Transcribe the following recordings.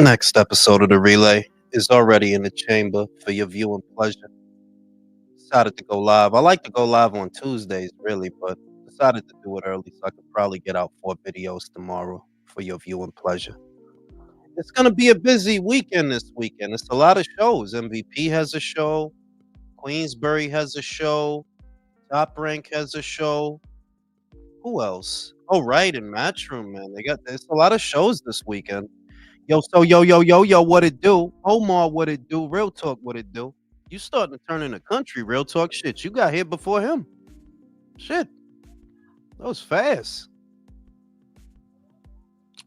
Next episode of the relay is already in the chamber for your viewing pleasure. Decided to go live. I like to go live on Tuesdays, really, but decided to do it early so I could probably get out 4 videos tomorrow for your viewing pleasure. It's going to be a busy weekend this weekend. It's a lot of shows. MVP has a show, Queensbury has a show, Top Rank has a show. Who else? Oh, right, and Matchroom, man. There's a lot of shows this weekend. Yo, what it do? Omar, what it do? Real talk, what it do? You starting to turn into country, real talk shit. You got here before him. Shit. That was fast.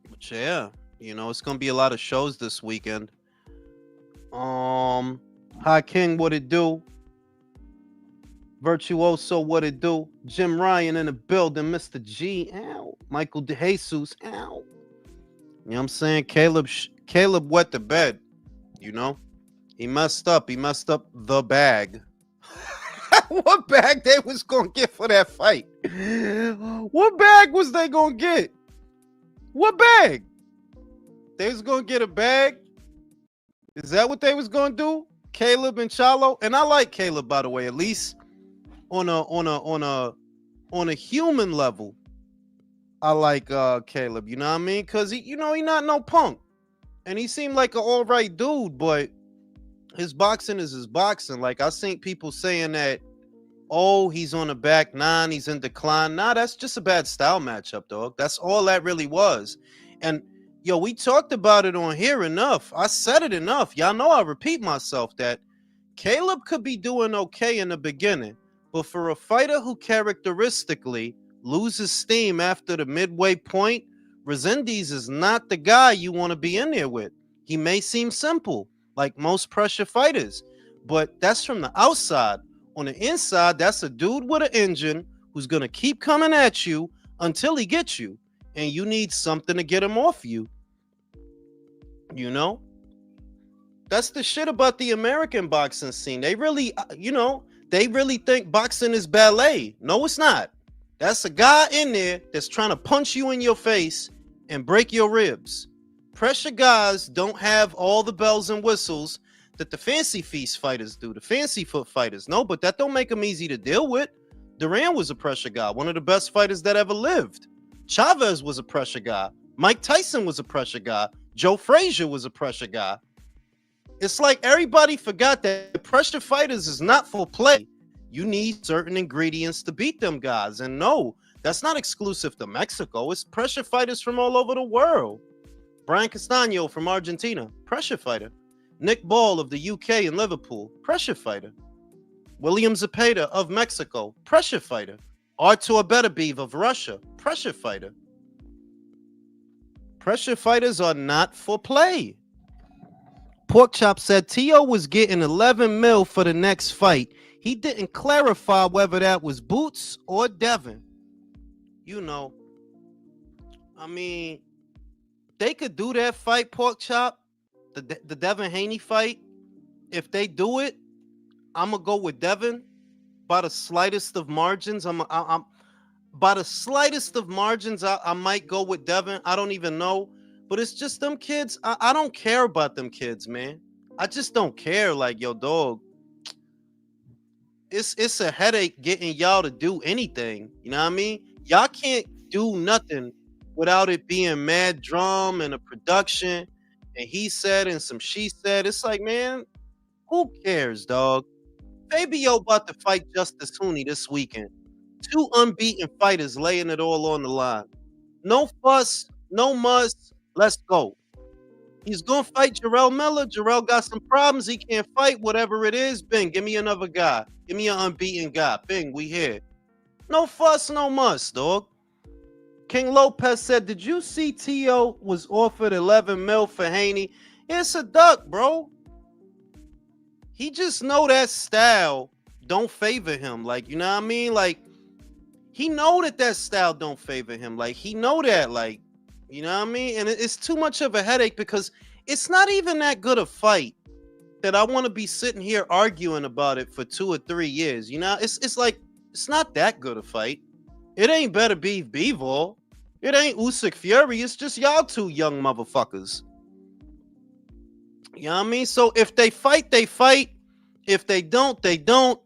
But yeah, it's gonna be a lot of shows this weekend. High King, what it do? Virtuoso, what it do? Jim Ryan in the building, Mr. G, ow. Michael DeJesus, ow. You know what I'm saying? Caleb wet the bed, He messed up. He messed up the bag. What bag they was going to get for that fight? What bag was they going to get? What bag? They was going to get a bag? Is that what they was going to do? Caleb and Charlo? And I like Caleb, by the way, at least on a human level. I like Caleb, you know what I mean? Because he not no punk. And he seemed like an all right dude, but his boxing is his boxing. Like, I seen people saying that, oh, he's on the back nine, he's in decline. Nah, that's just a bad style matchup, dog. That's all that really was. And, we talked about it on here enough. I said it enough. Y'all know I repeat myself that Caleb could be doing okay in the beginning, but for a fighter who characteristically loses steam after the midway point, Resendiz is not the guy you want to be in there with. He may seem simple, like most pressure fighters, but that's from the outside. On the inside, that's a dude with an engine who's going to keep coming at you until he gets you, and you need something to get him off you. That's the shit about the American boxing scene. They really, they really think boxing is ballet. No, it's not. That's a guy in there that's trying to punch you in your face and break your ribs. Pressure guys don't have all the bells and whistles that the fancy feast fighters do, the fancy foot fighters. No, but that don't make them easy to deal with. Duran was a pressure guy, one of the best fighters that ever lived. Chavez was a pressure guy. Mike Tyson was a pressure guy. Joe Frazier was a pressure guy. It's like everybody forgot that pressure fighters is not for play. You need certain ingredients to beat them guys. And no, that's not exclusive to Mexico. It's pressure fighters from all over the world. Brian Castaño from Argentina, pressure fighter. Nick Ball of the UK and Liverpool, pressure fighter. William Zepeda of Mexico, pressure fighter. Artur Beterbiev of Russia, pressure fighter. Pressure fighters are not for play. Porkchop said Tio was getting 11 mil for the next fight. He didn't clarify whether that was Boots or Devin. I mean, they could do that fight, Porkchop, the Devin Haney fight. If they do it, I'm gonna go with Devin by the slightest of margins. By the slightest of margins, I might go with Devin. I don't even know. But it's just them kids. I don't care about them kids, man. I just don't care. Like, yo, dog. It's a headache getting y'all to do anything. You know what I mean? Y'all can't do nothing without it being mad drum and a production. And he said and some she said. It's like, man, who cares, dog? Fabio about to fight Justice Hooney this weekend. 2 unbeaten fighters laying it all on the line. No fuss, no muss. Let's go. He's going to fight Jarrell Miller. Jarrell got some problems. He can't fight. Whatever it is, Bing, give me another guy. Give me an unbeaten guy. Bing, we here. No fuss, no muss, dog. King Lopez said, did you see T.O. was offered 11 mil for Haney? It's a duck, bro. He just know that style don't favor him. Like, you know what I mean? Like, he know that style don't favor him. Like, he know that, like, you know what I mean? And it's too much of a headache because it's not even that good a fight that I want to be sitting here arguing about it for 2 or 3 years. You know, it's like, it's not that good a fight. It ain't Better Beef Bivol. It ain't Usyk Fury. It's just y'all two young motherfuckers. You know what I mean? So if they fight, they fight. If they don't, they don't.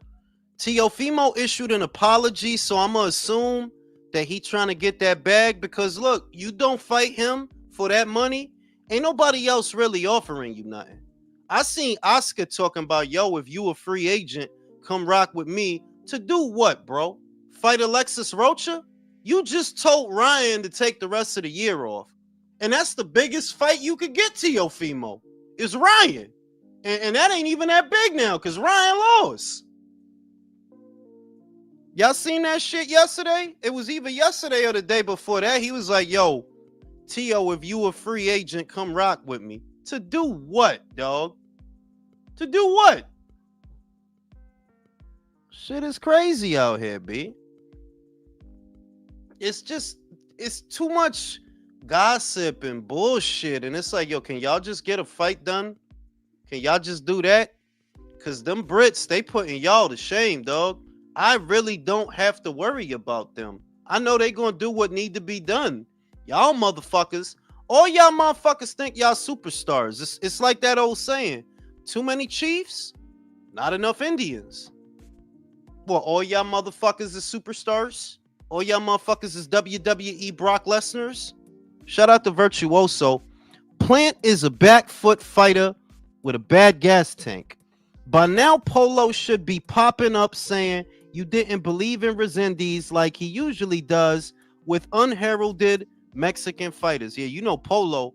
Teofimo issued an apology, so I'm gonna assume that he trying to get that bag because look, you don't fight him for that money, ain't nobody else really offering you nothing. I seen Oscar talking about, yo, if you a free agent, come rock with me to do what, bro? Fight Alexis Rocha? You just told Ryan to take the rest of the year off, and that's the biggest fight you could get, Teofimo, is Ryan, and that ain't even that big now because Ryan lost. Y'all seen that shit yesterday? It was either yesterday or the day before that. He was like, yo, Tio, if you a free agent, come rock with me. To do what, dog? To do what? Shit is crazy out here, B. It's too much gossip and bullshit. And it's like, yo, can y'all just get a fight done? Can y'all just do that? Because them Brits, they putting y'all to shame, dog. I really don't have to worry about them. I know they gonna do what need to be done. Y'all motherfuckers, all y'all motherfuckers think y'all superstars. It's like that old saying, too many Chiefs, not enough Indians. Well, all y'all motherfuckers is superstars? All y'all motherfuckers is WWE Brock Lesnar's? Shout out to Virtuoso. Plant is a back foot fighter with a bad gas tank. By now, Polo should be popping up saying you didn't believe in Resendiz like he usually does with unheralded Mexican fighters. Yeah, you know Polo,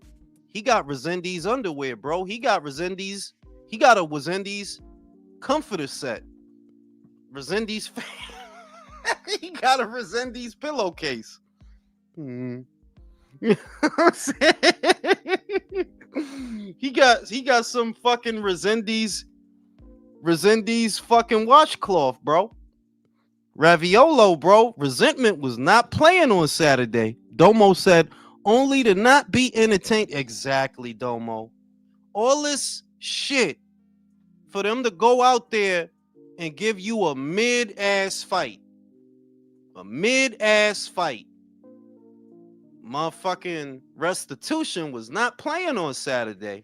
he got Resendiz underwear, bro. He got a Resendiz comforter set. Resendiz, he got a Resendiz pillowcase. You know what I'm saying? He got some fucking Resendiz fucking washcloth, bro. Raviolo, bro. Resentment was not playing on Saturday. Domo said only to not be entertained. Exactly, Domo. All this shit for them to go out there and give you a mid-ass fight. A mid-ass fight. Motherfucking Restitution was not playing on Saturday.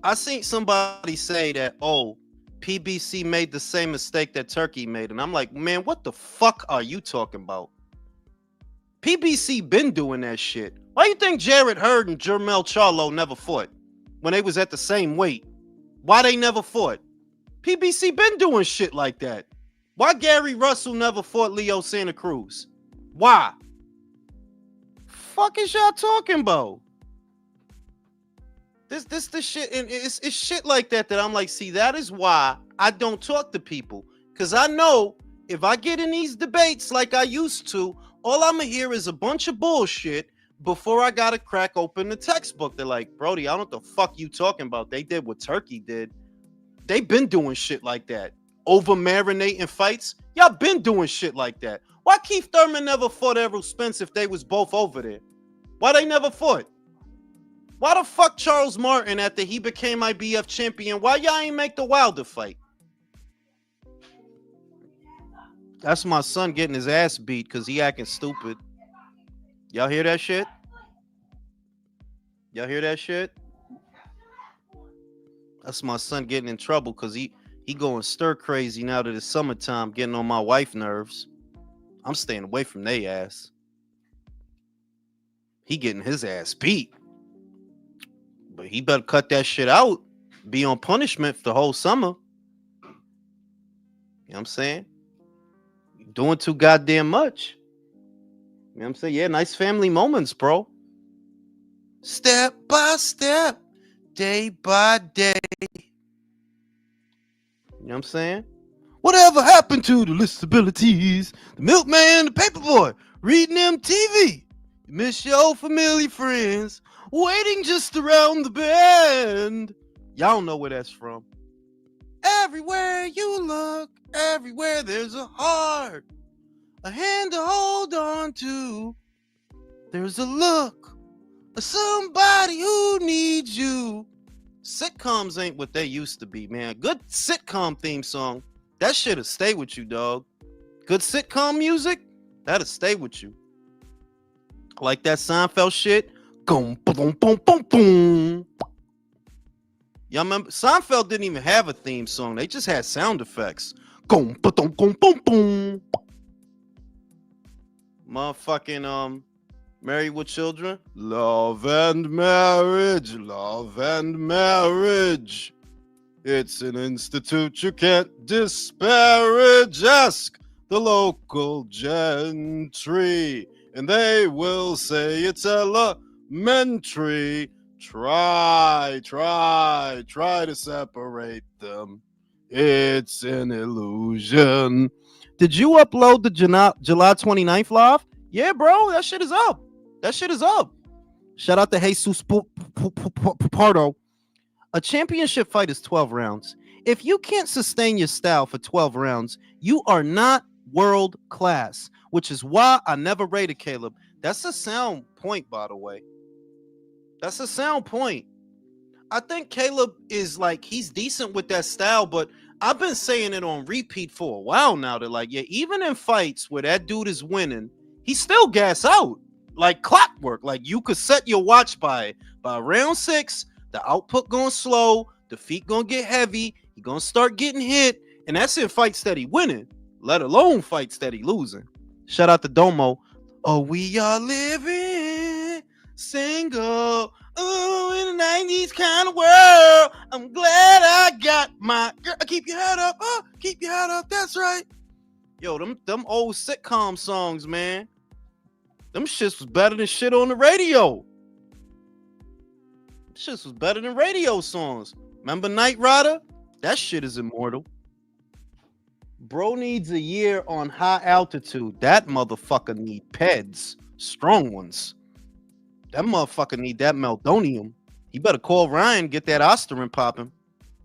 I seen somebody say that, oh, PBC made the same mistake that Turkey made. And I'm like, man, what the fuck are you talking about? PBC been doing that shit. Why you think Jarrett Hurd and Jermell Charlo never fought when they was at the same weight? Why they never fought? PBC been doing shit like that. Why Gary Russell never fought Leo Santa Cruz? Why? Fuck is y'all talking about? This the shit, and it's shit like that I'm like, see, that is why I don't talk to people. Because I know if I get in these debates like I used to, all I'm going to hear is a bunch of bullshit before I got to crack open the textbook. They're like, Brody, I don't know what the fuck you talking about. They did what Turkey did. They been doing shit like that. Over marinating fights. Y'all been doing shit like that. Why Keith Thurman never fought Errol Spence if they was both over there? Why they never fought? Why the fuck Charles Martin, after he became IBF champion, why y'all ain't make the Wilder fight? That's my son getting his ass beat because he acting stupid. Y'all hear that shit? Y'all hear that shit? That's my son getting in trouble because he going stir crazy now that it's summertime, getting on my wife nerves. I'm staying away from they ass. He getting his ass beat. But he better cut that shit out. Be on punishment for the whole summer. You know what I'm saying? Doing too goddamn much. You know what I'm saying? Yeah, nice family moments, bro. Step by step, day by day. You know what I'm saying? Whatever happened to the listabilities? The milkman, the paperboy, reading MTV. You miss your old familiar friends, waiting just around the bend. Y'all know where that's from. Everywhere you look, everywhere there's a heart, a hand to hold on to. There's a look of somebody who needs you. Sitcoms ain't what they used to be, man. Good sitcom theme song, that shit'll stay with you, dog. Good sitcom music, that'll stay with you. Like that Seinfeld shit. Boom, boom, boom, boom, boom. Y'all remember Seinfeld didn't even have a theme song. They just had sound effects. Boom, boom, boom, boom, boom. Motherfucking Married with Children. Love and marriage, love and marriage. It's an institute you can't disparage. Ask the local gentry, and they will say it's elementary. Try to separate them. It's an illusion. Did you upload the July 29th live? Yeah, bro, that shit is up. Shout out to Jesus Pardo. A championship fight is 12 rounds. If you can't sustain your style for 12 rounds, you are not world class, which is why I never rated Caleb. That's a sound point, by the way. That's a sound point. I think Caleb is like, he's decent with that style, but I've been saying it on repeat for a while now that, like, yeah, even in fights where that dude is winning, he still gas out like clockwork. Like, you could set your watch by round 6, the output going slow, the feet gonna get heavy, he gonna start getting hit, and that's in fights that he winning, let alone fights that he losing. Shout out to Domo. Oh, we are living single, ooh, in the 90s kind of world. I'm glad I got my girl. Keep your head up, keep your head up. That's right. Yo, them old sitcom songs, man. Them shits was better than shit on the radio. Shit was better than radio songs. Remember Knight Rider? That shit is immortal. Bro needs a year on high altitude. That motherfucker need peds. Strong ones. That motherfucker need that meldonium. He better call Ryan, get that Osterin popping.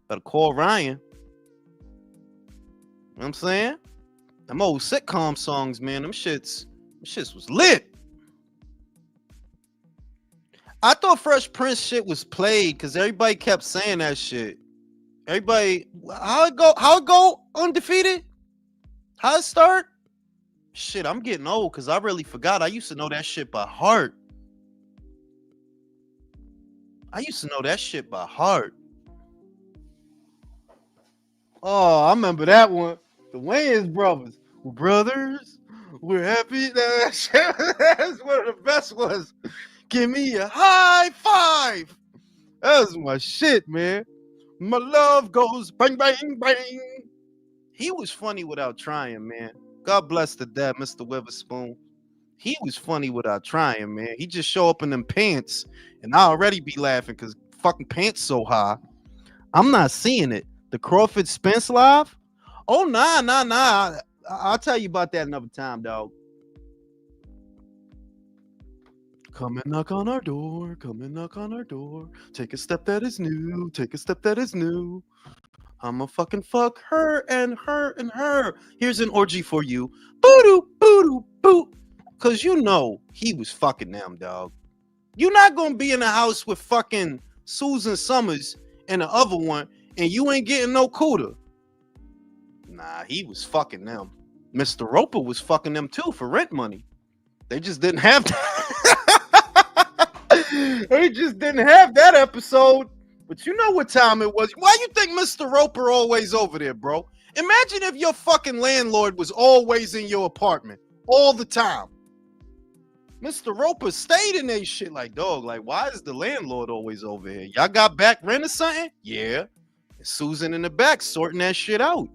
Better call Ryan. You know what I'm saying? Them old sitcom songs, man. Them shits was lit. I thought Fresh Prince shit was played because everybody kept saying that shit. Everybody, how it go undefeated? How it start? Shit, I'm getting old because I really forgot. I used to know that shit by heart. Oh, I remember that one. The Wayans brothers. We're brothers. We're happy. That's one of the best ones. Give me a high five. That was my shit, man. My love goes bang, bang, bang. He was funny without trying, man. God bless the dad, Mr. Witherspoon. He was funny without trying, man. He just show up in them pants, and I already be laughing because fucking pants so high. I'm not seeing it. The Crawford Spence live? Oh, nah. I'll tell you about that another time, dog. Come and knock on our door. Take a step that is new. I'ma fucking fuck her and her and her. Here's an orgy for you. Boo-doo, boo-doo, boo. Cause you know he was fucking them, dog. You're not gonna be in a house with fucking Susan Summers and the other one, and you ain't getting no cooter. Nah, he was fucking them. Mr. Roper was fucking them too for rent money. They just didn't have They just didn't have that episode. But you know what time it was. Why you think Mr. Roper always over there, bro? Imagine if your fucking landlord was always in your apartment all the time. Mr. Roper stayed in that shit like, dog, like, why is the landlord always over here? Y'all got back rent or something? Yeah. And Susan in the back sorting that shit out.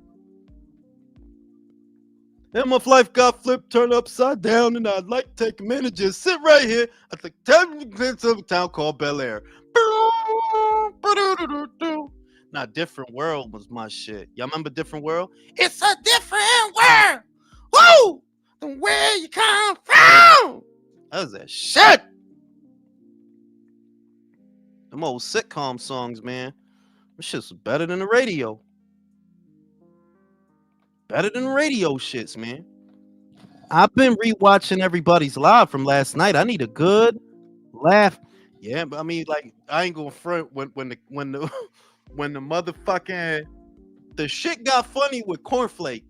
And my life got flipped, turned upside down, and I'd like to take a minute, just sit right here. I think a town called Bel Air. Now, Different World was my shit. Y'all remember Different World? It's a different world. Woo! From where you come from. That was that shit. Them old sitcom songs, man. This shit's better than the radio. Better than radio shits, man. I've been rewatching everybody's live from last night. I need a good laugh. Yeah, but I mean, like, I ain't gonna front when the motherfucking the shit got funny with Cornflake.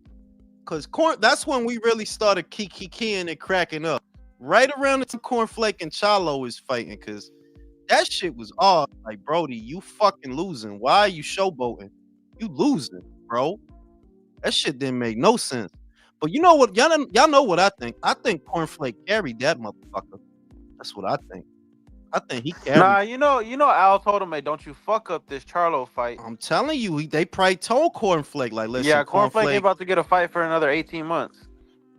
Cause that's when we really started keying and cracking up. Right around the time Cornflake and Charlo is fighting, cause That shit was off. Like, Brody, you fucking losing. Why are you showboating? You losing, bro. That shit didn't make no sense. But you know what? Y'all know what I think. I think Cornflake carried that motherfucker. That's what I think. I think he carried. Nah, you know, Al told him, "Hey, don't you fuck up this Charlo fight." I'm telling you, they probably told Cornflake, like, listen, Yeah, Cornflake ain't Cornflake, about to get a fight for another 18 months.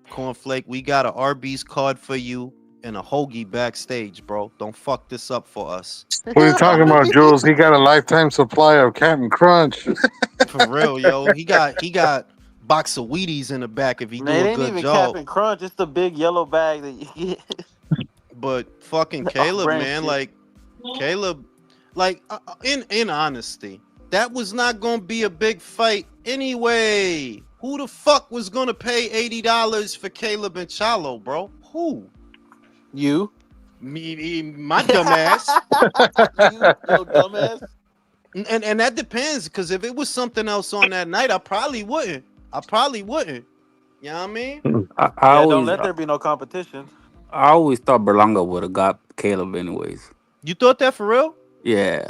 Cornflake, we got an Arby's card for you and a hoagie backstage, bro. Don't fuck this up for us. What are you talking about, Jules? He got a lifetime supply of Captain Crunch. For real, yo. He got box of Wheaties in the back if he Man, it do a ain't good even job. Captain Crunch. It's the big yellow bag that you get. But fucking Caleb, Brand man, shit. like Caleb, like in honesty, that was not gonna be a big fight anyway. Who the fuck was gonna pay $80 for Caleb and Charlo, bro? Who? You? Me, my dumb ass. You little dumbass. And that depends, because if it was something else on that night, I probably wouldn't. You know what I mean? I Yeah, don't always, let there be no competition. I always thought Berlanga would have got Caleb anyways. You thought that for real? Yeah.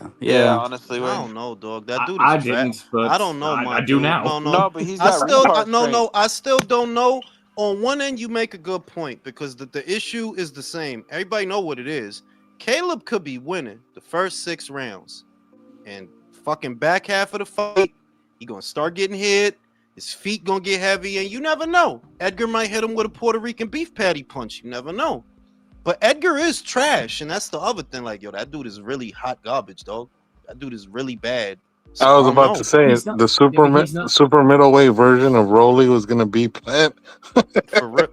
Honestly, I don't know, dog. That dude is I trash. didn't, but I don't know, I do dude. now. No, but he's I got still retard no, traits. I still don't know. On one end, you make a good point, because the issue is the same. Everybody know what it is. Caleb could be winning the first 6 rounds, and fucking back half of the fight, he gonna start getting hit. His feet gonna get heavy, and you never know. Edgar might hit him with a Puerto Rican beef patty punch. You never know. But Edgar is trash, and that's the other thing. Like, yo, that dude is really hot garbage, dog. That dude is really bad. So, I was don't about know. to say He's not- the super middleweight version of Rolly was gonna be Plant. For real.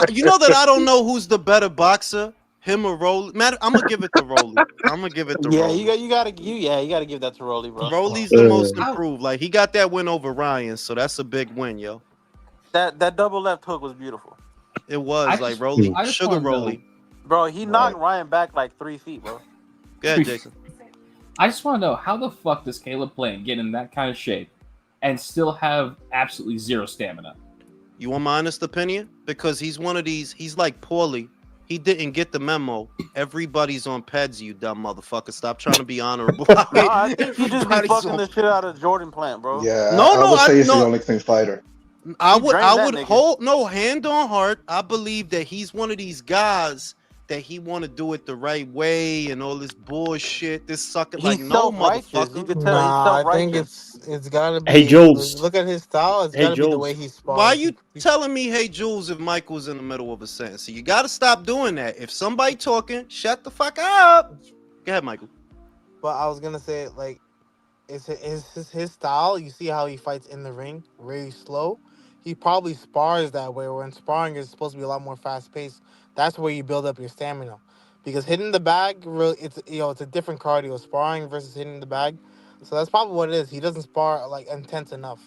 You know that I don't know who's the better boxer, him or Rolly. Matter, I'm gonna give it to Rolly. Yeah, Rolly. you gotta give that to Rolly, bro. Rolly's the most improved. Like, he got that win over Ryan, so that's a big win, yo. That double left hook was beautiful, It was I like just- Rolly, I just sugar wanna know- Rolly. bro. He knocked Ryan back like 3 feet, bro. Go ahead, Jason. I just want to know, how the fuck does Caleb Plant get in that kind of shape and still have absolutely zero stamina? You want my honest opinion? Because he's one of these. He's like Paulie. He didn't get the memo. Everybody's on Peds, you dumb motherfucker. Stop trying to be honorable. No, I think you just be Everybody's fucking on- the shit out of Jordan Plant, bro. Yeah, No, I would say he's the no. only clean fighter. I He would drained that nigga. hold no hand on heart. I believe that he's one of these guys that he want to do it the right way and all this bullshit. This sucker, like, He's no self-righteous. You motherfucker. can tell Nah, he's I think self-righteous. it's gotta be. Hey, Jules. Look at his style. It's Hey, gotta be the Jules. way he spars. Why you telling me, hey Jules, if Michael's in the middle of a sentence? So you got to stop doing that. If somebody talking, shut the fuck up. Go ahead, Michael. But I was gonna say, like, it's his style. You see how he fights in the ring, really slow. He probably spars that way. When sparring is supposed to be a lot more fast paced. That's where you build up your stamina. Because hitting the bag, really, it's a different cardio. Sparring versus hitting the bag. So that's probably what it is. He doesn't spar like intense enough.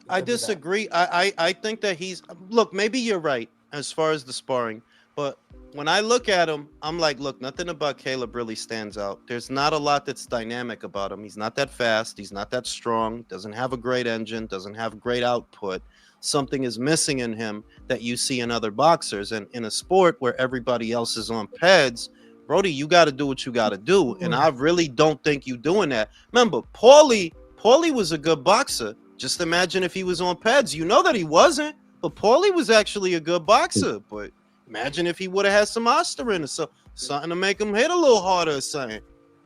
I to do that. disagree. I think that look, maybe you're right as far as the sparring, but when I look at him, I'm like, look, nothing about Caleb really stands out. There's not a lot that's dynamic about him. He's not that fast. He's not that strong. Doesn't have a great engine. Doesn't have great output. Something is missing in him that you see in other boxers. And in a sport where everybody else is on Peds, Brody, you got to do what you got to do. And I really don't think you doing that. Remember, Paulie was a good boxer. Just imagine if he was on Peds. You know that he wasn't, but Paulie was actually a good boxer. But imagine if he would have had some aspirin or something to make him hit a little harder or something.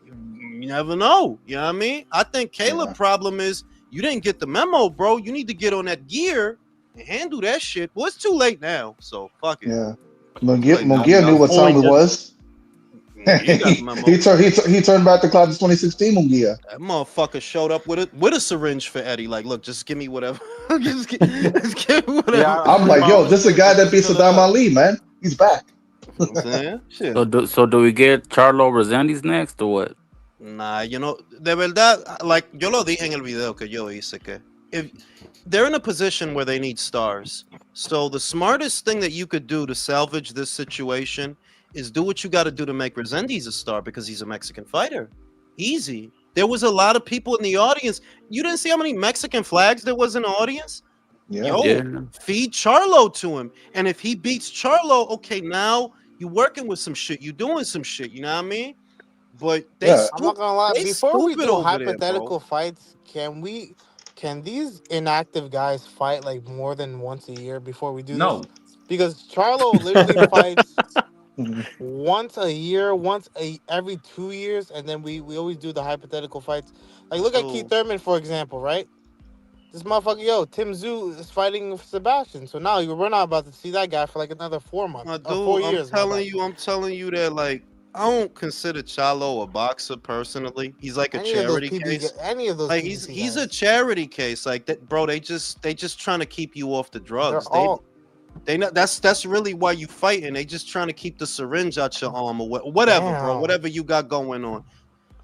You never know. You know what I mean? I think Caleb's problem is you didn't get the memo, bro. You need to get on that gear and handle that shit. Well, it's too late now, so fuck it. Yeah, Munguia knew what time it was. he turned back the clock to 2016. Munguia. That motherfucker showed up with a syringe for Eddie. Like, look, just give me whatever. just give me whatever. Yeah, I'm like, yo, this is a guy that beat Saddam Ali, man. He's back. You know what I'm saying? Shit. So do we get Charlo Resendiz next or what? Nah, you know, de verdad, like, yo lo dije en el video que yo hice que if they're in a position where they need stars, so the smartest thing that you could do to salvage this situation is do what you got to do to make Resendiz a star, because he's a Mexican fighter. Easy. There was a lot of people in the audience. You didn't see how many Mexican flags there was in the audience? Yeah. Yo, feed Charlo to him. And if he beats Charlo, okay, now you're working with some shit. You're doing some shit. You know what I mean? But they Yeah. I'm not gonna lie. they Before we stupid do over there, hypothetical bro. fights, can these inactive guys fight like more than once a year before we do this? No. Because Charlo literally fights Mhm. once a year, every 2 years, and then we always do the hypothetical fights. Like look at Keith Dude, Thurman for example, right? This motherfucker, Tim Zoo is fighting Sebastian. So now we're not about to see that guy for like another 4 months my or dude, 4 years. My bad. I'm telling you that like I don't consider Charlo a boxer personally. He's like a Any of those charity case. any of those Like PBC he's a guys, charity case. Like that, bro. They just trying to keep you off the they're drugs. all They not that's really why you fighting. They just trying to keep the syringe out your arm or whatever, bro. damn. Whatever you got going on,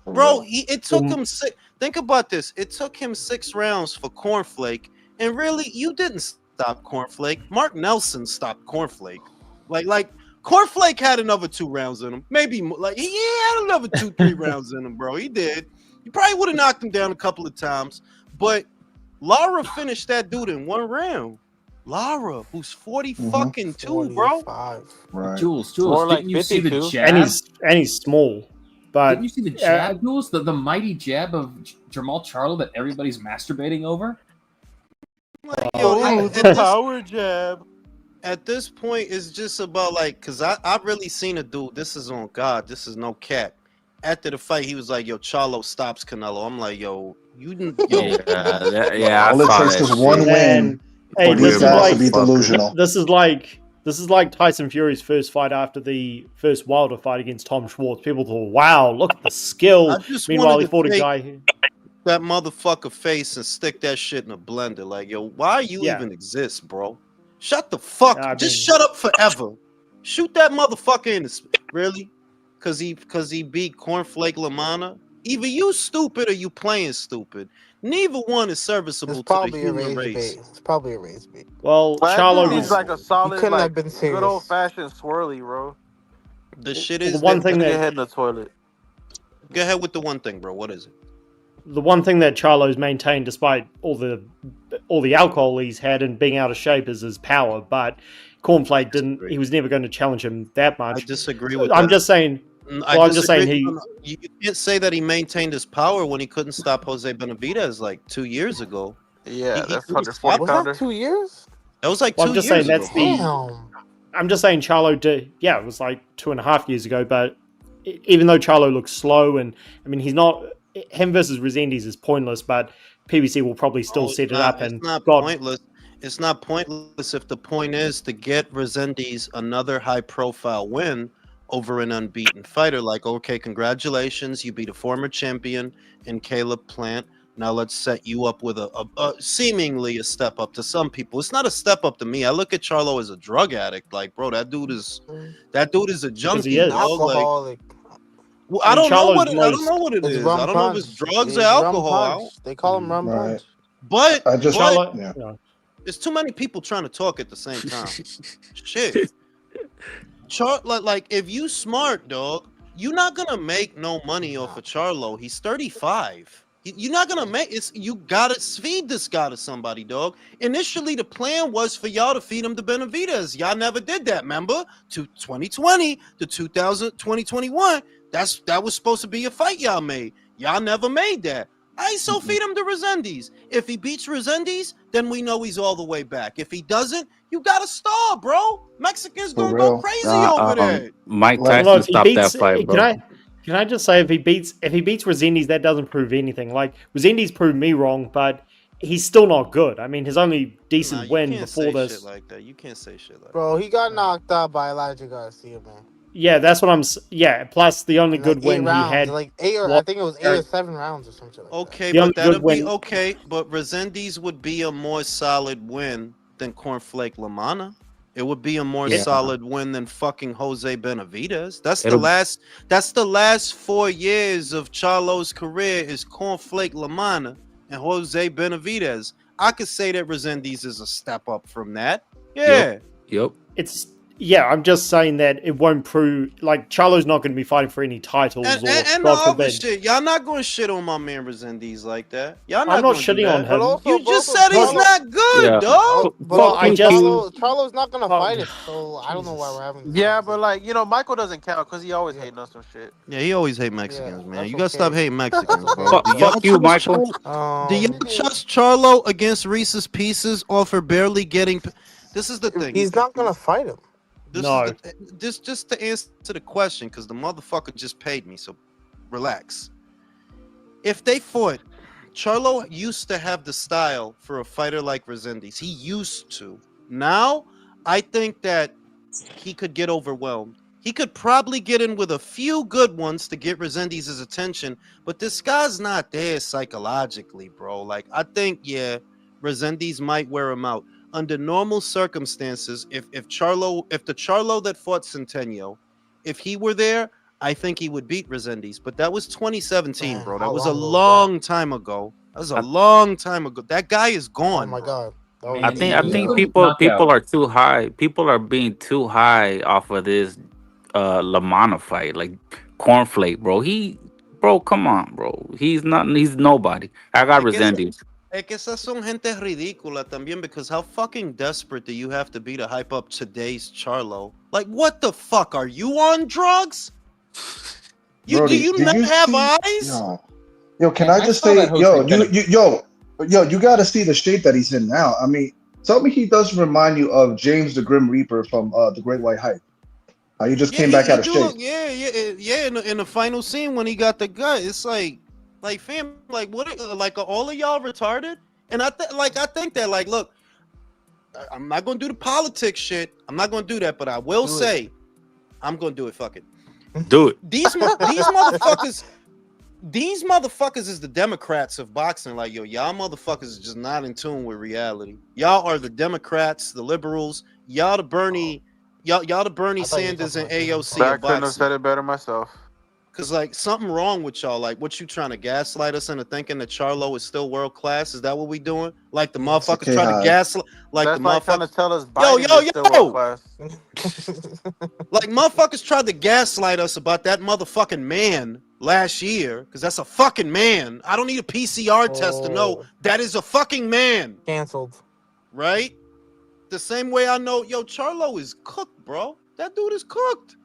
For bro. real. It took him six. Think about this. It took him 6 rounds for Cornflake, and really, you didn't stop Cornflake. Mark Nelson stopped Cornflake. Like Cornflake had another 2 rounds in him. Maybe like he had another 2-3 rounds in him, bro. He did. You probably would have knocked him down a couple of times, but Lara finished that dude in 1 round. Lara, who's 40 fucking 2, bro. 45. Right. Jules, More like didn't you see the 52. jab? And he's small, but Didn't you see the jab, Jules? The mighty jab of Jamal Charlo that everybody's masturbating over? Like, Oh, at the this- power jab. at this point, it's just about like, cause I really seen a dude. This is on God. This is no cap. After the fight, he was like, "Yo, Charlo stops Canelo." I'm like, "Yo, you didn't." Yo, Yeah, I All it saw takes that is shit. one win And, hey, for this these is guys to like be delusional. this is like Tyson Fury's first fight after the first Wilder fight against Tom Schwartz. People thought, "Wow, look at the skill." I just Meanwhile, wanted he to fought a take guy who, that motherfucker face and stick that shit in a blender. Like, yo, why you Yeah. even exist, bro? Shut the fuck. I Just mean- shut up forever. Shoot that motherfucker in the really, cause he beat Cornflake Lamana. Either you stupid or you playing stupid. Neither one is serviceable It's to the probably a human rage race. bait. It's probably a rage bait. well, But Charlo he's was like a solid, couldn't like, have been serious. good old fashioned swirly, bro. The shit the is one that- thing Get that your head in the toilet. Go ahead with the one thing, bro. What is it? the one thing that Charlo's maintained despite all the alcohol he's had and being out of shape is his power. But Cornflake didn't. He was never going to challenge him that I much. disagree with I'm that. just saying. I Well, I'm just saying disagree. You can't say that he maintained his power when he couldn't stop Jose Benavidez like 2 years ago. Yeah, He that's couldn't 140 stop Was pounder. that 2 years? That was like Well, 2 I'm just years saying ago. that's the- Damn. I'm just saying Charlo did. Yeah, it was like 2.5 years ago. But even though Charlo looks slow, and I mean he's not him versus Resendiz is pointless. But PBC will probably still Oh, set it not- up. And it's not God, pointless. It's not pointless if the point is to get Resendiz another high-profile win over an unbeaten fighter. Like, okay, congratulations, you beat a former champion in Caleb Plant. Now let's set you up with a seemingly a step up to some people. It's not a step up to me. I look at Charlo as a drug addict. Like, bro, that dude is a junkie, he is. dog. Like, Alcoholic. well, I I mean, don't know Charlo's what it, I don't most- know what it It's is. rum I don't know if it's punch. drugs or It's rum alcohol. I punch. don't- They call him rum Right. punch. But I just Charlo, yeah. yeah. there's too many people trying to talk at the same time. Shit. Like if you smart, dog, you're not gonna make no money off of Charlo. He's 35. You're not gonna make it's. You gotta feed this guy to somebody, dog. Initially, the plan was for y'all to feed him to Benavidez. Y'all never did that. Remember, to 2020 to 2021. That was supposed to be a fight y'all made. Y'all never made that. So feed him to Resendiz. If he beats Resendiz, then we know he's all the way back. If he doesn't, you gotta stall, bro. Mexicans For gonna real. go crazy over there. Mike Like, Tyson Well, if he stopped beats, that fight, bro. can I just say if he beats Resendiz, that doesn't prove anything. Like Resendiz proved me wrong, but he's still not good. I mean, his only decent Nah, you win can't before say this. shit like that. You can't say shit like Bro, he got knocked out by Elijah Garcia, man. Yeah, that's what I'm. Yeah, plus the only In good like 8 win rounds, he had. like 8 or I think it was 8 or 7 rounds or something like that. Okay, The only but that'd good be win- okay. But Resendiz would be a more solid win than Cornflake Lamana. It would be a more Yeah. solid win than fucking Jose Benavidez. That's It'll- the last 4 years of Charlo's career is Cornflake Lamana and Jose Benavidez. I could say that Resendiz is a step up from that. Yeah. Yep. Yeah, I'm just saying that it won't prove like Charlo's not going to be fighting for any titles And, or and the God other forbid. shit, y'all not going to shit on my man Resendiz like that. Y'all I'm not not going to do shitting on that. him. But also, You just said he's Charlo, not good, Yeah. dog. but Well, I just- Charlo's not gonna Oh, fight it, so I don't know why we're having this Yeah, but conversation. like, you know, Michael doesn't count because he always Yeah. hating on some shit. Yeah, he always hate Mexicans, Yeah, man. that's You got to stop okay. hating Mexicans, That's bro. okay. Do y'all Fuck you, trust Michael. Do y'all trust Charlo against Reese's Pieces or for barely getting? This is the thing. He's not gonna fight him. No. This just to answer the question, because the motherfucker just paid me, so relax. If they fought, Charlo used to have the style for a fighter like Resendiz. He used to. Now, I think that he could get overwhelmed. He could probably get in with a few good ones to get Resendiz's attention, but this guy's not there psychologically, bro. Like, I think, yeah, Resendiz might wear him out. Under normal circumstances, if the Charlo that fought Centennial, if he were there, I think he would beat Resendiz. But that was 2017, Man, bro. how That was a long ago was long time ago. That was a long time ago. That guy is Oh gone. my bro. god. That was I Man, think amazing. people Knockout. are too high. People are being too high off of this Lamana fight. Like Cornflake, bro, come on, bro. He's nobody. I got Es que esa- Resendiz. Es que esas son gente ridícula también, because how fucking desperate do you have to be to hype up today's Charlo? Like, what the fuck? Are you on drugs? Do Brody, you did not you have see- eyes? Yo, can Yeah, I I just saw say, that Jose you got to see the shape that he's in now. I mean, tell me he doesn't remind you of James the Grim Reaper from The Great White Hype. How he just came back out of do shape. look, yeah. In the final scene when he got the gut, it's like fam, like what? Like are all of y'all retarded? And I think that like, look, I'm not gonna do the politics shit. I'm not gonna do that, but I will say, I'm gonna do it. Fuck it. Do it. These motherfuckers. These motherfuckers is the Democrats of boxing. Like, yo, y'all motherfuckers are just not in tune with reality. Y'all are the Democrats, the liberals. Y'all the Bernie Sanders and AOC I of couldn't have boxing. said it better myself. Cause like something wrong with y'all. Like, what you trying to gaslight us into thinking that Charlo is still world class? Is that what we doing? Like the motherfuckers okay, try to Hyde. gaslight, like That's the like trying to motherfuckers, tell us Biden is still world class. like motherfuckers tried to gaslight us about that motherfucking man last year. Cause that's a fucking man. I don't need a PCR test to know that is a fucking man. Cancelled. Right? The same way I know, yo, Charlo is cooked, bro. That dude is cooked.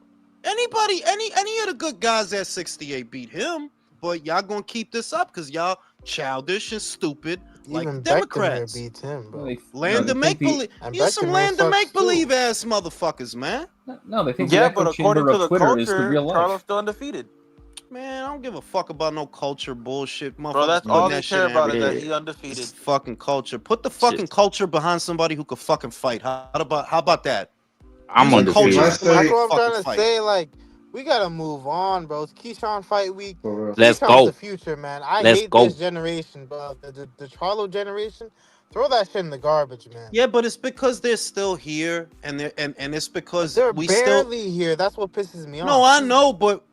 Any of the good guys at 68 beat him, but y'all gonna keep this up because y'all childish and stupid like Even Democrats. Beckton beats him, bro. Land of make believe. And You some Beckham land of sucks make believe too. ass motherfuckers, man. No, they think Yeah, the but echo according chamber to of the Twitter is the culture, real life. Charlo's still undefeated. Man, I don't give a fuck about no culture bullshit, motherfuckers. Bro, that's putting all that they shit care in about is everything. that he undefeated. It's fucking culture. Put the fucking culture behind somebody who could fucking fight. How about that? I'm Use undefeated. culture. Let's say- That's what I'm Fucking trying to fight. say. Like, we gotta move on, bro. It's Keyshawn fight week. For real. Let's Keyshawn's go. the future, man. I Let's hate go. this generation, bro. The Charlo generation. Throw that shit in the garbage, man. Yeah, but it's because they're still here, and it's because They're we still. barely here. That's what pisses me off. No, I know, but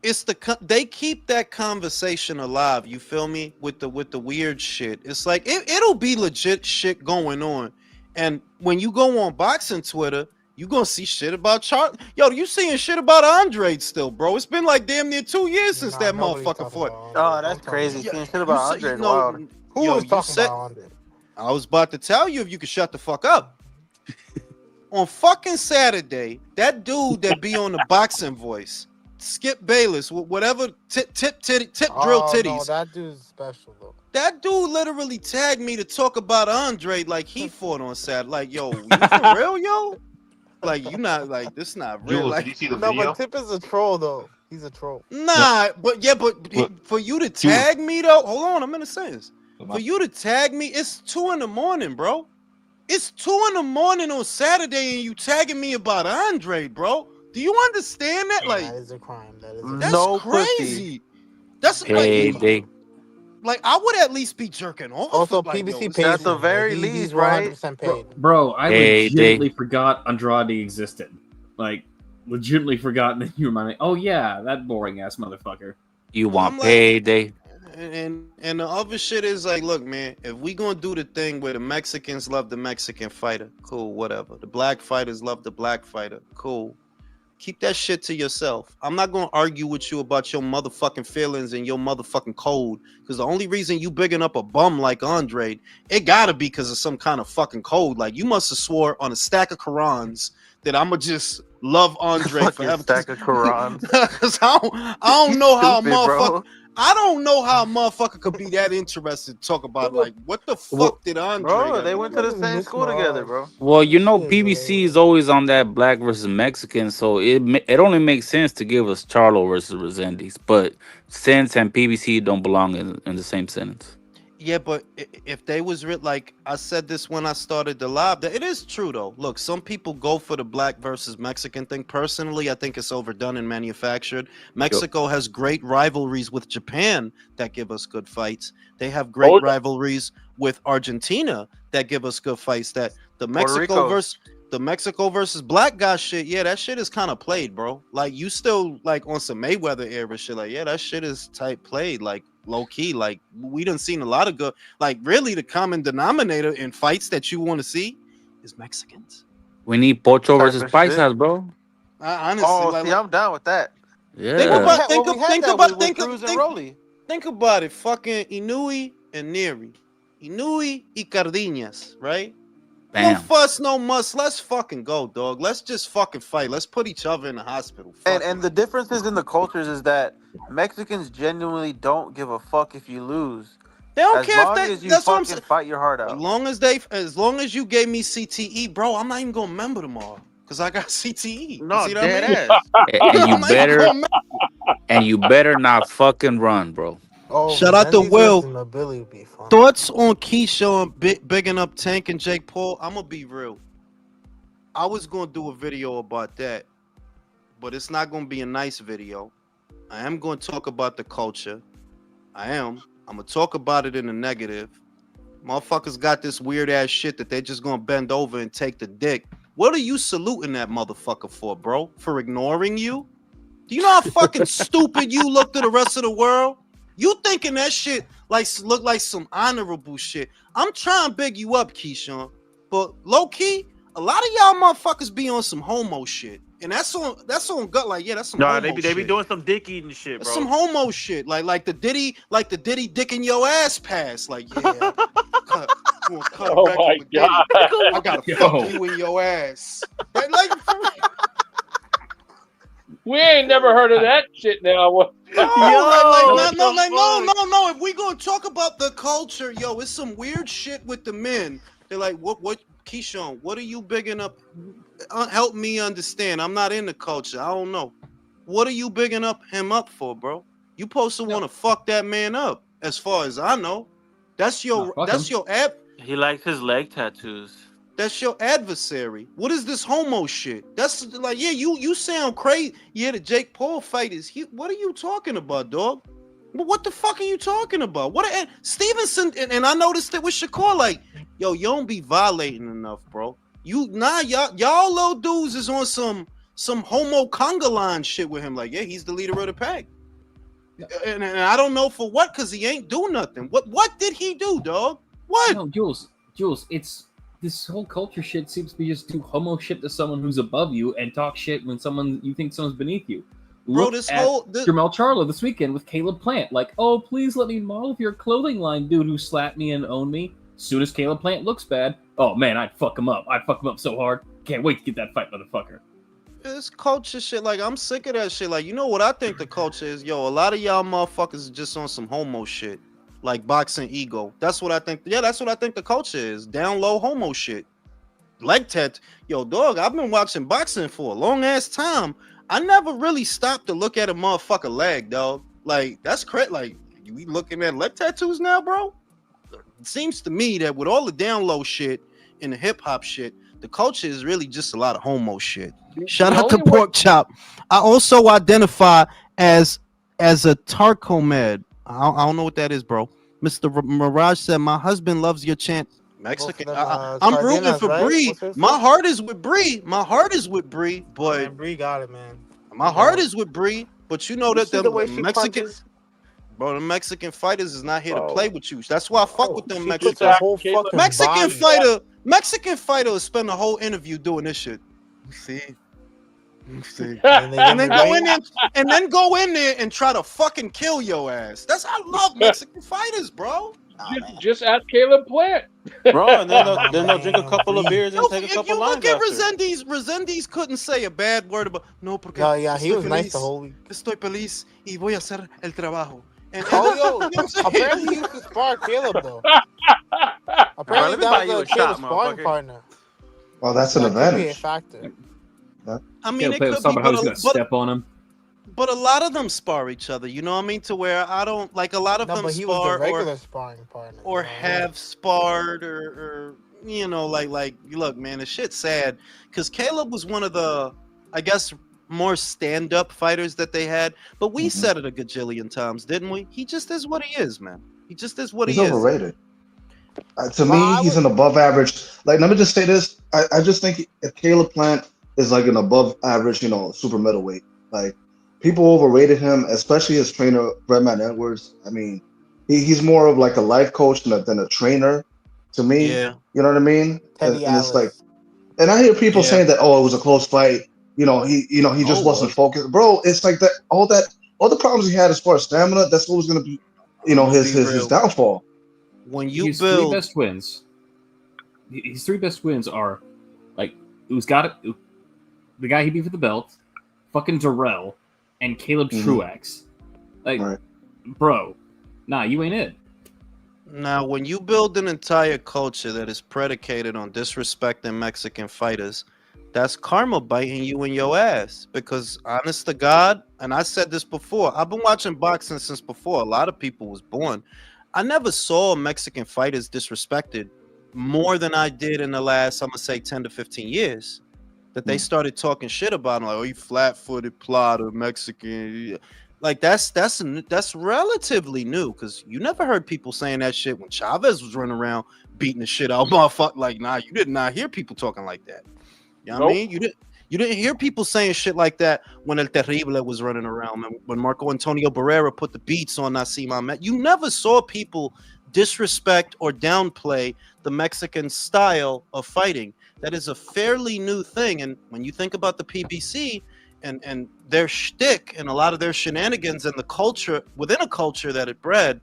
it's they keep that conversation alive. You feel me? With the weird shit. It's like it'll be legit shit going on, and when you go on boxing Twitter, you gonna see shit about Charlo. Yo, you seeing shit about Andre still, bro? It's been like damn near 2 years since that nobody's motherfucker talking fought. about Andre. Oh, that's Don't talk crazy. about Yeah, Seeing shit about Andre is wild. Who yo, was you talking said- about Andre? I was about to tell you if you could shut the fuck up. On fucking Saturday, that dude that be on the boxing voice, Skip Bayless, whatever tip drill Oh, titties. no, that dude's special though. That dude literally tagged me to talk about Andre like he fought on Saturday. Like, yo, you for real, yo? Like, you not like this not real. Jules, Like, did you see the No, video? but Tip is a troll though. He's a troll. nah, but Look. for you to tag me though, hold on, I'm gonna say this. For you to tag me, it's 2 a.m, bro. It's 2 a.m. on Saturday, and you tagging me about Andre, bro. Do you understand that? Like, That is a crime. That is a that's No crazy. That's Payday. like I would at least be jerking off. Also, like, PBC yo, pays at the him. very Like, least, he's right? 100% paid. Bro, I Hey, legitimately forgot Andrade existed. Like, legitimately forgotten that you remind me. Oh yeah, that boring ass motherfucker. You want I'm like- payday? And the other shit is like, look, man, if we gonna do the thing where the Mexicans love the Mexican fighter, cool, whatever. The black fighters love the black fighter, cool. Keep that shit to yourself. I'm not gonna argue with you about your motherfucking feelings and your motherfucking code, because the only reason you bigging up a bum like Andre, it gotta be because of some kind of fucking code. Like, you must have swore on a stack of Qurans that I'ma just love Andre Fucking forever. stack of Qurans. Cause I don't know how a Stupid, motherfucker. bro. I don't know how a motherfucker could be that interested to talk about, like, what the fuck did Andre? Bro, got they to went do? to the same school together, bro. Well, you know, Shit, PBC bro. is always on that black versus Mexican, so it only makes sense to give us Charlo versus Resendiz. But Sense and PBC don't belong in the same sentence. Yeah, but if they was like I said this when I started the live, that it is true though. Look, some people go for the black versus Mexican thing. Personally, I think it's overdone and manufactured. Mexico has great rivalries with Japan that give us good fights. They have great rivalries with Argentina that give us good fights. That the Mexico versus black guy shit, yeah, that shit is kind of played, bro. Like, you still like on some Mayweather era shit, like, yeah, that shit is tight played, like low key. Like, we done seen a lot of good, like, really the common denominator in fights that you want to see is Mexicans. We need Pocho Type versus of Paisas, shit. bro. I honestly, Oh, like, see, I'm down with that. Yeah. think about think about it. Fucking Inui and Neri, Inui y Cardenas, right? Bam. No fuss, no muss. Let's fucking go, dog. Let's just fucking fight. Let's put each other in the hospital. Fuck And it. the differences in the cultures is that Mexicans genuinely don't give a fuck if you lose. They don't As care long if as they. you That's what I'm fucking saying. fight your heart As out. long as you gave me CTE, bro, I'm not even gonna remember tomorrow because I got CTE. No, You see what I dead mean? ass. And you I'm not even better gonna not fucking run, bro. Oh, Shout out to Resendiz Will. versus Nobility would be fun. Thoughts on Keyshawn bigging up Tank and Jake Paul? I'm gonna be real. I was gonna do a video about that, but it's not gonna be a nice video. I am gonna talk about the culture. I'm gonna talk about it in a negative. Motherfuckers got this weird ass shit that they're just gonna bend over and take the dick. What are you saluting that motherfucker for, bro? For ignoring you? Do you know how fucking stupid you look to the rest of the world? You thinking that shit like look like some honorable shit. I'm trying to big you up, Keyshawn, but low key, a lot of y'all motherfuckers be on some homo shit, and that's on gut. Like, yeah, that's some No, homo they be shit. doing some dick eating shit, That's bro. some homo shit. Like the Diddy dick in your ass pass. Like, yeah, cut Oh a record my with Diddy. I gotta Yo. fuck you in your ass. Like, We ain't never heard of that shit now. no. If we gonna talk about the culture, yo, it's some weird shit with the men. They're like, what, Keyshawn? What are you bigging up? Help me understand. I'm not in the culture. I don't know. What are you bigging him up for, bro? You supposed to want to fuck that man up, as far as I know. That's your He likes his leg tattoos. That's your adversary. What is this homo shit? That's like, yeah, you sound crazy. Yeah, the Jake Paul fight is here. What are you talking about, dog? What the fuck are you talking about? Stevenson, and I noticed it with Shakur, like, yo, you don't be violating enough, bro. Y'all little dudes is on some homo conga line shit with him. Like, yeah, he's the leader of the pack. Yeah. And I don't know for what, because he ain't do nothing. What did he do, dog? What? No, Jules, it's this whole culture shit seems to be just do homo shit to someone who's above you and talk shit when you think someone's beneath you. Bro, Look at Jamel Charlo this weekend with Caleb Plant. Like, oh, please let me model your clothing line, dude who slapped me and owned me. Soon as Caleb Plant looks bad, oh man, I'd fuck him up. I'd fuck him up so hard. Can't wait to get that fight, motherfucker. This culture shit, like, I'm sick of that shit. Like, you know what I think the culture is? Yo, a lot of y'all motherfuckers are just on some homo shit. Like boxing ego. That's what I think. Yeah, that's what I think the culture is. Down low homo shit. Leg tat. Yo, dog, I've been watching boxing for a long ass time. I never really stopped to look at a motherfucker leg, dog. Like, that's crazy. Like, we looking at leg tattoos now, bro? It seems to me that with all the down low shit and the hip hop shit, the culture is really just a lot of homo shit. Shout out to Pork Chop. I also identify as a Tarcomed. I don't know what that is, bro. Mr. Mirage said, my husband loves your chant. Mexican. I'm rooting for Bree. My heart is with Bree. But Bree got it, man. my heart is with Bree. But you know that the Mexican. Bro, the Mexican fighters is not here to Bro. play with you. That's why I fuck with them He puts Mexican. a whole Caleb- fucking Mexican body. fighter will spend a whole interview doing this shit. See? See? And they And get then the go ring. in there and try to fucking kill your ass. That's I love Mexican fighters, bro. Nah, man. Just ask Caleb Plant. Bro, and then Nah, they'll drink a man, couple of please. beers and Yo, take a if couple you lines look at after. Resendiz couldn't say a bad word about no, porque No, yeah, he estoy was nice the feliz, whole week. estoy feliz y voy a hacer el trabajo. And, Oh, yo, you know what I'm saying? apparently he used to spar Caleb though. Alright, Apparently let me buy that you was a shot, Caleb's sparring motherfucker. partner. Well, that's an That could be a advantage. factor. I mean, Caleb it Plant was could talking be, about how he's gonna step on him. but a lot of them spar each other. You know what I mean? To where I don't like a lot of No, them but he was the spar regular sparring partner. or you know? have sparred or you know like look, man, the shit's sad because Caleb was one of the I guess more stand-up fighters that they had, but we said it a gajillion times, didn't we? He just is what he is, man. He just is what He's he is. overrated. To Well, me, I he's would- an above average. Like, let me just say this. I just think if Caleb Plant is like an above average, super middleweight. Like, people overrated him, especially his trainer, Redman Edwards. I mean, he's more of like a life coach than a trainer to me. Yeah. You know what I mean? Teddy And it's like, Atlas. and I hear people Yeah. saying that, oh, it was a close fight. He just wasn't focused. Bro, it's like that. All the problems he had as far as stamina, that's what was going to be, I'ma his be his real. downfall. When you His three build best wins. His three best wins are like the guy he beat for the belt, fucking Darrell, and Caleb Mhm. Truax. Like, Right. bro, nah, you ain't it. Now, when you build an entire culture that is predicated on disrespecting Mexican fighters, that's karma biting you in your ass. Because honest to God, and I said this before, I've been watching boxing since before a lot of people was born. I never saw Mexican fighters disrespected more than I did in the last, I'm gonna say 10 to 15 years. That they started talking shit about him, like, oh, you flat-footed plotter, Mexican. Like that's relatively new because you never heard people saying that shit when Chavez was running around beating the shit out of motherfucker. Like, nah, you did not hear people talking like that. You know what I mean? You didn't hear people saying shit like that when El Terrible was running around, when Marco Antonio Barrera put the beats on Naseem Ahmed. You never saw people disrespect or downplay the Mexican style of fighting. That is a fairly new thing. And when you think about the PBC and their shtick and a lot of their shenanigans and the culture within a culture that it bred,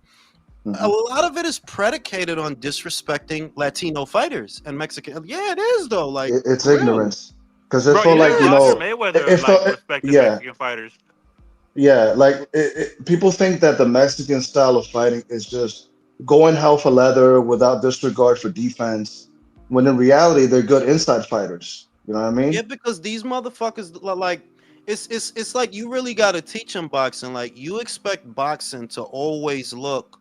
a lot of it is predicated on disrespecting Latino fighters and Mexican. Yeah, it is though. Like It's for real. ignorance. Because it Bro, felt you like, know, Roger Mayweather it felt, respected yeah. Mexican fighters. Yeah, like people think that the Mexican style of fighting is just going hell for leather without disregard for defense, when in reality they're good inside fighters. You know what I mean? Yeah, because these motherfuckers like it's like you really got to teach them boxing. Like you expect boxing to always look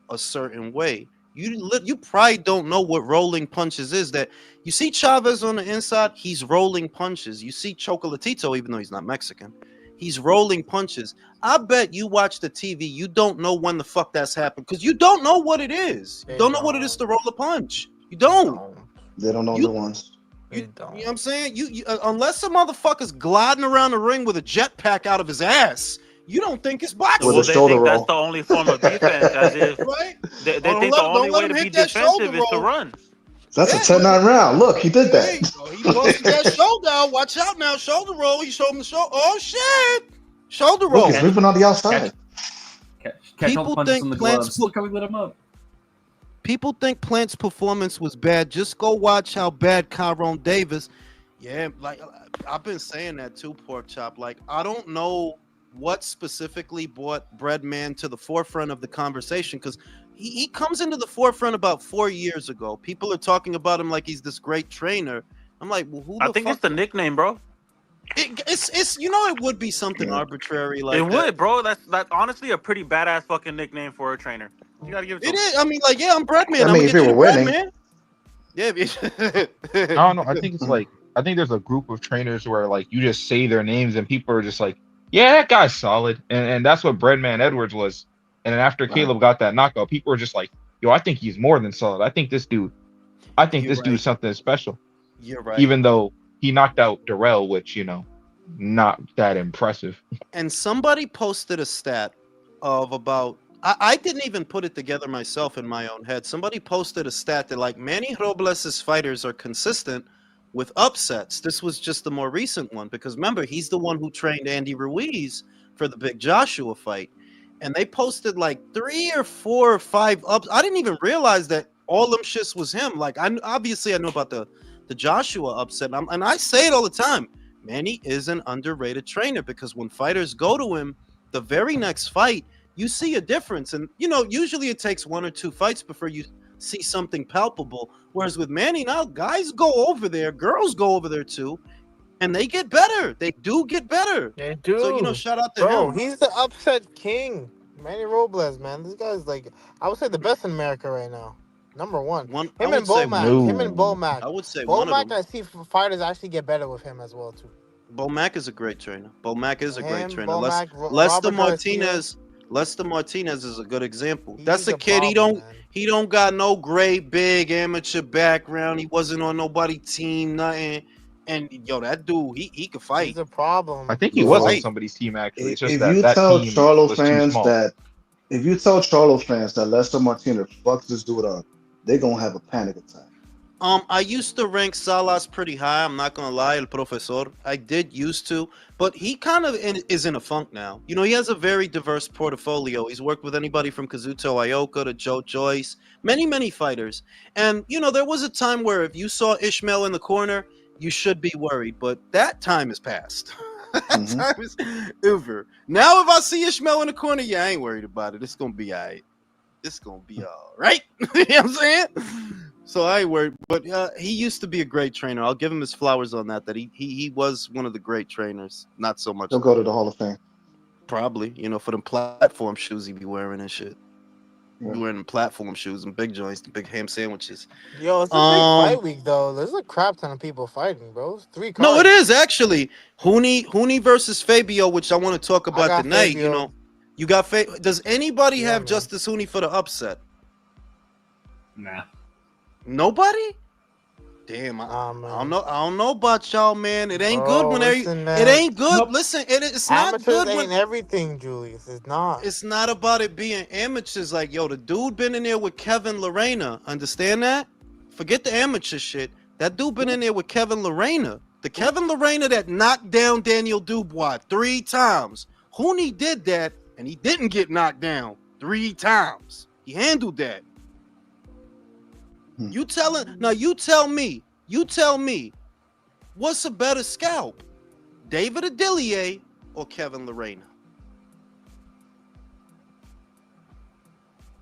a certain way. You probably don't know what rolling punches is. That you see Chavez on the inside, he's rolling punches. You see Chocolatito, even though he's not Mexican, he's rolling punches. I bet you watch the TV, you don't know when the fuck that's happened because you don't know what it is. You don't know what it is to roll a punch. You don't. They don't know You- the ones. You know what I'm saying? You unless a motherfucker's gliding around the ring with a jetpack out of his ass, you don't think it's boxing. With Well, a they shoulder think that's roll. the only form of defense, as if Right? they Don't think let- the only don't let way him to be hit that shoulder defensive is to roll. run. That's Yeah, a 10-9 round. Look, he did There you that. go. He busted that shoulder out. Watch out now. Shoulder roll. He showed him the shoulder. Oh shit. Shoulder roll. Look, he's ripping on the outside. Catch all People the punches think on the Plants gloves. Look how we lit him up. People think Plant's performance was bad. Just go watch how bad Keyshawn Davis. Yeah, like I've been saying that too, Pork Chop. Like I don't know what specifically brought Breadman to the forefront of the conversation because he comes into the forefront about 4 years ago. People are talking about him like he's this great trainer. I'm like, well, who? I think it's the nickname, bro. It's it would be something arbitrary like It that. would, bro. That's honestly a pretty badass fucking nickname for a trainer. You gotta give it to It him. is. I mean, like, yeah, I'm Breadman. I I'm mean, gonna if get you you were the winning. Breadman. Yeah. I don't know. I think it's like I think there's a group of trainers where like you just say their names and people are just like, yeah, that guy's solid, and that's what Breadman Edwards was. And then after Caleb got that knockout, people were just like, yo, I think he's more than solid. I think this dude's something special. You're right. Even though he knocked out Darrell, which not that impressive. And somebody posted a stat of about I didn't even put it together myself in my own head. Somebody posted a stat that like Manny Robles' fighters are consistent with upsets. This was just the more recent one because remember, he's the one who trained Andy Ruiz for the big Joshua fight. And they posted like 3 or 4 or 5 ups. I didn't even realize that all them shits was him. Like I know about the Joshua upset. And I say it all the time. Manny is an underrated trainer because when fighters go to him, the very next fight, you see a difference. And, you know, usually it takes 1 or 2 fights before you see something palpable. Whereas with Manny now, guys go over there, girls go over there too, and they get better. They do get better. They do. So, you know, shout out to Bro, him. he's the upset king. Manny Robles, man. This guy's like, I would say the best in America right now. Number one. I Him would and say Bomac. no. Him and Bomac. I would say one of Bomac, them. I see fighters actually get better with him as well, too. Bomac is a great trainer. Bomac is a great Him, trainer. Bomac, Lester Robert Garcia. Lester Martinez is a good example. He's That's a kid. problem, man. He don't got no great big amateur background. He wasn't on nobody team, nothing. And yo, that dude, he could fight. He's a problem. I think he was on Right. somebody's team actually. It's just If that you that tell team Charlo was too fans small. that, if you tell Charlo fans that Lester Martinez fucks this dude up, they're gonna have a panic attack. I used to rank Salas pretty high. I'm not gonna lie, El Profesor. I did used to, but he kind of is in a funk now. You know, he has a very diverse portfolio. He's worked with anybody from Kazuto Ioka to Joe Joyce, many fighters. And you know, there was a time where if you saw Ishmael in the corner, you should be worried. But that time is past. That time is over. Now, if I see Ishmael in the corner, yeah, I ain't worried about it. It's gonna be all right. It's gonna be all right. You know what I'm saying? So I ain't worried, but he used to be a great trainer. I'll give him his flowers on that. That he was one of the great trainers. Not so much. He'll go to the Hall of Fame. Probably, you know, for them platform shoes he be wearing and shit. He be wearing them platform shoes and big joints, the big ham sandwiches. Yo, it's a big fight week, though. There's a crap ton of people fighting, bro. It's 3 cards. No, it is actually Haney versus Fabio, which I want to talk about got tonight. Fabio. You know, you got Does anybody Yeah, have man. Justice Haney for the upset? Nah. Nobody? Damn, I don't know. I don't know about y'all, man. It ain't good when listen, man. it ain't good. Nope. Listen, it's not Amateurs good ain't when everything, Julius. It's not. it's not about it being amateurs. Like, yo, the dude been in there with Kevin Lorena. Understand that? Forget the amateur shit. That dude been in there with Kevin Lorena. The Kevin Lorena that knocked down Daniel Dubois 3 times. Haney did that, and he didn't get knocked down 3 times. He handled that. You tell me, what's a better scalp? David Adilier or Kevin Lorena?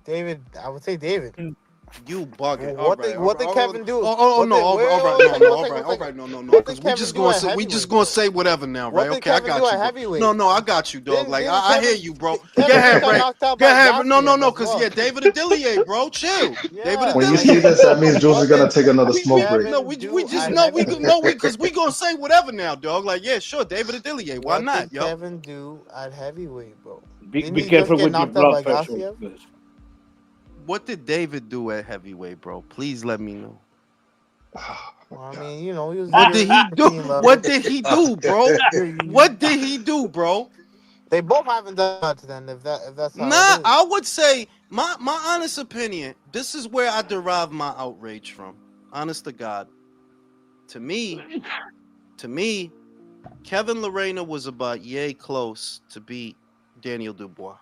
David, I would say David. You bugging. What did Kevin do? Oh, no, all right, no, What because did we Kevin just do gonna at say we just heavyweight, gonna bro? say whatever now, What right? did Okay, I Kevin got do at you. heavyweight? No, I got you, dog. Didn't Like I Kevin- hear you, bro. Go Kevin ahead, got Ray. knocked out Go by ahead. No, Gastelum as because well. yeah, David Adilier, bro, chill. Yeah. David When you Adilier. see this, that means Jules is gonna take another We smoke break. no, we because we gonna say whatever now, dog. Like, yeah, sure, David Adilier. Why What not, did yo? Kevin do at heavyweight, bro? Be Didn't he careful just get with your knocked out by blood pressure. Gassiev? What did David do at heavyweight, bro? Please let me know. Well, I mean, you know, he was. What did he do? 15 level. What did he do, bro? What did he do, bro? They both haven't done much then. If that's how Nah, it is. I would say my honest opinion. This is where I derive my outrage from. Honest to God, to me, Kevin Lorena was about yay close to beat Daniel Dubois.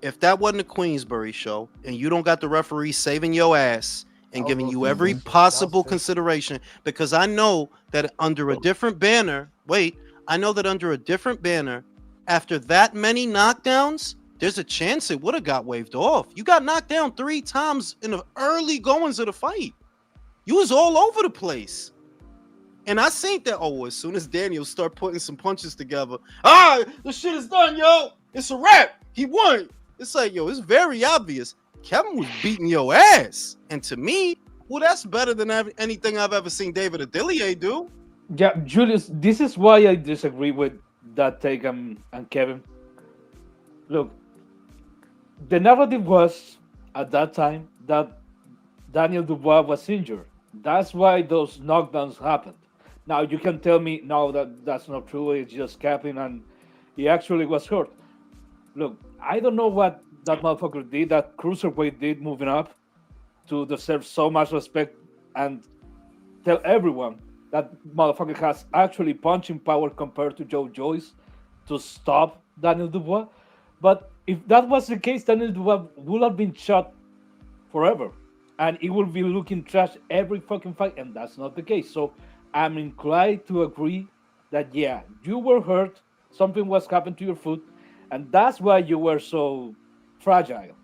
If that wasn't a Queensbury show and you don't got the referee saving your ass and giving you every possible consideration, because I know that under a different banner, after that many knockdowns, there's a chance it would have got waved off. You got knocked down 3 times in the early goings of the fight. You was all over the place. And I seen that, as soon as Daniel start putting some punches together, the shit is done, yo. It's a wrap. He won. It's like, yo, it's very obvious. Kevin was beating your ass. And to me, that's better than anything I've ever seen David Adilier do. Yeah, Julius, this is why I disagree with that take and Kevin. Look, the narrative was at that time that Daniel Dubois was injured. That's why those knockdowns happened. Now you can tell me, no, that's not true. It's just capping, and he actually was hurt. Look, I don't know what that motherfucker did, that cruiserweight did, moving up to deserve so much respect and tell everyone that motherfucker has actually punching power compared to Joe Joyce to stop Daniel Dubois. But if that was the case, Daniel Dubois would have been shot forever, and he will be looking trash every fucking fight, and that's not the case. So I'm inclined to agree that yeah, you were hurt, something was happened to your foot, and that's why you were so fragile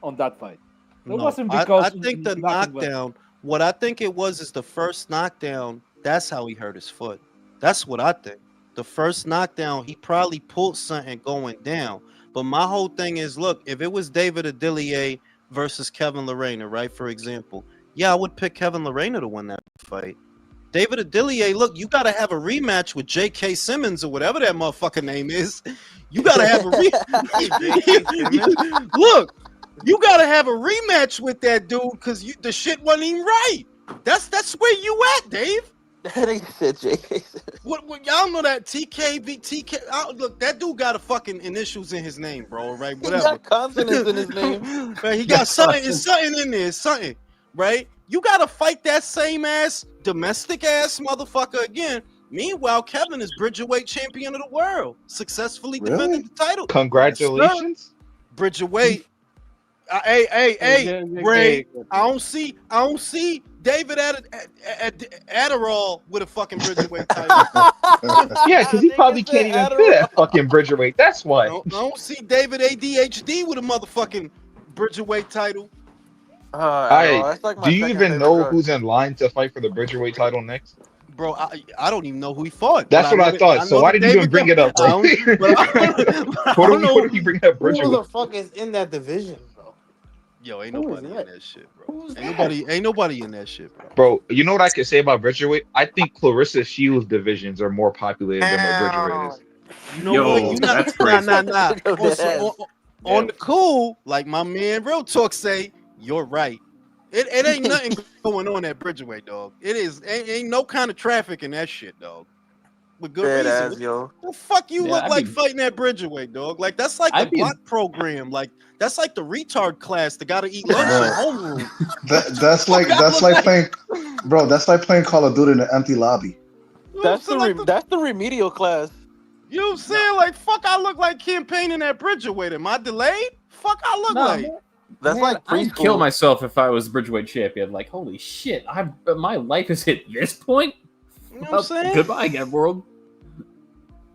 on that fight. It wasn't because I think the nothing was- knockdown. What I think it was is the first knockdown. That's how he hurt his foot. That's what I think. The first knockdown, he probably pulled something going down. But my whole thing is, look, if it was David Adilier versus Kevin Lorena, right? For example, yeah, I would pick Kevin Lorena to win that fight. David Adilier, look, you got to have a rematch with J.K. Simmons or whatever that motherfucker name is. You got to have a look. You got to have a rematch with that dude because the shit wasn't even right. That's where you at, Dave. That ain't shit, J.K. What y'all know that TK. Look, that dude got a fucking initials in his name, bro. Right? He Whatever. got consonants in his name. Right? He got something. It's something in there. Something. Right? You got to fight that same ass domestic ass motherfucker again. Meanwhile, Kevin is Bridgerweight champion of the world, successfully defending the title. Congratulations. Bridgerweight. Hey, Ray. I don't see David Adderall with a fucking Bridgerweight title. Yeah, because he probably can't even fit at fucking Bridgerweight. That's why. I don't see David ADHD with a motherfucking Bridgerweight title. Do you even know who's in line to fight for the Bridgerweight title next? Bro, I don't even know who he fought. That's what I thought. So why did you even bring it up? What do you bring up Who the Bridgerweight? fuck is in that division, bro? Yo, ain't Who nobody is in that? that shit, bro. Who's Ain't nobody in that shit, bro. Bro, you know what I can say about Bridgerweight? I think Clarissa Shields divisions are more populated than what Bridgerweight is. You know what? You not that's crazy. nah. On the cool, like my man Real Talk say, you're right. It ain't nothing going on at Bridgerweight, dog. It is ain't no kind of traffic in that shit, dog. With good Dead reason. ass, yo. The fuck you look I'd like be- fighting at Bridgerweight, dog? Like that's like the I'd be- block program. Like that's like the retard class that gotta eat lunch in homeroom. That's like playing, bro. That's like playing Call of Duty in an empty lobby. That's the remedial class. You know what I'm saying? Like fuck, I look like campaigning at Bridgerweight. Am I delayed? Fuck, I look like. That's Man, like I'd preschool. kill myself if I was Bridgeweight champion. Like, holy shit, my life is at this point. You know what I'm saying? Goodbye, again, world.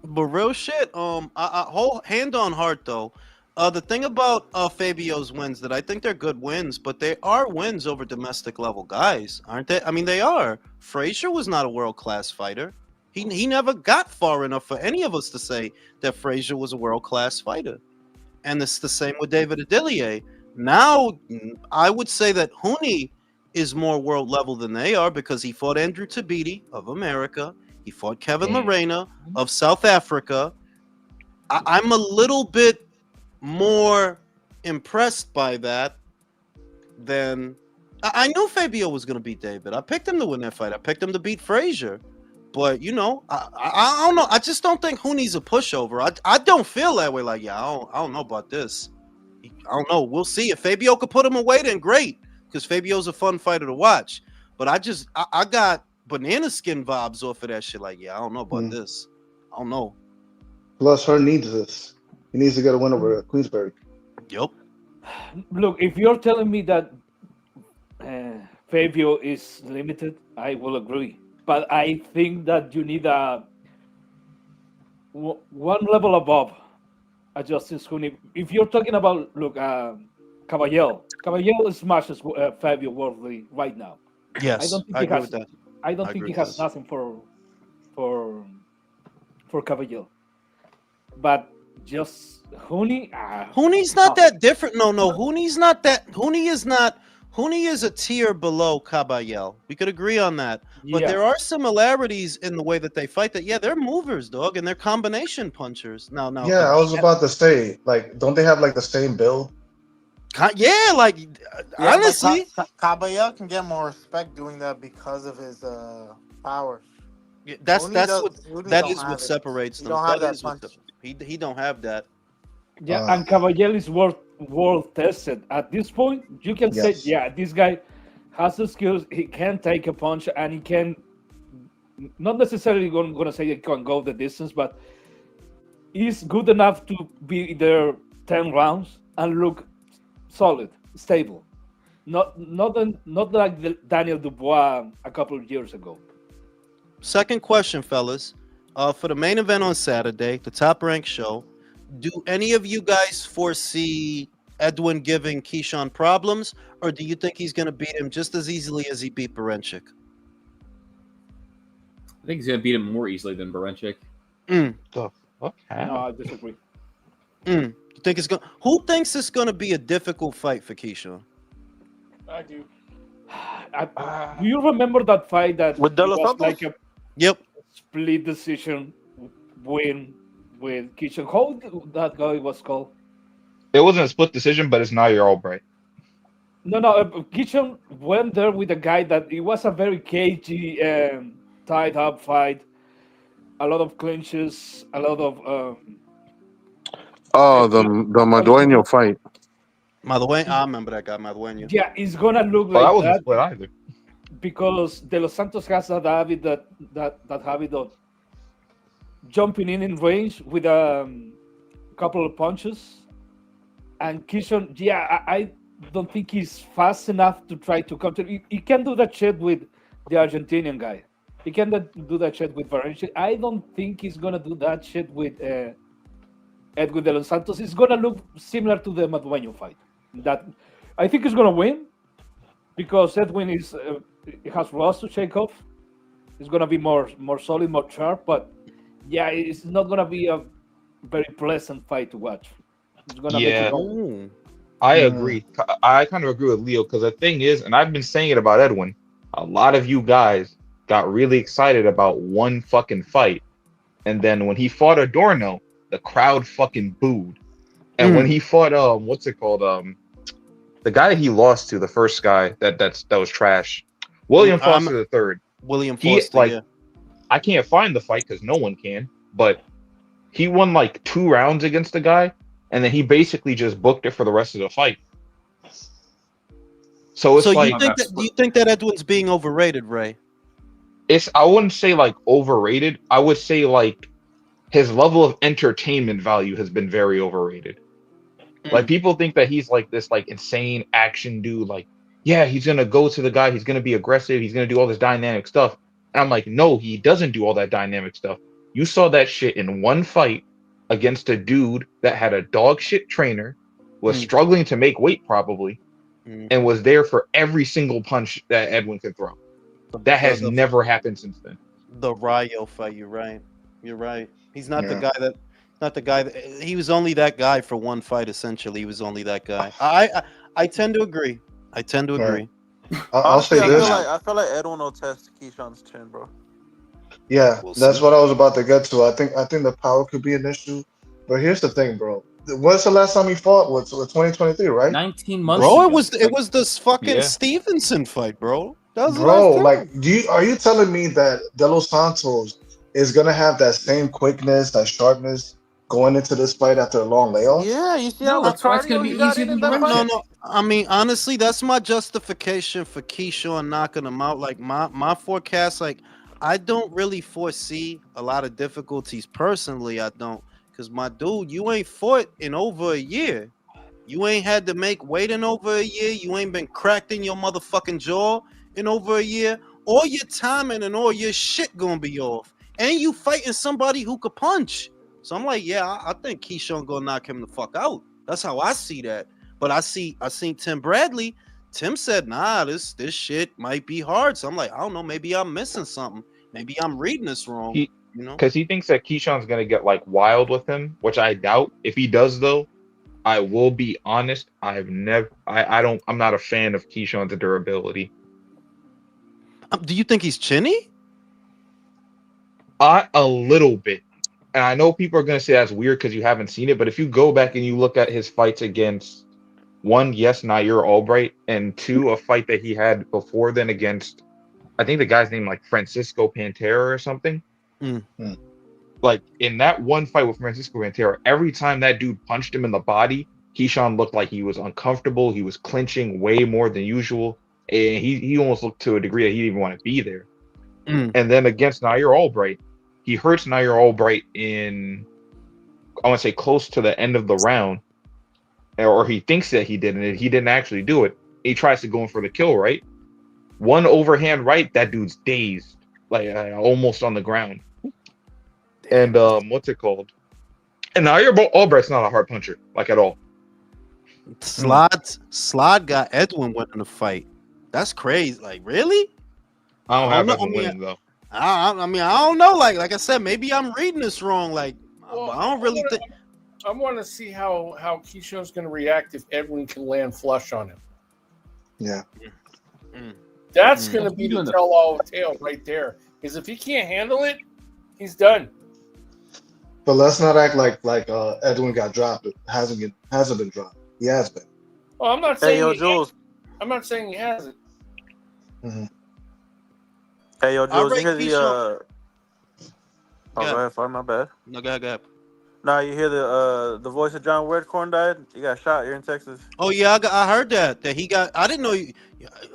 But real shit, I whole hand on heart though. The thing about Fabio's wins that I think they're good wins, but they are wins over domestic level guys, aren't they? I mean, they are. Frazier was not a world class fighter. He never got far enough for any of us to say that Frazier was a world class fighter. And it's the same with David Adilier. Now, I would say that Haney is more world level than they are because he fought Andrew Tabiti of America. He fought Kevin Lorena of South Africa. I'm a little bit more impressed by that than I knew Fabio was going to beat David. I picked him to win that fight. I picked him to beat Frazier. But, you know, I don't know. I just don't think Haney's a pushover. I don't feel that way. Like, yeah, I don't know about this. I don't know. We'll see. If Fabio could put him away, then great. Because Fabio's a fun fighter to watch. But I got banana skin vibes off of that shit. Like, yeah, I don't know about this. I don't know. Plus, her needs this. He needs to get a win over Queensberry. Yep. Look, if you're telling me that Fabio is limited, I will agree. But I think that you need one level above Justin Haney. If you're talking about, look, Caballero smashes Fabio worldly right now. Yes, I agree with that. I don't think he has nothing for Caballero. But just Haney. Haney's not that different. No. Haney's not that. Haney is a tier below Caballero. We could agree on that. But there are similarities in the way that they fight. That they're movers, dog, and they're combination punchers. No. Yeah, I was about to say, like, don't they have like the same build? Yeah, like honestly, Caballero can get more respect doing that because of his power. Yeah, that's what separates them. He don't have that punch. He don't have that. Yeah, and Caballero is worth world tested. At this point, you can say, Yes. yeah, this guy has the skills. He can take a punch, and he can not necessarily going to say he can go the distance, but he's good enough to be there 10 rounds and look solid, stable. Not like Daniel Dubois a couple of years ago. Second question, fellas. For the main event on Saturday, the top ranked show, do any of you guys foresee Edwin giving Keyshawn problems, or do you think he's going to beat him just as easily as he beat Barenchik? I think he's going to beat him more easily than Barenchik. The fuck? No, I disagree. You think it's going? Who thinks it's going to be a difficult fight for Keyshawn? I do. Do you remember that fight that With De Los was Santos? like a Yep. split decision win with Keyshawn? How that guy was called? It wasn't a split decision, but it's now you're Albright. No, Keyshawn went there with a guy that it was a very cagey, tied up fight. A lot of clinches, a lot of. Oh, the Madueño fight. Madueño, I remember that guy, Madueño. Yeah, it's gonna look Well, that like wasn't that split either. because De Los Santos has that habit that habit of jumping in range with a couple of punches. And Keyshawn, I don't think he's fast enough to try to counter. He can do that shit with the Argentinian guy. He can do that shit with Valencia. I don't think he's gonna do that shit with Edwin De Los Santos. It's gonna look similar to the Madueño fight. That I think he's gonna win because Edwin he has rust to shake off. It's gonna be more solid, more sharp. But yeah, it's not gonna be a very pleasant fight to watch. It's gonna make Yeah. you go. Ooh. I agree. I kind of agree with Leo because the thing is, and I've been saying it about Edwin, a lot of you guys got really excited about one fucking fight. And then when he fought Adorno, the crowd fucking booed. And when he fought what's it called? The guy that he lost to, the first guy that was trash. William Foster the third. William He Foster, yeah. I can't find the fight because no one can, but he won like 2 rounds against the guy, and then he basically just booked it for the rest of the fight. So it's So like, do you think that Edwin's being overrated, Ray? I wouldn't say like overrated. I would say like his level of entertainment value has been very overrated. Like people think that he's like this like insane action dude. Like, yeah, he's gonna go to the guy. He's gonna be aggressive. He's gonna do all this dynamic stuff. And I'm like, no, he doesn't do all that dynamic stuff. You saw that shit in one fight against a dude that had a dog shit trainer, was struggling to make weight probably, and was there for every single punch that Edwin could throw. That has never happened since then. The Rayo fight, you're right. You're right. He's not the guy that he was only that guy for one fight, essentially. He was only that guy. I tend to agree. I'll say Honestly, this. I feel like Edwin will test Keyshawn's chin, bro. Yeah, We'll that's see. what I was about to get to. I think the power could be an issue, but here's the thing, bro. When's the last time he fought? Was 2023, right? 19 months Bro, ago. it was this fucking Yeah. Stevenson fight, bro. That was the Bro, last time. like, are you telling me that De Los Santos is gonna have that same quickness, that sharpness going into this fight after a long layoff? Yeah, you see No, how much that's why it's cardio gonna be he got easier in than that Barenchik. fight? No. I mean, honestly, that's my justification for Keyshawn knocking him out. Like my forecast, like I don't really foresee a lot of difficulties personally. I don't, because my dude, you ain't fought in over a year. You ain't had to make weight in over a year. You ain't been cracked in your motherfucking jaw in over a year. All your timing and all your shit gonna be off. And you fighting somebody who could punch. So I'm like, yeah, I think Keyshawn gonna knock him the fuck out. That's how I see that. But I seen Tim Bradley. Tim said, nah, this shit might be hard. So I'm like, I don't know, maybe I'm missing something. Maybe I'm reading this wrong. You know? Because he thinks that Keyshawn's gonna get like wild with him, which I doubt. If he does though, I will be honest. I'm not a fan of Keyshawn's durability. Do you think he's chinny? A little bit. And I know people are gonna say that's weird because you haven't seen it, but if you go back and you look at his fights against one, yes, Nair Albright, and two, a fight that he had before then against, I think the guy's name like Francisco Pantera or something. Like in that one fight with Francisco Pantera, every time that dude punched him in the body, Keyshawn looked like he was uncomfortable. He was clinching way more than usual, and he almost looked to a degree that he didn't even want to be there. And then against Nair Albright, he hurts Nair Albright in, I want to say, close to the end of the round, or he thinks that he did, and he didn't actually do it. He tries to go in for the kill, right? One overhand right, that dude's dazed, like almost on the ground. And what's it called? And Nair Albright's not a hard puncher, like at all. Slod got Edwin winning the fight. That's crazy. Like, really? I don't have know. Edwin winning though. I don't know. Like I said, maybe I'm reading this wrong. Like, Well, I don't really think. I want to see how Keyshawn's going to react if Edwin can land flush on him. Yeah. That's going to be the tell-all tale right there. Because if he can't handle it, he's done. But let's not act like Edwin got dropped. It hasn't been dropped. He has been. Well, I'm not Hey, saying yo, Jules. I'm not saying he hasn't. Mm-hmm. Hey, yo, Jules, you rate hear the Keyshawn- Oh, Yeah. go ahead, fine, my bad. No, go ahead. Nah, you hear the voice of John Redcorn died? He got shot here in Texas. Oh yeah, I heard that he got. I didn't know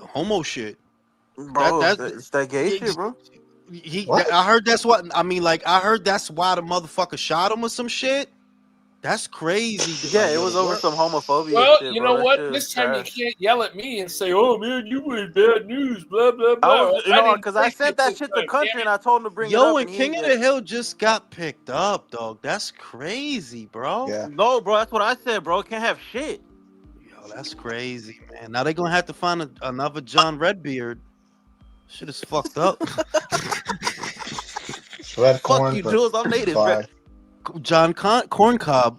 homo shit. Bro, That- it's that gay shit, bro. What? I heard that's what I mean. Like I heard that's why the motherfucker shot him or some shit. That's crazy. Yeah, it was over some homophobia. Well, shit, you bro. know That what? shit was This time you trash. can't yell at me and say, "Oh man, you were bad news." Blah blah blah. Because I sent that shit to country and I told him to bring it Yo, up. and King of the Hill just got picked up, dog. That's crazy, bro. Yeah. No, bro, that's what I said, bro. Can't have shit. Yo, that's crazy, man. Now they're gonna have to find another John Redbeard. Shit is fucked up. Red Fuck corn. you, for Jules. I'm native, bro. 5. John Corncob.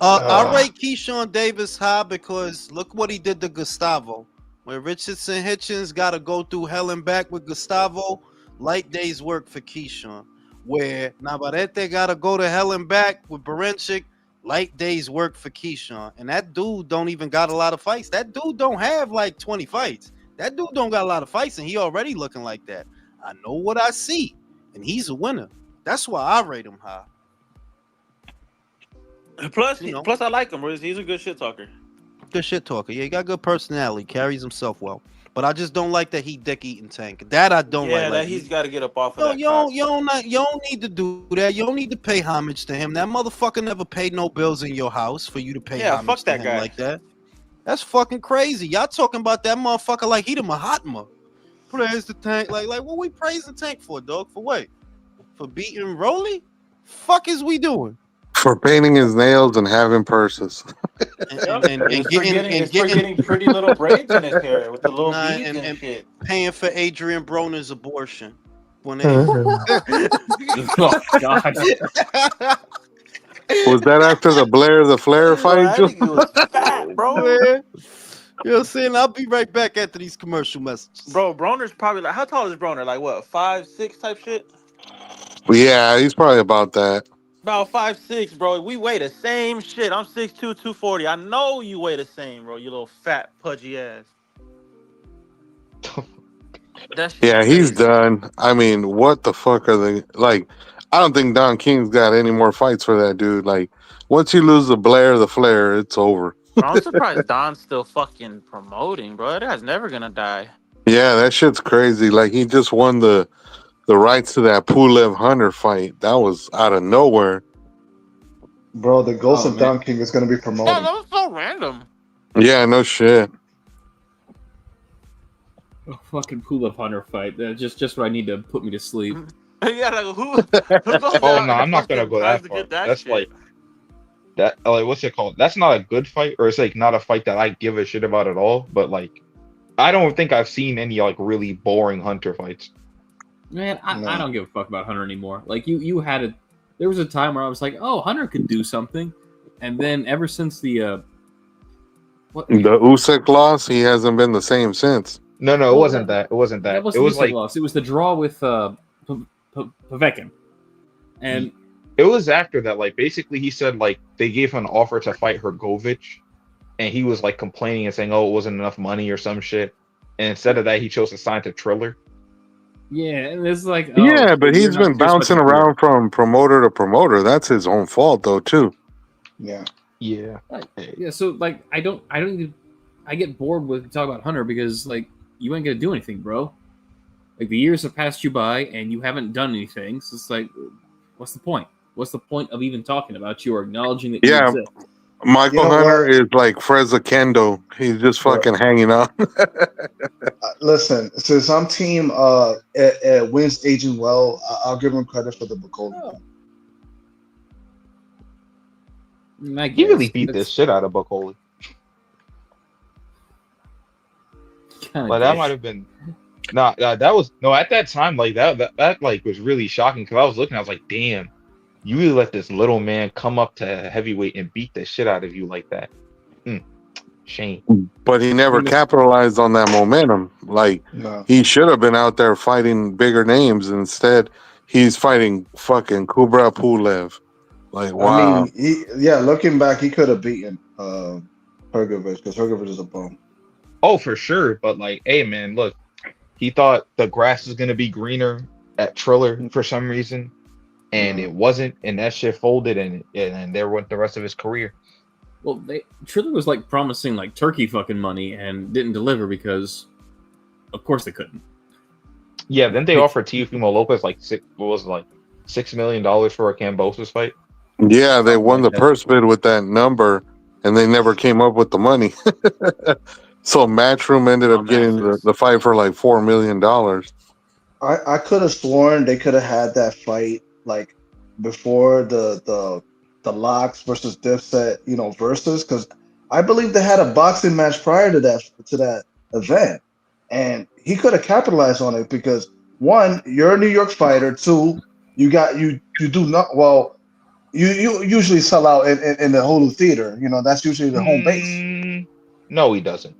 I rate Keyshawn Davis high because look what he did to Gustavo. When Richardson Hitchens got to go through hell and back with Gustavo, light days work for Keyshawn. Where Navarrete got to go to hell and back with Berenchik, light days work for Keyshawn. And that dude don't even got a lot of fights. That dude don't have like 20 fights. That dude don't got a lot of fights, and he already looking like that. I know what I see, and he's a winner. That's why I rate him high. Plus, You know. plus I like him, bro. He's a good shit talker. Good shit talker. Yeah, he got good personality. Carries himself well. But I just don't like that he dick eating tank. That I don't like. Yeah, Like, he's got to get up off of Yo, that. you don't need to do that. You don't need to pay homage to him. That motherfucker never paid no bills in your house for you to pay homage fuck to that him guy. like that. That's fucking crazy. Y'all talking about that motherfucker like he the Mahatma. Praise the tank. Like what we praising tank for, dog? For what? For beating Rolly? Fuck is we doing? For painting his nails and having purses. And getting pretty little braids in his hair with the little Nah, beads and, and shit. paying for Adrian Broner's abortion. When Oh God. Was that after the Blair the Flair Bro, fight? I think he was fat, bro. Man. You know what I'm saying? I'll be right back after these commercial messages. Bro, Broner's probably like, how tall is Broner? Like what, 5'6" type shit? Yeah, he's probably about that. About 5'6", bro. We weigh the same shit. I'm 6'2", 240. I know you weigh the same, bro. You little fat, pudgy ass. That shit Yeah, he's crazy. done. I mean, what the fuck are they like? I don't think Don King's got any more fights for that dude. Like, once you lose the Blair, the Flair, it's over. Bro, I'm surprised Don's still fucking promoting, bro. That guy's never gonna die. Yeah, that shit's crazy. Like, he just won the rights to that Pulev Hunter fight. That was out of nowhere. Bro, the Ghost Oh, of man. Don King is going to be Yeah, promoted. that was so random. Yeah, no shit. Oh, fucking Pulev Hunter fight. Just what I need to put me to sleep. Yeah, like who goes Oh out no, I'm and not gonna fucking go tries that to far. get that That's shit? like that. Like, what's it called? That's not a good fight, or it's like not a fight that I give a shit about at all. But like, I don't think I've seen any like really boring Hunter fights. Man, No. I don't give a fuck about Hunter anymore. Like you had it. There was a time where I was like, oh, Hunter could do something, and then ever since the what The Usyk loss, he hasn't been the same since. No, it Well, wasn't that. It wasn't that. that was It was the like loss. It was the draw with Povetkin, and it was after that. Like basically, he said like they gave him an offer to fight Hrgovic, and he was like complaining and saying, "Oh, it wasn't enough money or some shit." And instead of that, he chose to sign to Triller. yeah, and it's like oh, Yeah, but you're he's not- been you're supposed bouncing to do it. around from promoter to promoter. That's his own fault, though, too. Yeah. Yeah. Yeah, so like I don't even I get bored with talking about Hunter because like you ain't gonna do anything, bro. Like the years have passed you by and you haven't done anything. So it's like, what's the point? What's the point of even talking about you or acknowledging that you Yeah, exist? Michael You know Hunter what? is like Freza Kendo. He's just fucking hanging out. Listen, since I'm team Wynn's aging well, I'll give him credit for the Bacoli. Oh. I He really guess. beat the shit out of Bucoli. Like that might have been that was no at that time like that like was really shocking because I was looking I was like damn you really let this little man come up to heavyweight and beat the shit out of you like that. Shame. But he never capitalized on that momentum. Like he should have been out there fighting bigger names. Instead, he's fighting fucking Kubra Pulev. Like wow. I mean, looking back, he could have beaten Hrgovic because Hrgovic is a bum. Oh, for sure. But like, hey man, look, he thought the grass was gonna be greener at Triller for some reason, and it wasn't, and that shit folded, and there went the rest of his career. Well, Triller was like promising like turkey fucking money and didn't deliver because, of course, they couldn't. Yeah, then they offered Teofimo Lopez like $6 million for a Kambosos fight. Yeah, they won the purse bid with that number, and they never came up with the money. So Matchroom ended up getting the fight for like $4 million. I could have sworn they could have had that fight like before the Locks versus Dipset, versus, because I believe they had a boxing match prior to that event, and he could have capitalized on it because one, you're a New York fighter. Two, you do not well. You usually sell out in the Hulu Theater. That's usually the home base. No, he doesn't.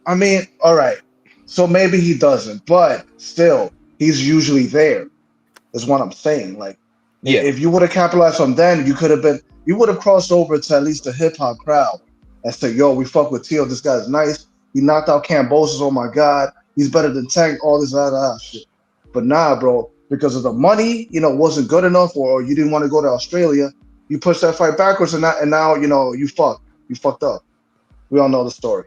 I mean, all right. So maybe he doesn't, but still, he's usually there. Is what I'm saying. Like, if you would have capitalized on then, you would have crossed over to at least the hip hop crowd and said, "Yo, we fuck with Teo. This guy's nice. He knocked out Kambosos. Oh my god, he's better than Tank. All this other shit." But nah, bro. Because of the money, wasn't good enough, or you didn't want to go to Australia, you pushed that fight backwards, and now you fucked up. We all know the story,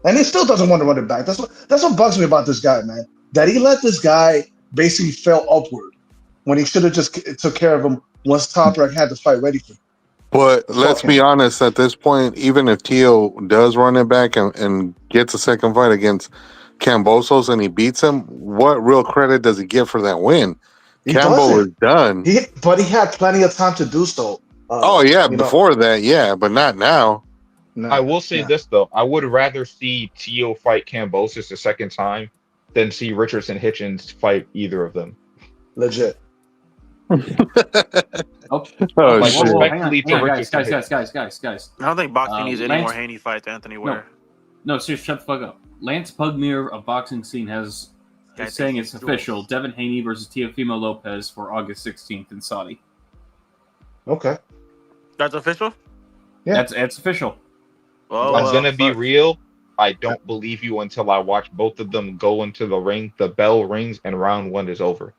and he still doesn't want to run it back. That's what bugs me about this guy, man. That he let this guy basically fell upward when he should have just took care of him once Top Rank had the fight ready for him. But let's be honest, at this point, even if Teo does run it back and gets a second fight against Kambosos and he beats him, what real credit does he get for that win? Cambo is done. But he had plenty of time to do so. Before that, but not now. No, I will say this though, I would rather see Teo fight Kambosos the second time than see Richardson Hitchens fight either of them. Legit. Respectfully to Richardson. Guys. I don't think boxing needs any more Haney fights, Anthony Ware. No, seriously, shut the fuck up. Lance Pugmire of Boxing Scene is saying it's official. Devin Haney versus Teofimo Lopez for August 16th in Saudi. Okay. That's official? Yeah. That's official. I'm gonna be real. I don't believe you until I watch both of them go into the ring, the bell rings, and round one is over.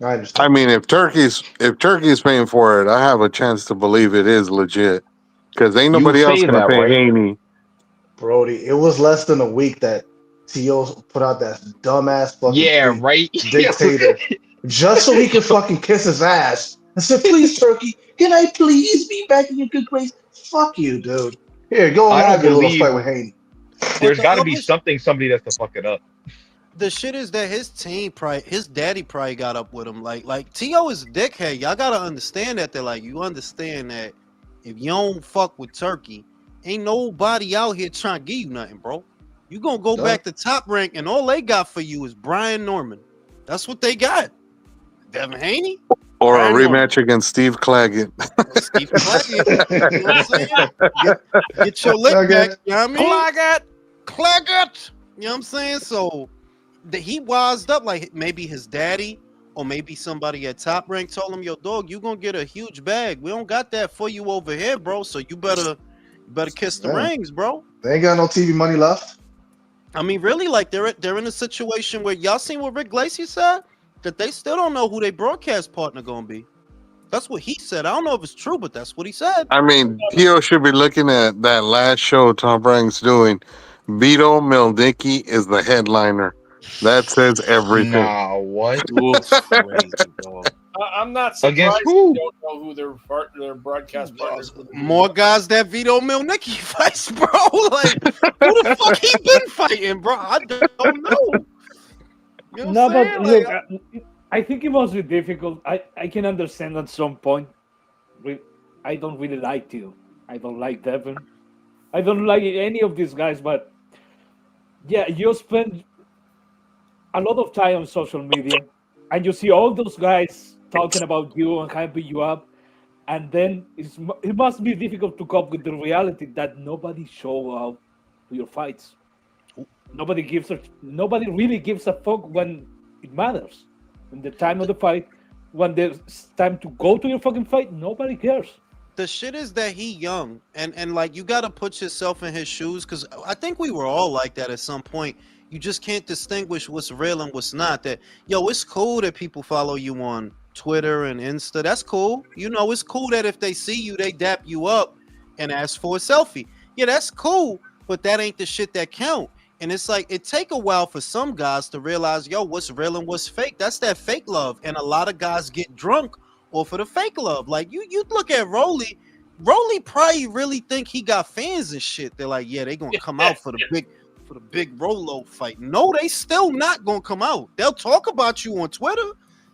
I understand. I mean, if Turkey's paying for it, I have a chance to believe it is legit. Because ain't nobody else gonna pay Haney. Brody, it was less than a week that Teo put out that dumbass fucking dictator just so he could fucking kiss his ass and said, "Please, Turkey, can I please be back in your good grace?" Fuck you, dude. Here, go on and get a little fight with Haney. There's got to be somebody that's to fuck it up. The shit is that his team his daddy probably got up with him. Like Teo is a dickhead. Y'all gotta understand that. They're like, you understand that if you don't fuck with Turkey, ain't nobody out here trying to give you nothing, bro. You gonna go back to Top Rank, and all they got for you is Brian Norman. That's what they got. Devin Haney? Or Brian a rematch against Steve Claggett. Steve Claggett. You know what I'm saying? Get your lick back. You know what I mean? Claggett. You know what I'm saying? So he wised up, like maybe his daddy or maybe somebody at Top Rank told him, "Yo, dog, you gonna get a huge bag. We don't got that for you over here, bro. So you better kiss the rings, bro." They ain't got no TV money left. I mean, really, like they're in a situation where y'all seen what Rick Glacy said, that they still don't know who their broadcast partner gonna be. That's what he said. I don't know if it's true, but that's what he said. I mean, Tio should be looking at that last show Tom Frank's doing. Vito Milnicki is the headliner. That says everything. Nah, what? Crazy, dog. I'm not surprised Against you who? don't know who their broadcast partners are. More guys that Vito Milnicki fights, bro. Like, who the fuck he been fighting, bro? I don't know. You know No, what I'm but saying? look, I think it must be difficult. I can understand at some point. I don't really like you. I don't like Devin. I don't like any of these guys, but yeah, you spend a lot of time on social media and you see all those guys talking about you and hyping you up, and then it must be difficult to cope with the reality that nobody show up to your fights. Nobody really gives a fuck when it matters. In the time of the fight, when there's time to go to your fucking fight, nobody cares. The shit is that he young, and like you gotta put yourself in his shoes, because I think we were all like that at some point. You just can't distinguish what's real and what's not. That, yo, it's cool that people follow you on Twitter and Insta. That's cool. You know, it's cool that if they see you, they dap you up and ask for a selfie. Yeah, that's cool, but that ain't the shit that count. And it's like, it take a while for some guys to realize, yo, what's real and what's fake. That's that fake love. And a lot of guys get drunk off of the fake love. Like, you look at Rolly probably really think he got fans and shit. They're like, yeah, they gonna come out for the big Rolo fight. No, they still not gonna come out. They'll talk about you on Twitter.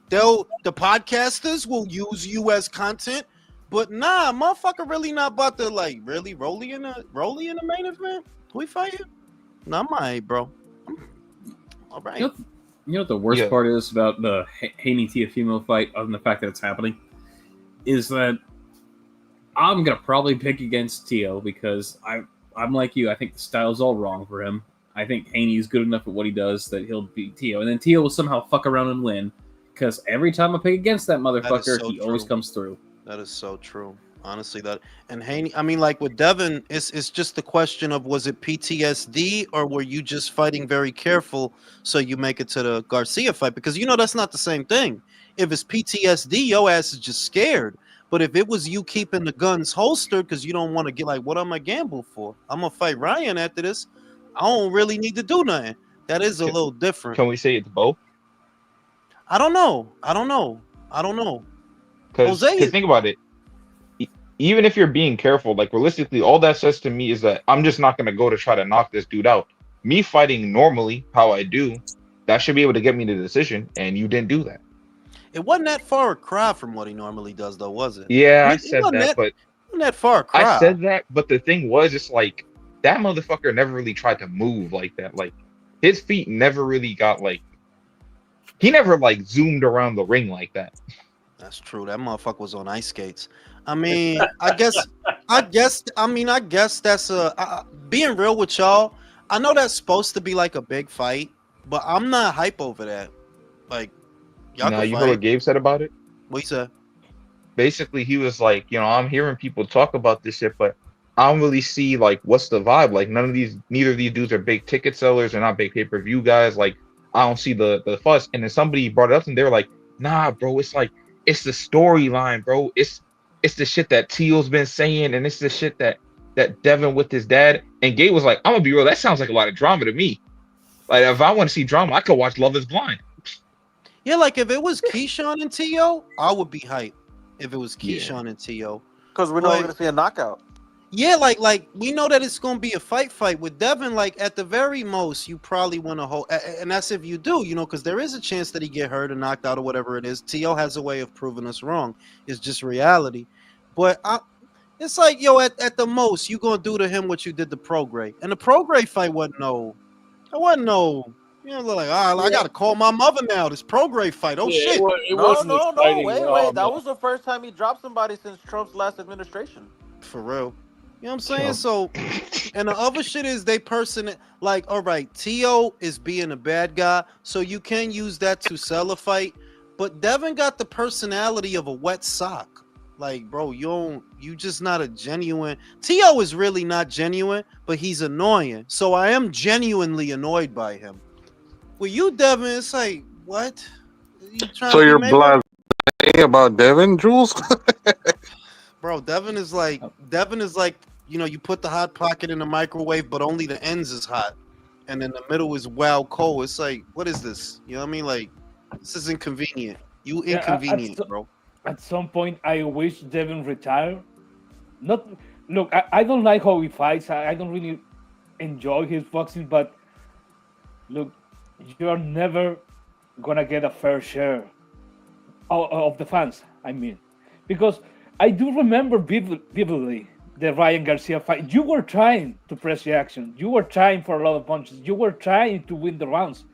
The podcasters will use you as content. But nah, motherfucker really not about to like really Rolly in the main event. We fighting? No, I'm alright, bro. All right. You know what the worst part is about the Haney Teofimo fight, other than the fact that it's happening, is that I'm gonna probably pick against Tio because I'm like you. I think the style's all wrong for him. I think Haney's good enough at what he does that he'll beat Tio, and then Tio will somehow fuck around and win. Because every time I pick against that motherfucker, he always comes through. That is so true. Honestly, that and Haney. I mean, like with Devin, it's just the question of, was it PTSD or were you just fighting very careful so you make it to the Garcia fight? Because you know that's not the same thing. If it's PTSD, your ass is just scared. But if it was you keeping the guns holstered because you don't want to get like, what am I gamble for? I'm gonna fight Ryan after this. I don't really need to do nothing. That is a little different. Can we say it's both? I don't know. Because think about it. Even if you're being careful, like realistically, all that says to me is that I'm just not gonna go to try to knock this dude out. Me fighting normally, how I do, that should be able to get me the decision, and you didn't do that. It wasn't that far a cry from what he normally does, though, was it? Yeah, I said that, but wasn't that far a cry. I said that, but the thing was, it's like that motherfucker never really tried to move like that. Like his feet never really got like, he never like zoomed around the ring like that. That's true. That motherfucker was on ice skates. I mean, I guess that's being real with y'all. I know that's supposed to be like a big fight, but I'm not hype over that. Like, y'all you heard what Gabe said about it? What he said? Basically, he was like, I'm hearing people talk about this shit, but I don't really see like what's the vibe. Like neither of these dudes are big ticket sellers. They're not big pay-per-view guys. Like I don't see the fuss. And then somebody brought it up and they were like, nah, bro, it's like it's the storyline, bro. It's the shit that Teal's been saying, and it's the shit that Devin with his dad. And Gabe was like, I'm gonna be real, that sounds like a lot of drama to me. Like if I want to see drama, I could watch Love Is Blind. Yeah, like if it was Keyshawn and Tio, I would be hyped. If it was Keyshawn and Tio, because we know we're gonna see a knockout. Yeah, like we know that it's gonna be a fight with Devin. Like at the very most, you probably want to hold, and that's if you do, because there is a chance that he get hurt or knocked out or whatever it is. Tio has a way of proving us wrong. It's just reality. But it's like, yo, at the most, you gonna do to him what you did to Prograis, and the Prograis fight wasn't no. Like, all right, I gotta call my mother now. This Prograis fight. Oh shit! No, wait. That was the first time he dropped somebody since Trump's last administration. For real. You know what I'm saying? So, and the other shit is like, all right, Tio is being a bad guy, so you can use that to sell a fight. But Devin got the personality of a wet sock. Like, bro, you just not a genuine. Tio is really not genuine, but he's annoying. So I am genuinely annoyed by him. With you, Devin, it's like, what? So you're blasé Hey, about Devin, Jules? Bro, Devin is like you put the hot pocket in the microwave, but only the ends is hot, and then the middle is wild cold. It's like, what is this? You know what I mean? Like, this is inconvenient. You Yeah, inconvenient, bro. at some point, I wish Devin retired. Not look, I don't like how he fights. I don't really enjoy his boxing, but look, you're never gonna get a fair share of the fans. I mean, because I do remember vividly the Ryan Garcia fight. You were trying to press the action. You were trying for a lot of punches. You were trying to win the rounds,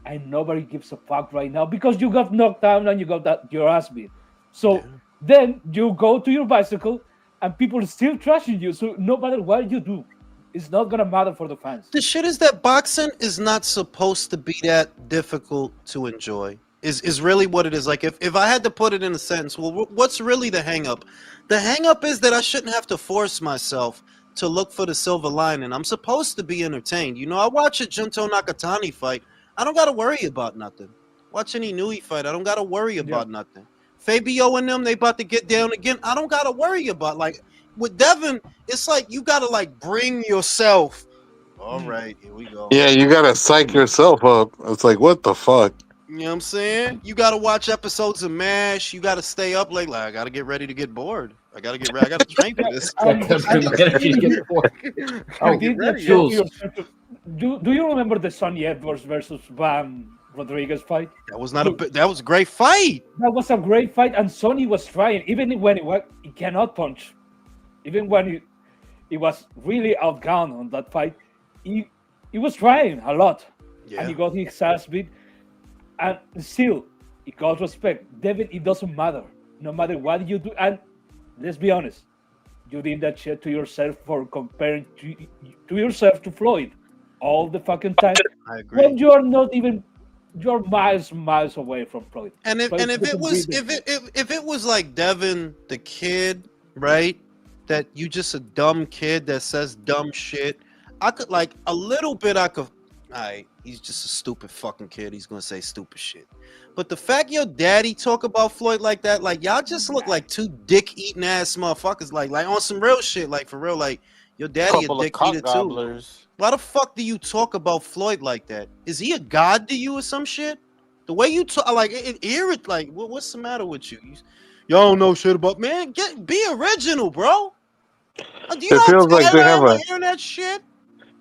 and nobody gives a fuck right now because you got knocked down and you got your ass beat. So then you go to your bicycle, and people are still trashing you. So no matter what you do, it's not gonna matter for the fans. The shit is that boxing is not supposed to be that difficult to enjoy. Is really what it is. Like, if I had to put it in a sentence, well, what's really the hang up? The hang up is that I shouldn't have to force myself to look for the silver lining. I'm supposed to be entertained. You know, I watch a Junto Nakatani fight. I don't got to worry about nothing. Watch any Nui fight. I don't got to worry about nothing. Fabio and them, they about to get down again. I don't got to worry about, like, with Devin, it's like you got to, like, bring yourself. All right, here we go. Yeah, you gotta psych yourself up. It's like, what the fuck? You know what I'm saying? You got to watch episodes of MASH. You got to stay up late. Like, I got to get ready to get bored. I got to get ready. I got to train for this. Do you remember the Sonny Edwards versus Bam Rodriguez fight? That was that was a great fight. That was a great fight, and Sonny was trying, even when he cannot punch, even when he was really outgunned on that fight, he was trying a lot, and he got his ass beat. And still, he got respect. Devin, it doesn't matter. No matter what you do. And let's be honest, you did that shit to yourself for comparing to yourself to Floyd all the fucking time. I agree. When you are not even, you're miles away from Floyd. And if it was like Devin the kid, right? That you just a dumb kid that says dumb shit. I could like a little bit. Alright, he's just a stupid fucking kid. He's gonna say stupid shit. But the fact your daddy talk about Floyd like that, like y'all just look like two dick eating ass motherfuckers, like on some real shit, like for real, like your daddy a dick eater too. Why the fuck do you talk about Floyd like that? Is he a god to you or some shit? The way you talk, like it like what's the matter with you? Y'all don't know shit about, man. Be original, bro. Do you It feels like they have hearing that shit?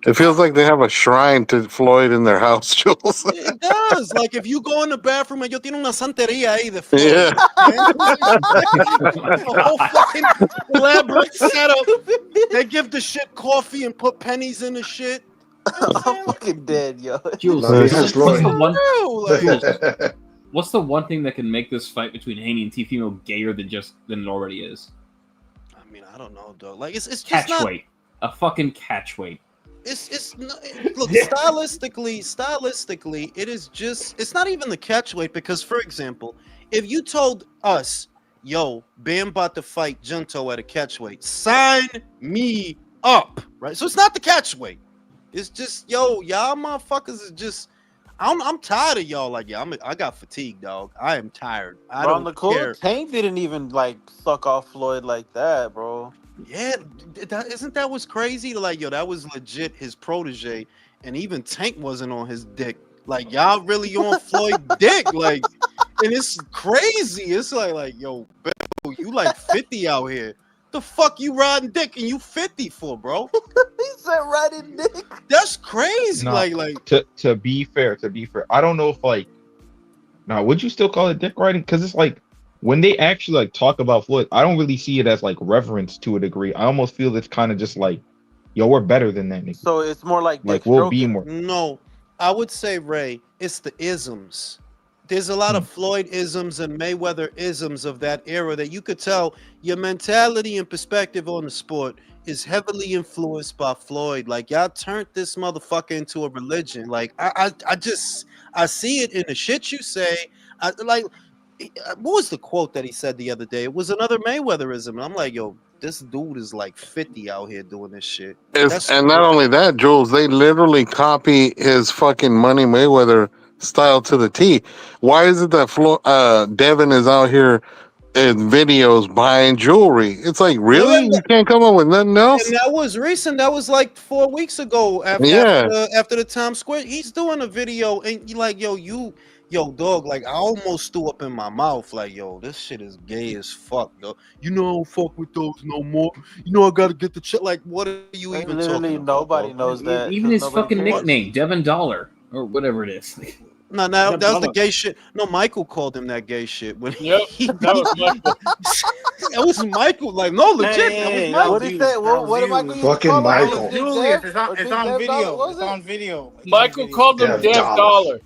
It feels like they have a shrine to Floyd in their house, Jules. It does. Like if you go in the bathroom and yo tiene una santería ahí de Floyd. Yeah. A whole fucking elaborate setup. They give the shit coffee and put pennies in the shit. I'm fucking dead, yo. Jules, what's the one thing that can make this fight between Haney and Teofimo gayer than it already is? I mean, I don't know, though. Like it's just catch not weight. A fucking catch weight. Look, stylistically, it is just, it's not even the catch weight because, for example, if you told us, yo, Bam about to fight Junto at a catch weight, sign me up, right? So it's not the catch weight. It's just, yo, y'all motherfuckers is just, I'm tired of y'all. Like, yeah, I got fatigue, dog. I am tired. I bro, don't on the cool, care. Tank didn't even like suck off Floyd like that, bro. Yeah, isn't that what's crazy? Like, yo, that was legit his protege, and even Tank wasn't on his dick. Like, y'all really on Floyd dick, like, and it's crazy. It's like, yo, Bill, you like 50 out here. The fuck you riding dick and you 50 for, bro? He said riding dick. That's crazy. Nah, like to be fair, I don't know if like, now would you still call it dick riding? Because it's like, when they actually like talk about Floyd, I don't really see it as like reverence to a degree. I almost feel it's kind of just like, yo, we're better than that nigga. So it's more like we'll be more. No, I would say, Ray, it's the isms. There's a lot of Floyd isms and Mayweather isms of that era that you could tell your mentality and perspective on the sport is heavily influenced by Floyd. Like, y'all turned this motherfucker into a religion. Like, I see it in the shit you say. What was the quote that he said the other day? It was another Mayweatherism. And I'm like, yo, this dude is like 50 out here doing this shit. And not only that, Jules, they literally copy his fucking Money Mayweather style to the T. Why is it that Devin is out here in videos buying jewelry? It's like, really? You can't come up with nothing else? And that was recent. That was like 4 weeks ago. Yeah. After the Times Square, he's doing a video, and you like, yo, dog. Like, I almost threw up in my mouth. Like, yo, this shit is gay as fuck, though. You know, I don't fuck with those no more. You know, I gotta get the shit. Like, what are you Like, even literally talking about? nobody dog? knows that. Even his Nobody fucking cares. nickname, Devin Dollar, or whatever it is. No, that was the gay shit. No, Michael called him that gay shit. When Yep, that was Michael. that was Michael. Like, no, legit. Hey, that was What Michael. he say? What did Michael used to Fucking call him? Michael. Big Julius, Dev? it's Or on Big Dev video. Dollar, was It's it? on video. Michael called him Dev Dev Dollar. Dollar.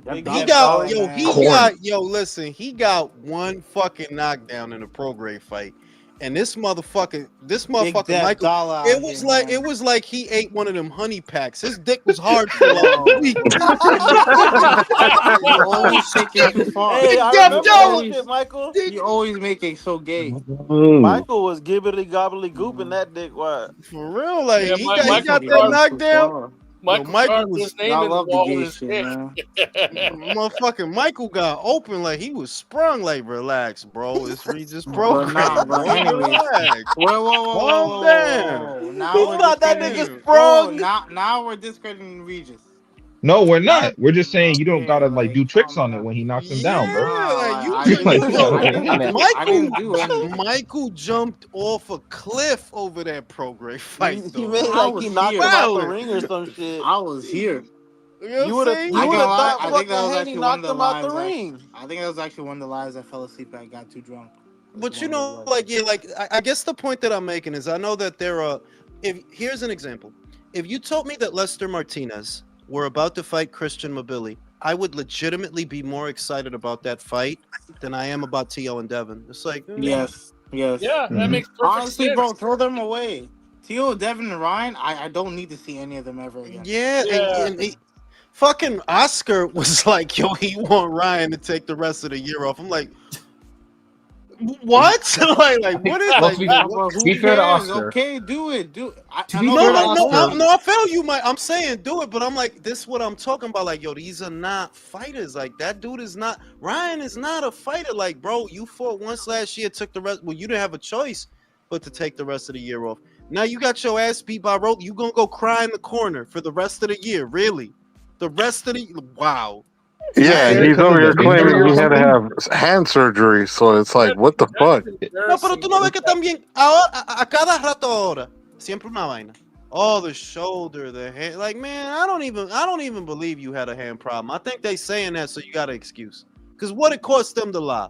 Big He Dev got Dollar, man. listen, he got one fucking knockdown in a pro grade fight. And this motherfucker Dev Michael, Dollar out it was here, like man. it was like he ate one of them honey packs. His dick was hard for like a week. You always take it too far. Hey, I Dev remember Dollar. that shit, Michael. You always make it so gay. Michael was gibbity gobbly gooping that dick. What? For real, like Yeah, he Michael got that Carter- knockdown. Michael Michael carved was- his name I in the love the wall gay with his shit, dick. man. Motherfucking Michael got open like he was sprung. Like, relax, bro. It's Regis But program. nah, but bro. anyways. Relax. Whoa. Calm down. Now He we're thought that discrediting- nigga Bro, sprung. now we're discrediting Regis. No, we're not. We're just saying you don't Okay, gotta like do tricks calm on it down. when he knocks him down, bro. Like, you I just- didn't- yo, I didn't do anything. Michael jumped off a cliff over that pro grade fight. He though. made I like was he knocked here. him out the Wow. ring or some shit. I was here. You know You what would I'm have saying? I thought think fucking that was Haney actually one knocked of the him out the lives ring. I think that was actually one of the lives I fell asleep at. Got too drunk. But you That's know, one of the like, I guess the point that I'm making is I know that there are. Here's an example. If you told me that Lester Martinez were about to fight Christian Mobili, I would legitimately be more excited about that fight than I am about Tio and Devin. It's like, Yes. Yeah, that Mhm. makes perfect Honestly, sense. bro, throw them away. Tio, Devin, and Ryan, I don't need to see any of them ever again. yeah, Yeah. and fucking Oscar was like, yo, he want Ryan to take the rest of the year off. I'm like, what? like what is Well, like? to be- what- to be fair to cares? Oscar. Okay, do it. To be No, fair to no, Oscar- I feel you, Mike. I'm saying do it, but I'm like, this is what I'm talking about. Like, yo, these are not fighters. Like, that dude is not. Ryan is not a fighter. Like, bro, you fought once last year, took the rest. Well, you didn't have a choice but to take the rest of the year off. Now you got your ass beat by Rope. You gonna go cry in the corner for the rest of the year? Really? The rest of the wow. Yeah, Yeah, he's over here because of the claiming finger or he had to something? have hand surgery, so it's like, what the fuck? No, pero tú no ves que también ahora a cada rato ahora siempre una vaina. Oh, the shoulder, the hand. Like, man, I don't even believe you had a hand problem. I think they saying that so you got an excuse. Cause what it cost them to lie?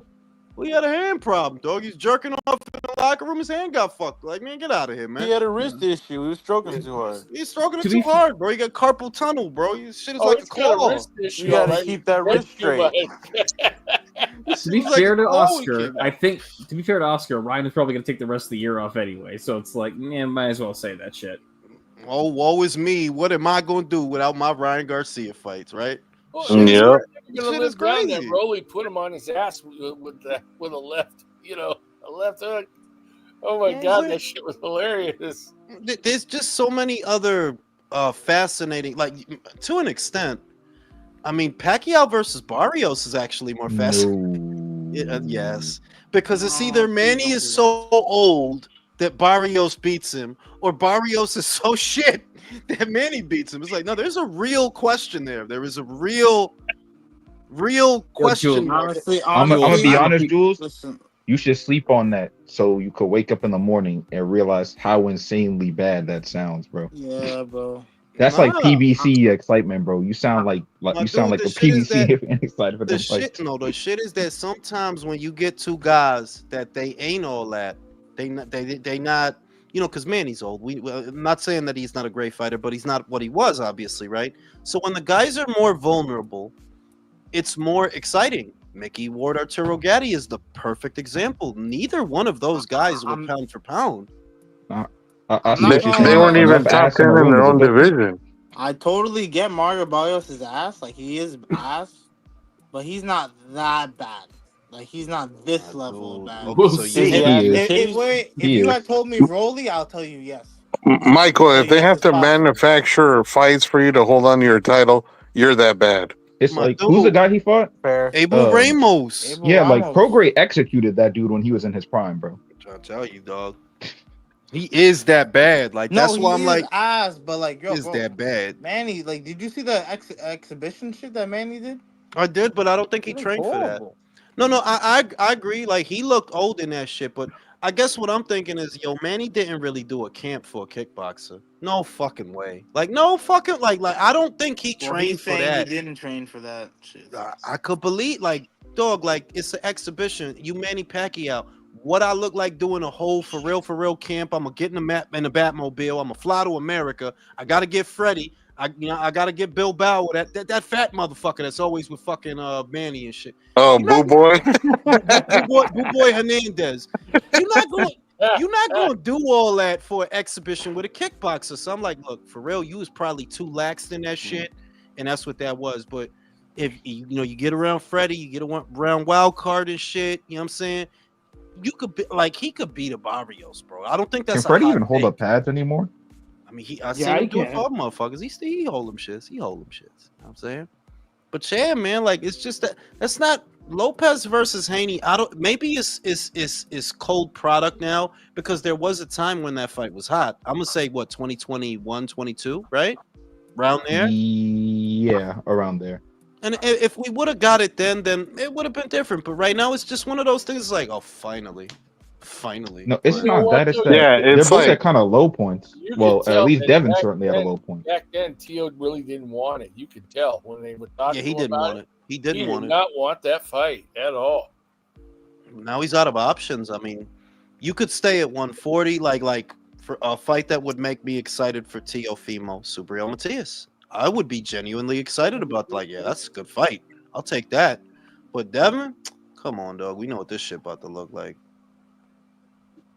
Well, he had a hand problem, dog. He's jerking off in the locker room. His hand got fucked. Like, man, get out of here, man. He had a wrist issue. He was stroking too hard. He's stroking it To too be- hard, bro. He got carpal tunnel, bro. His shit is Oh, like a he's got a claw. wrist issue. You gotta alright. keep that Right wrist too straight. much. His To be shit is like fair a to claw he Oscar, kicked. I think to be fair to Oscar, Ryan is probably gonna take the rest of the year off anyway. So it's like, man, might as well say that shit. Oh, woe is me. What am I gonna do without my Ryan Garcia fights, right? Well, Yep. he's never Shit gonna is live down that crazy. Rolly put him on his ass with a left, a left hook. Oh my Yeah, god, but- that shit was hilarious. There's just so many other fascinating, like, to an extent. I mean, Pacquiao versus Barrios is actually more fascinating. Yes, because it's either Manny is so old that Barrios beats him, or Barrios is so shit that Manny beats him. It's like, no, there's a real question there. There is a real question. Jules, mark. Honestly, I'm gonna be honestly, honest, Jules. listen, You should sleep on that so you could wake up in the morning and realize how insanely bad that sounds, bro. yeah, bro. That's like Nah. PVC excitement, bro. You sound like My you sound dude, like the a shit is PVC excited for The them fights. shit is that sometimes when you get two guys that they ain't all that, they not, because Manny's old. I'm not saying that he's not a great fighter, but he's not what he was, obviously, right? So when the guys are more vulnerable, it's more exciting. Mickey Ward, Arturo Gatti is the perfect example. Neither one of those guys were pound for pound. I see They- what you're saying. They weren't Enough even top ass 10 the in room their is a own good thing. division. I totally get Mario Barrios' ass. Like, he is ass, but he's not that bad. Like, he's not this level of bad. We'll So see. you- Yeah, He is. If He you is. had told me Rolly, I'll tell you yes. Michael, if they Yes, have it's to possible. manufacture fights for you to hold on to your title, you're that bad. It's My like who's the dude. guy he fought? Fair. Abel Ramos. Abel Yeah, like Ramos. Prograde executed that dude when he was in his prime, bro. I'm trying to tell you, dog. He is that bad. Like No, that's he why I'm is like, ass, but like, yo, is bro, that bad? Manny, like, did you see the exhibition shit that Manny did? I did, but I don't think he It was trained for that. horrible. No, I agree. Like he looked old in that shit, but I guess what I'm thinking is, yo, Manny didn't really do a camp for a kickboxer. No fucking way. Like no fucking like I don't think he Well, trained he's for saying that. he didn't train for that shit. I could believe, like, dog, like it's an exhibition. You Manny Pacquiao. What I look like doing a whole for real camp. I'm gonna get in the Batmobile. I'm gonna fly to America. I gotta get Freddie. I gotta get Bill Bauer. That fat motherfucker that's always with fucking Manny and shit. Oh, Boo Boy. Boo Boy Hernandez. You're not going to do all that for an exhibition with a kickboxer. So I'm like, look, for real, you was probably too lax in that shit, and that's what that was. But if you get around Freddie, you get around Wild Card and shit. You know what I'm saying? You could be like he could beat a Barrios, bro. I don't think that's. Can Freddie even hold take. up pads anymore? I mean, I seen him do it for motherfuckers. He hold them shits. You know what I'm saying? But yeah, man, like it's just that's not Lopez versus Haney. I don't. Maybe it's cold product now because there was a time when that fight was hot. I'm gonna say what 2021, 22, right? Around there. Yeah, around there. And if we would have got it then it would have been different. But right now, it's just one of those things. Like, oh, finally. No, it's You know not what, that. It's though? that Yeah, they're it's both like- at kind of low points. You Well, could at tell least that Devin back certainly at a then- low point. Back then, Teo really didn't want it. You could tell when they were talking. Yeah, he to him didn't about want it. He didn't want did it. not want that fight at all. Now he's out of options. I mean, you could stay at 140, like for a fight that would make me excited for Teofimo, Subriel Matias. I would be genuinely excited about like, yeah, that's a good fight. I'll take that. But Devin, come on, dog. We know what this shit about to look like.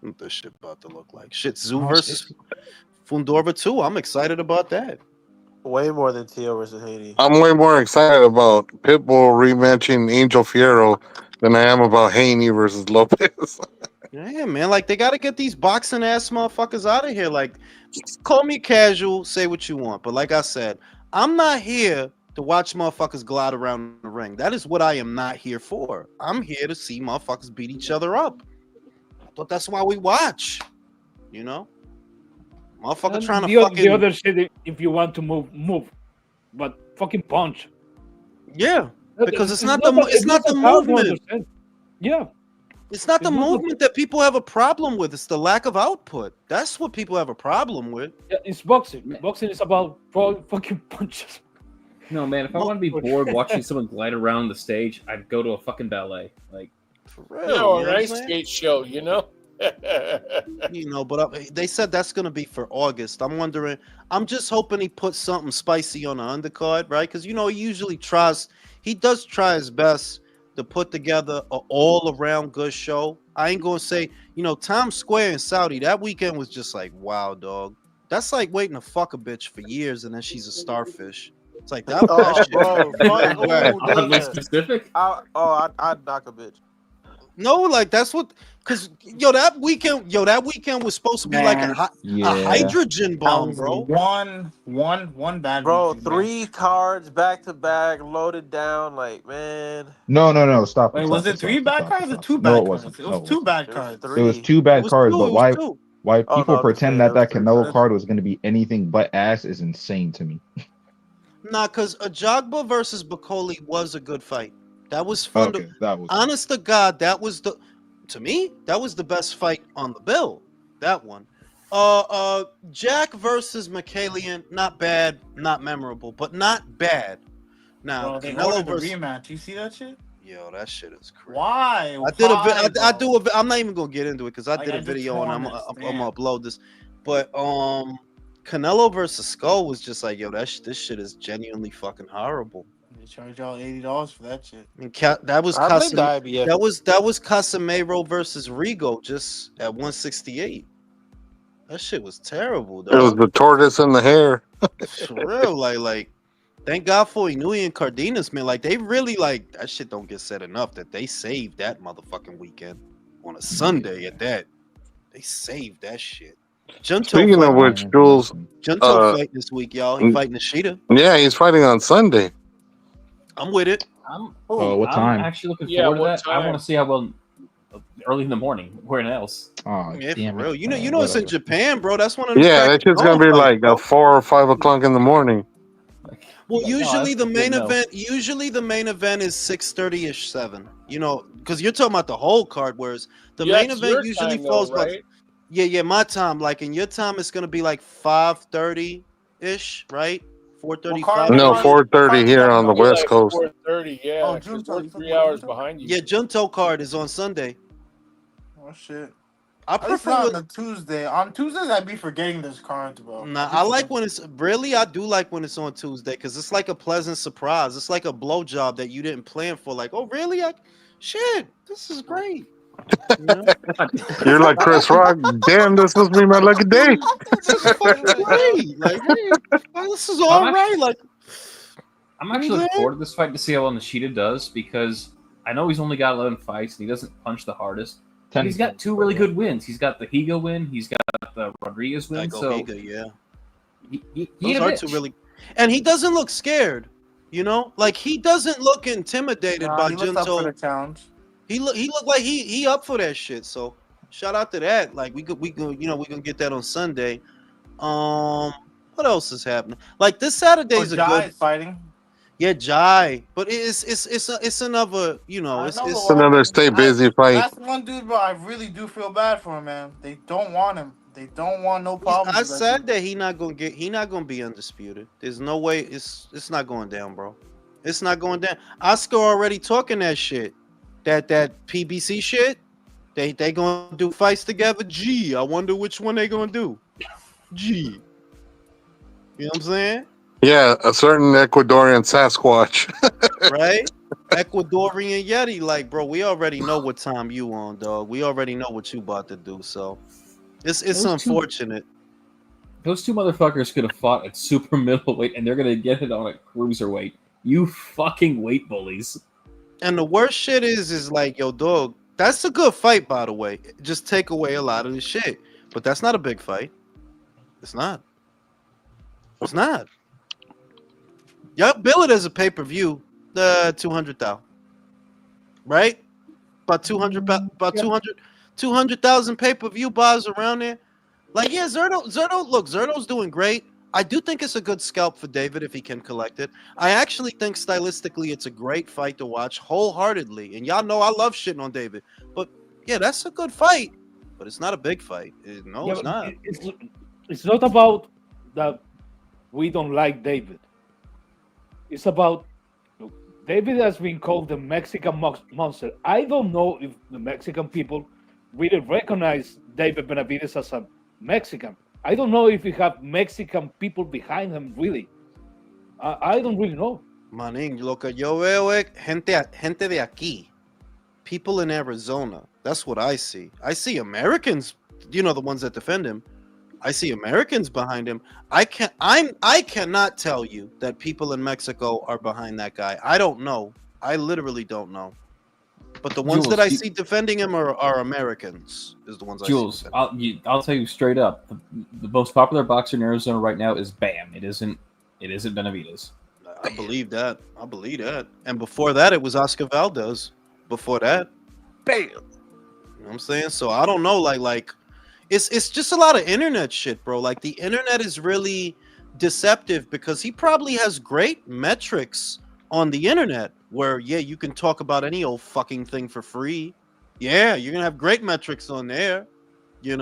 What this shit about to look like. Shit, Zoo versus Fundorva 2. I'm excited about that. Way more than Teo versus Haney. I'm way more excited about Pitbull rematching Angel Fierro than I am about Haney versus Lopez. Yeah, man. Like they gotta get these boxing ass motherfuckers out of here. Like, call me casual, say what you want. But like I said, I'm not here to watch motherfuckers glide around the ring. That is what I am not here for. I'm here to see motherfuckers beat each other up. I thought that's why we watch. You know? Motherfucker And trying to the fucking other shit, if you want to move, but fucking punch. Yeah, because it's not hard the to movement. understand. Yeah, It's not the It's not the- movement that people have a problem with. It's the lack of output. That's what people have a problem with. yeah, it's boxing. Boxing is about throwing fucking punches. No, man, if I want to be bored watching someone glide around the stage, I'd go to a fucking ballet. Like, For You real. know, you know an what I'm ice saying? skate show, you know? You know, but they said that's going to be for August. I'm wondering, I'm just hoping he puts something spicy on the undercard, right? Because, he usually he does try his best to put together an all-around good show. I ain't going to say, Times Square in Saudi, that weekend was just like, wow, dog. That's like waiting to fuck a bitch for years and then she's a starfish. It's like that. Oh, that shit. bro. Fuck, ooh, oddly damn. specific. I'd knock a bitch. No, like that's what, because that weekend was supposed to be like a hydrogen bomb, bro. One bad. Bro, weekend, 3 cards back to back, loaded down. Like, man. No, stop. Wait, stop, was it stop, 3 stop, bad stop, cards or stop. 2 No, bad it cards? wasn't. It No, was it 2 wasn't. bad It was cards. 3. It was 2 bad It was cards, two, but it was two. why Oh, people no, pretend okay, that that was Canelo three. card was going to be anything but ass is insane to me. Nah, because Ajagba versus Bakoli was a good fight. That was fun. Okay, that was Honest to God, to me, that was the best fight on the bill. That one. Jack versus Michaelian, not bad, not memorable, but not bad. Now, Bro, they Canelo ordered the versus rematch. You see that shit? Yo, that shit is crazy. Why? I'm not even gonna get into it because I Like, did I a just video don't and I'm understand. gonna upload this. But Canelo versus Skull was just like, yo, this shit is genuinely fucking horrible. They charge y'all $80 for that shit. I mean, that was I blame the IBF. that was Casemiro versus Rigo just at 168. That shit was terrible, It was dog. the tortoise and the hare. For real, like, thank God for Inui and Cardenas, man. Like, they really that shit don't get said enough that they saved that motherfucking weekend on a Sunday at that. They saved that shit. Speaking of which, Jules, Junto fight this week, y'all. He fighting Nishida. yeah, he's fighting on Sunday. I'm with it. Oh, what time? I'm actually looking Yeah, forward to what that. I time? want to see how well early in the morning. Where else? Oh, Yeah, for damn it. real. You know, it's in Whatever. Japan, bro. That's one of the Yeah, that factors shit's gonna on be fights, like bro. 4 or 5 o'clock in the morning. Well, No, usually that's the good main to know. event, is 6:30 ish, 7. You know, because you're talking about the whole card, whereas the main That's event your usually time, falls though, about right? yeah, my time. Like in your time, it's gonna be like 5:30 ish, right? 4:30, No, 5:30 ish. 4:30 here on the Be West like Coast. 4:30, yeah, Oh, because Junto, we're you talking 3 about hours Junto? behind you. Yeah, Junto card is on Sunday. Oh shit. I At least prefer not with on a Tuesday. On Tuesdays, I'd be forgetting this cards, bro. Nah, I'd be I like forgetting. when it's really. I do like when it's on Tuesday because it's like a pleasant surprise. It's like a blowjob that you didn't plan for. Like, oh really? Shit, this is great. You know? You're like Chris Rock. Damn, this must be my lucky day. This is fucking great. Like, man, this is all right. Like, I'm actually looking forward to this fight to see how well Nishida does because I know he's only got 11 fights and he doesn't punch the hardest. But he's got 2 really good wins. He's got the Higa win. He's got the Rodriguez win. So Higa, yeah. He Those are 2 really, and he doesn't look scared. You know, like he doesn't look intimidated by He looks up for the Junto. challenge. He looked like he up for that shit. So shout out to that. Like we could we gonna get that on Sunday. What else is happening? Like this Saturday's a Jai good is fighting. Yeah, Jai, but it's another it's another stay busy fight. That's one dude, bro. I really do feel bad for him, man. They don't want him. They don't want no problems. I with that said dude. that he not gonna be undisputed. There's no way it's not going down, bro. It's not going down. Oscar already talking that shit. That PBC shit. They gonna do fights together. Gee, I wonder which one they gonna do. Gee. You know what I'm saying? Yeah, a certain Ecuadorian Sasquatch. Right? Ecuadorian Yeti, like, bro, we already know what time you on, dog. We already know what you about to do. So it's unfortunate. Those 2 motherfuckers could have fought at super middleweight, and they're gonna get it on a cruiserweight. You fucking weight bullies. And the worst shit is like, yo, dog, that's a good fight, by the way. Just take away a lot of the shit. But that's not a big fight. It's not. It's not. Y'all bill it as a pay-per-view, 200,000. Right? About 200,000 pay-per-view bars around there. Like, yeah, Zerto's doing great. I do think it's a good scalp for David if he can collect it. I actually think stylistically it's a great fight to watch wholeheartedly. And y'all know I love shitting on David. But yeah, that's a good fight. But it's not a big fight. No, it's not. It's not about that we don't like David. It's about David has been called the Mexican monster. I don't know if the Mexican people really recognize David Benavides as a Mexican. I don't know if we have Mexican people behind him, really. I don't really know. Manín, lo que yo veo es gente de aquí. People in Arizona. That's what I see. I see Americans, the ones that defend him. I see Americans behind him. I cannot tell you that people in Mexico are behind that guy. I don't know. I literally don't know. But the ones that I see defending him are Americans. Is the ones Jules, I see. I'll tell you straight up. The most popular boxer in Arizona right now is Bam. It isn't Benavides. I believe that. And before that, it was Oscar Valdez. Before that, Bam. You know what I'm saying? So I don't know. Like. It's just a lot of internet shit, bro. Like the internet is really deceptive because he probably has great metrics on the internet where, yeah, you can talk about any old fucking thing for free. Yeah, you're gonna have great metrics on there, But you're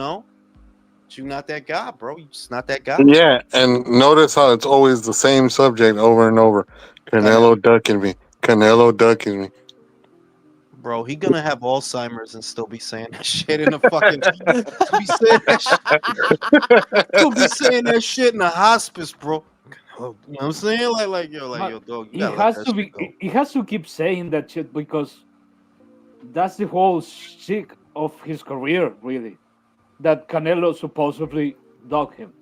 not that guy, bro. You're just not that guy. Yeah, and notice how it's always the same subject over and over. Canelo ducking me. Canelo ducking me. Bro, he gonna have Alzheimer's and still be saying that shit in the fucking. He'll be saying that shit in the hospice, bro. You know what I'm saying? Like yo, dog. He has to keep saying that shit because that's the whole shit of his career, really. That Canelo supposedly dogged him.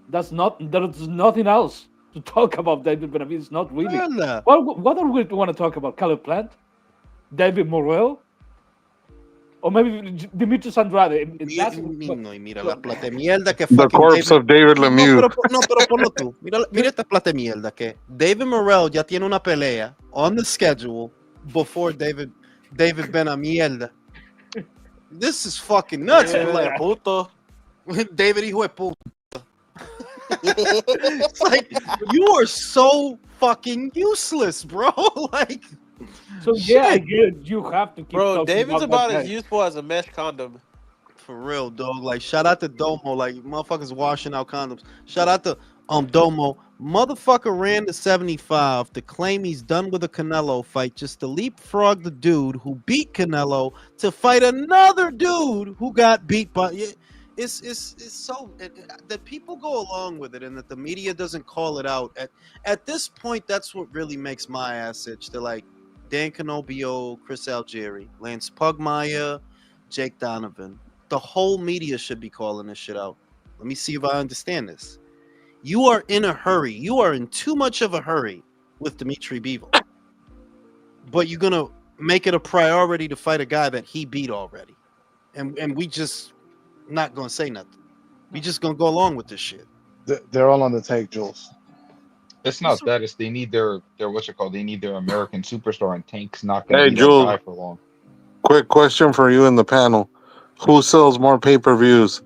There's nothing else to talk about David Benavides. Not really. What are we want to talk about? Caleb Plant? David Morrell? or maybe Demetrius Andrade. And that's No, y mira la plata de mierda que The fucking corpse David. of David No, Lemieux. pero ponlo tú. Mira esta plata de mierda que David Morrell ya tiene una pelea on the schedule before David ven a mierda. This is fucking nuts, Yeah, bro. puto. David hijo de puta. It's like you are so fucking useless, bro. Like, so yeah, I shit. get it. You have to keep Bro, talking David's about about that as guy. useful as a mesh condom. For real, dog. Like, shout out to Domo. Like, motherfuckers washing out condoms. Shout out to Domo. Motherfucker ran to 75 to claim he's done with a Canelo fight just to leapfrog the dude who beat Canelo to fight another dude who got beat by. It's so that people go along with it and that the media doesn't call it out. At this point, that's what really makes my ass itch. They're like Dan Canobio, Chris Algieri, Lance Pugmire, Jake Donovan. The whole media should be calling this shit out. Let me see if I understand this. You are in a hurry. You are in too much of a hurry with Dimitri Bivol. But you're going to make it a priority to fight a guy that he beat already. And we just not going to say nothing. We just going to go along with this shit. They're all on the take, Jules. It's not that. It's they need their what's it called? They need their American superstar, and Tank's not going to Hey, be Jules. that guy for long. Quick question for you in the panel: who sells more pay-per-views,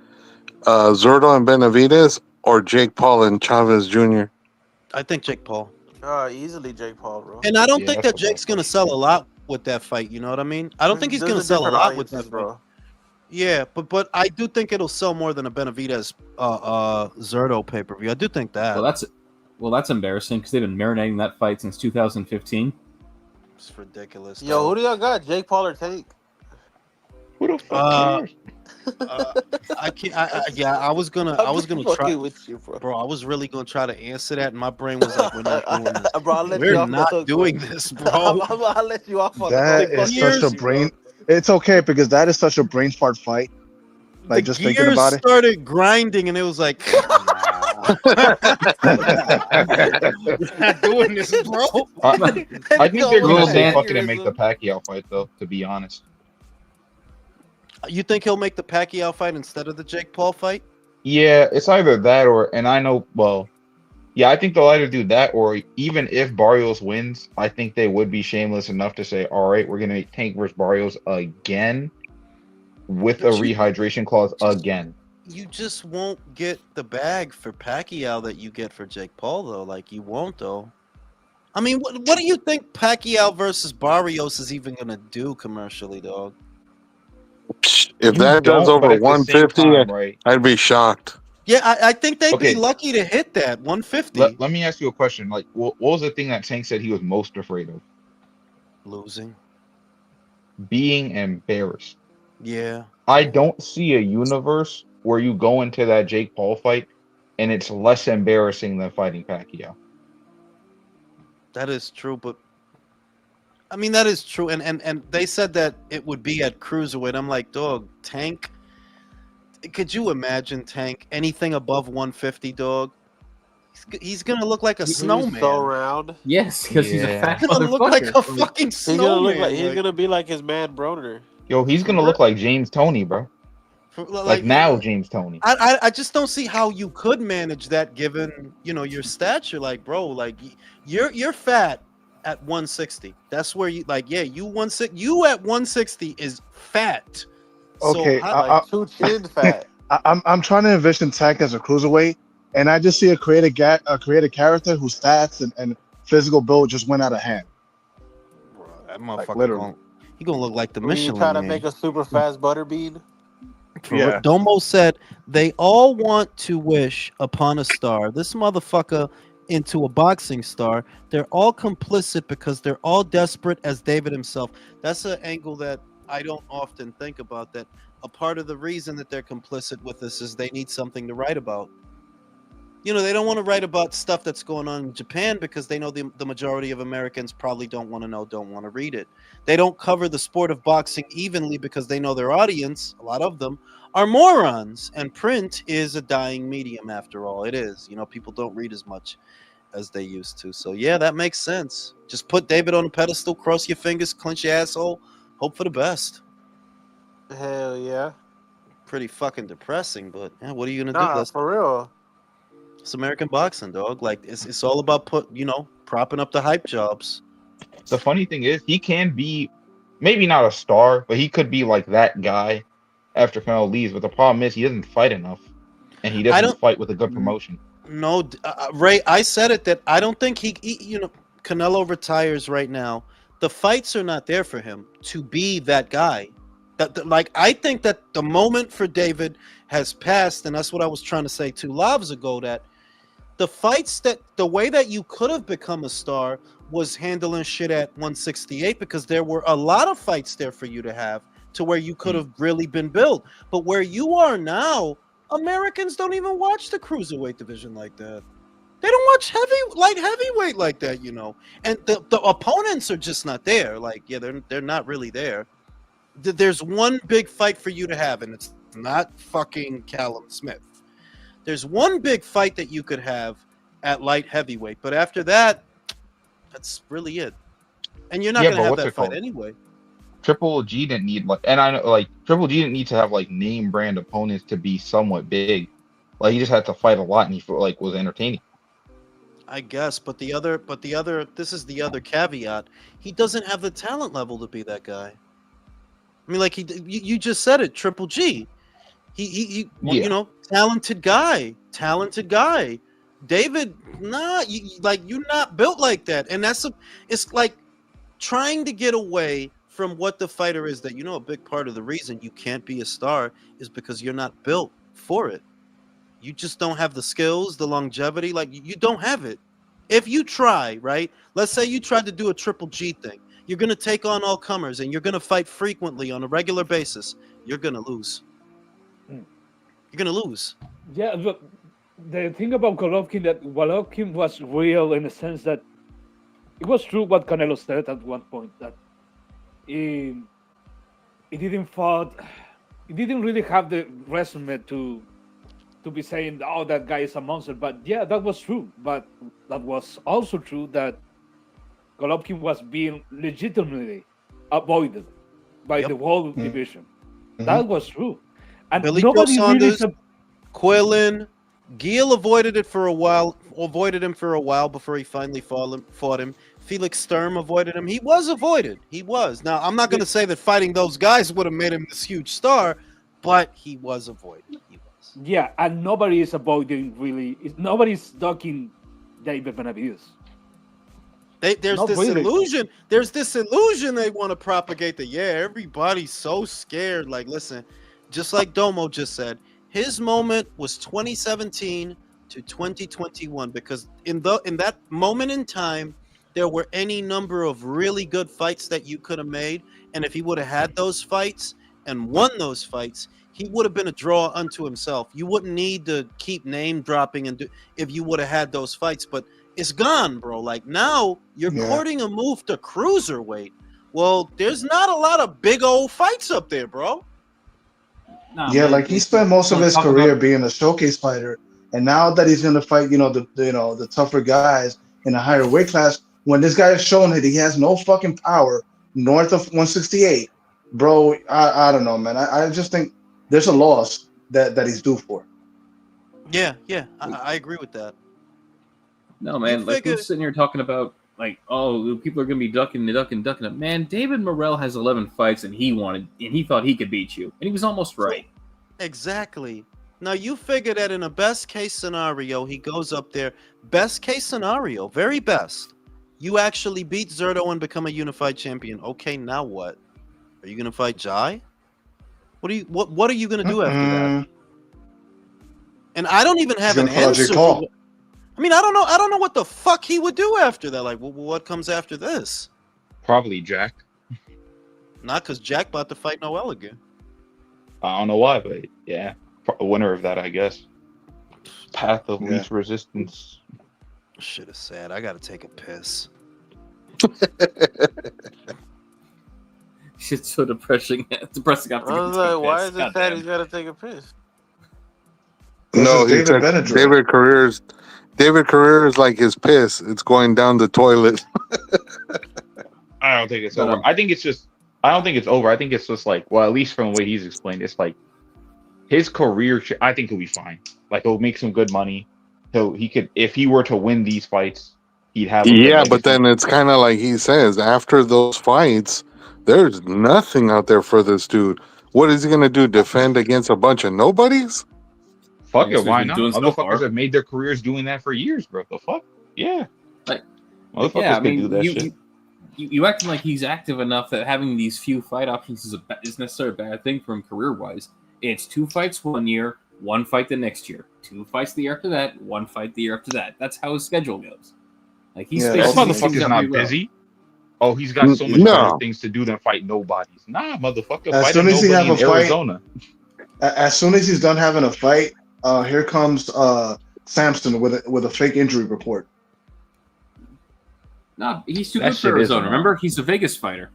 Zurdo and Benavidez, or Jake Paul and Chavez Jr.? I think Jake Paul. Easily Jake Paul, bro. And I don't Yeah, think that's that a Jake's bad going to sell a lot with that fight. You know what I mean? I don't think he's going to sell a lot with that fight. bro. Yeah, but I do think it'll sell more than a Benavidez Zurdo pay-per-view. I do think that. Well, that's embarrassing because they've been marinating that fight since 2015. It's ridiculous. Yo, who do y'all got? Jake Paul or Tank? Who the fuck cares? I can't. I was gonna try. fucking with you, bro. I was really gonna try to answer that, and my brain was like, "We're not doing this. Bro, I'll let you We're off the not hook, doing bro. this, bro." I'll let you off on That the hook. is such a brain. It's okay because that is such a brain fart fight. Like The just gears thinking about it. started grinding, and it was like, "We're not doing this, bro." I think they're going to say fuck it and make the aneurysm. Pacquiao fight, though. To be honest. You think he'll make the Pacquiao fight instead of the Jake Paul fight? Yeah, it's either that or, and I know, well, yeah, I think they'll either do that or even if Barrios wins, I think they would be shameless enough to say, all right, we're going to make Tank versus Barrios again with a But you- rehydration clause again. You just won't get the bag for Pacquiao that you get for Jake Paul, though. Like, you won't, though. I mean, what do you think Pacquiao versus Barrios is even going to do commercially, dog? If You that does don't, but over at the same 150, time, right? I'd be shocked. Yeah, I think they'd Okay. be lucky to hit that 150. Let me ask you a question. Like, what was the thing that Tank said he was most afraid of? Losing. Being embarrassed. Yeah. I don't see a universe where you go into that Jake Paul fight and it's less embarrassing than fighting Pacquiao. That is true, but I mean that is true, and they said that it would be at cruiserweight. I'm like, dog, Tank. Could you imagine Tank anything above 150, dog? He's gonna look like a snowman. So round. Yes, because he's a fat He's gonna motherfucker. look like a fucking He's gonna look snowman. like he's gonna be like his man Broner. Yo, he's gonna look like James Toney, bro. Like now, James Toney. I just don't see how you could manage that given your stature. Like, bro, like you're fat at 160. That's where you like, yeah, you at 160 is fat. Okay, So Like two chin fat. I'm trying to envision Tank as a cruiserweight, and I just see a creative character whose stats and physical build just went out of hand. Bro, that motherfucker literally. he gonna look like the When you Michelin try to Man. make a super fast butterbean. Yeah. Domo said they all want to wish upon a star. This motherfucker into a boxing star. They're all complicit because they're all desperate as David himself. That's an angle that I don't often think about. That a part of the reason that they're complicit with this is they need something to write about. They don't want to write about stuff that's going on in Japan because they know the majority of Americans probably don't want to know, don't want to read it. They don't cover the sport of boxing evenly because they know their audience, a lot of them, are morons. And print is a dying medium after all. It is. People don't read as much as they used to. So, yeah, that makes sense. Just put David on a pedestal, cross your fingers, clench your asshole, hope for the best. Hell yeah. Pretty fucking depressing, but yeah, what are you gonna do? Nah, for real. It's American boxing, dog. Like it's all about propping up the hype jobs. The funny thing is, he can be maybe not a star, but he could be like that guy after Canelo leaves. But the problem is, he doesn't fight enough, and he doesn't fight with a good promotion. No, Ray, I said it that I don't think Canelo retires right now. The fights are not there for him to be that guy. I think that the moment for David has passed, and that's what I was trying to say 2 lives ago, that the way that you could have become a star was handling shit at 168, because there were a lot of fights there for you to have to where you could have really been built. But where you are now, Americans don't even watch the cruiserweight division like that. They don't watch light heavyweight like that, and the opponents are just not there. Like, yeah, they're not really there. There's one big fight for you to have, and it's not fucking Callum Smith. There's one big fight that you could have at light heavyweight, but after that, that's really it. And you're not going to have that fight anyway. Triple G didn't need Triple G didn't need to have name brand opponents to be somewhat big. Like, he just had to fight a lot, and he was entertaining. I guess, but this is the other caveat. He doesn't have the talent level to be that guy. I mean, like you just said it, Triple G. He talented guy. David, you're not built like that, and it's like trying to get away from what the fighter is. That a big part of the reason you can't be a star is because you're not built for it. You just don't have the skills, the longevity. Like, you don't have it. If you try, right? Let's say you tried to do a Triple G thing. You're going to take on all comers, and you're going to fight frequently on a regular basis. You're going to lose. You're going to lose. Yeah, look, the thing about Golovkin, that Golovkin was real in the sense that it was true what Canelo said at one point, that he didn't really have the resume to be saying, oh, that guy is a monster. But yeah, that was true. But that was also true that Golovkin was being legitimately avoided by the whole division. That was true. And Billy nobody Joe really Saunders, Quillen, Gil avoided him for a while before he finally fought him. Felix Sturm avoided him. He was avoided. He was. Now, I'm not going to say that fighting those guys would have made him this huge star, but he was avoided. Yeah, and nobody is avoiding really. Nobody's ducking David Benavides. There's this illusion. There's this illusion they want to propagate that, everybody's so scared. Like, listen, just like Domo just said, his moment was 2017 to 2021, because in that moment in time, there were any number of really good fights that you could have made, and if he would have had those fights and won those fights, he would have been a draw unto himself. You wouldn't need to keep name dropping if you would have had those fights, but it's gone, bro. Like, now you're courting a move to cruiserweight. Well, there's not a lot of big old fights up there, bro. He spent most of his career being a showcase fighter, and now that he's going to fight, the tougher guys in a higher weight class, when this guy has shown that he has no fucking power north of 168, bro, I don't know, man. I just think there's a loss that he's due for. Yeah, I agree with that. No, man, who's sitting here talking about, people are going to be ducking it. Man, David Morrell has 11 fights, and he thought he could beat you, and he was almost right. Exactly. Now, you figure that in a best-case scenario, he goes up there. Best-case scenario, very best. You actually beat Zerto and become a unified champion. Okay, now what? Are you going to fight Jai? What are you going to do after that? And I don't even have an answer. I don't know what the fuck he would do after that. Like, what comes after this? Probably Jack. Not because Jack about to fight Noel again. I don't know why, but yeah, a winner of that, I guess. Path of least resistance. Shit is sad. I gotta take a piss. Shit's so depressing. Depressing. I was like, why is it sad he's gotta take a piss? No, David Career is like his piss. It's going down the toilet. I don't think it's over. I think it's just I don't think it's over. I think it's just like, well, at least from the way he's explained, it's like his career. I think he'll be fine. Like he'll make some good money. He could, if he were to win these fights, he'd have a good Yeah, but legacy. then it's kind of like he says, after those fights, there's nothing out there for this dude. What is he gonna do? Defend against a bunch of nobodies? Fuck That's it, what why he's not? doing so Motherfuckers far. have made their careers doing that for years, bro. The fuck? Yeah. Like, Motherfuckers yeah, I could mean, do that shit. you acting like he's active enough that having these few fight options is necessarily a bad thing for him career wise. It's 2 fights 1 year, 1 fight the next year, 2 fights the year after that, 1 fight the year after that. That's how his schedule goes. Like he's Yeah, This spacing these things motherfucker's out not pretty well. busy. Oh, he's got so much better No. things to do than fight nobodies. Nah, motherfucker, As fight soon a as he nobody have in a fight- Arizona. As soon as he's done having a fight, here comes Samson with a fake injury report. No, he's too That good shit for is Arizona. annoying. Remember, he's a Vegas fighter.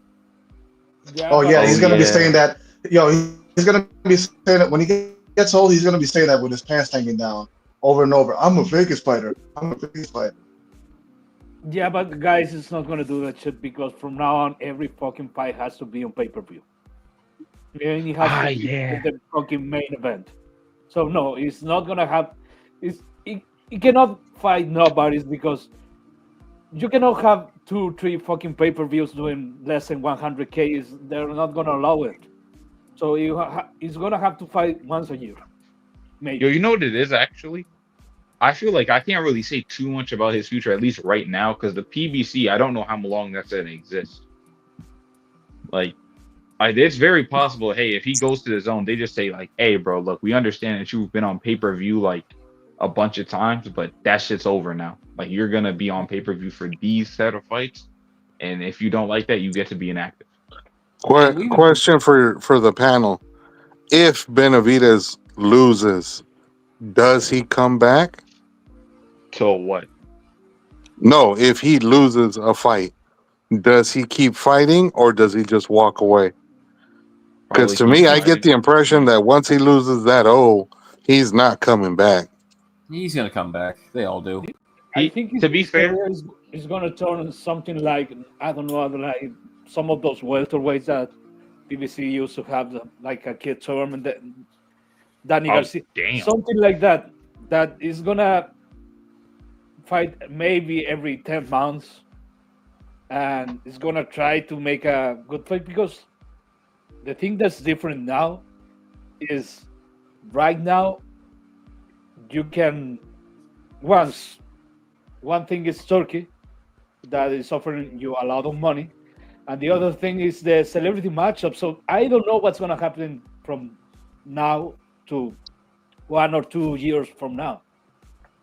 Oh yeah, he's gonna be yeah. saying that. Yo, he's gonna be saying that when he gets old. He's gonna be saying that with his pants hanging down over and over. I'm a Vegas fighter. I'm a Vegas fighter. Yeah, but guys, it's not gonna do that shit because from now on, every fucking fight has to be on pay-per-view. And it has to be the fucking main event. So no, it's not gonna have. It cannot fight nobodies because you cannot have 2-3 fucking pay-per-views doing less than 100K. They're not gonna allow it. So he's gonna have to fight once a year. Maybe. Yo, you know what it is actually? I feel like I can't really say too much about his future, at least right now, because the PBC, I don't know how long that's going to exist. Like, it's very possible, hey, if he goes to the zone, they just say, like, hey, bro, look, we understand that you've been on pay-per-view, like, a bunch of times, but that shit's over now. Like, you're going to be on pay-per-view for these set of fights, and if you don't like that, you get to be inactive. Question for the panel. If Benavidez loses, does he come back? Till what? No, if he loses a fight, does he keep fighting or does he just walk away? Because to me, I get the impression that once he loses that he's not coming back. He's gonna come back. They all do. I think to be fair, is gonna turn something like, I don't know, like some of those welterweights that PBC used to have, like a kid tournament, Danny Garcia, something like that. That is gonna fight maybe every 10 months, and is gonna try to make a good fight, because the thing that's different now is right now you can one thing is Turkey that is offering you a lot of money, and the other thing is the celebrity matchup. So I don't know what's gonna happen from now to 1 or 2 years from now.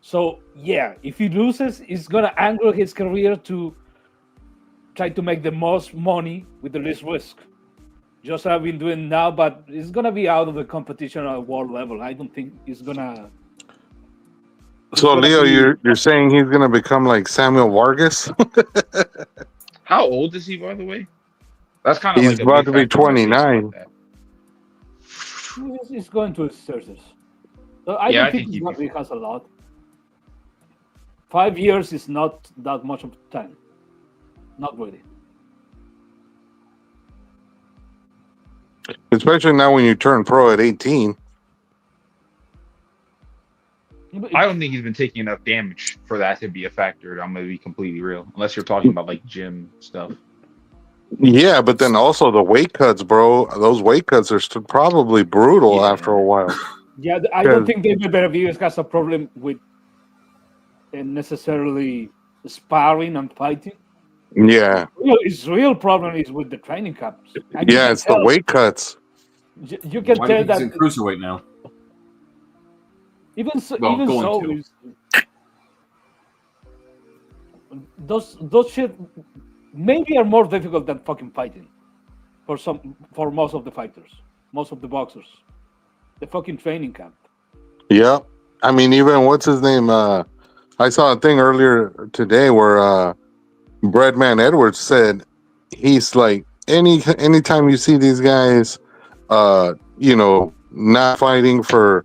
So yeah, if he loses, it's gonna angle his career to try to make the most money with the least risk. Just like I've been doing now, but it's gonna be out of the competition at world level. I don't think it's gonna. So Leo, you're saying he's gonna become like Samuel Vargas? How old is he, by the way? That's kind of He's like about to be 29. He's going to his 30s. So I don't think he has a lot. 5 years is not that much of time. Not really. Especially now when you turn pro at 18. I don't think he's been taking enough damage for that to be a factor. I'm going to be completely real. Unless you're talking about like gym stuff. Yeah, but then also the weight cuts, bro. Those weight cuts are probably brutal after a while. Yeah, I don't think David Benavidez has a problem with necessarily sparring and fighting. Yeah. His real problem is with the training camps. Yeah, it's the weight cuts. You can Why tell do you think that he's in cruiserweight now. Even so, Going those shit maybe are more difficult than fucking fighting for most of the fighters, most of the boxers. The fucking training camp. Yeah. I mean, even what's his name? I saw a thing earlier today where Breadman Edwards said he's like anytime you see these guys not fighting for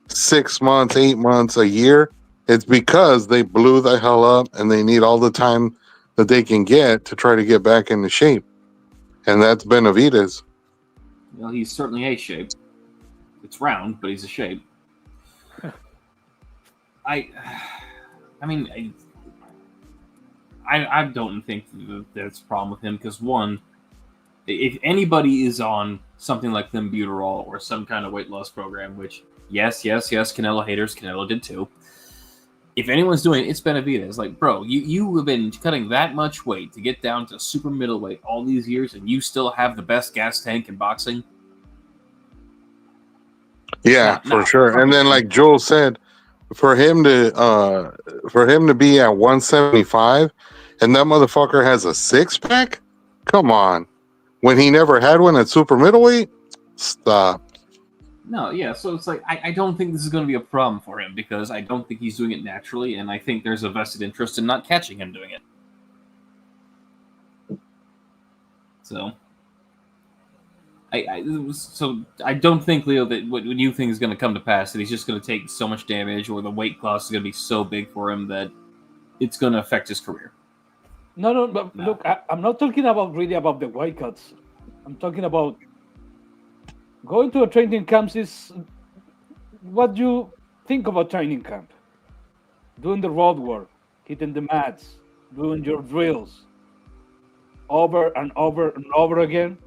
6 months, 8 months, a year, it's because they blew the hell up and they need all the time that they can get to try to get back into shape. and that's Benavidez. Well, he's certainly a shape. It's round, but he's a shape. I mean, I don't think there's a problem with him because, one, if anybody is on something like Thembuterol or some kind of weight loss program, which, yes, Canelo haters, Canelo did too. If anyone's doing it, it's Benavidez. Like, bro, you have been cutting that much weight to get down to super middleweight all these years, and you still have the best gas tank in boxing? Yeah, for sure. And then, like Joel said, for him to be at 175 and that motherfucker has a 6-pack? Come on. When he never had one at super middleweight? Stop. No, yeah, so it's like, I don't think this is going to be a problem for him because I don't think he's doing it naturally, and I think there's a vested interest in not catching him doing it. So, I don't think, Leo, that what you think is going to come to pass, that he's just going to take so much damage or the weight class is going to be so big for him that it's going to affect his career. No, but look, I'm not talking about the weight cuts. I'm talking about going to a training camp is what you think about training camp. Doing the road work, hitting the mats, doing your drills over and over and over again.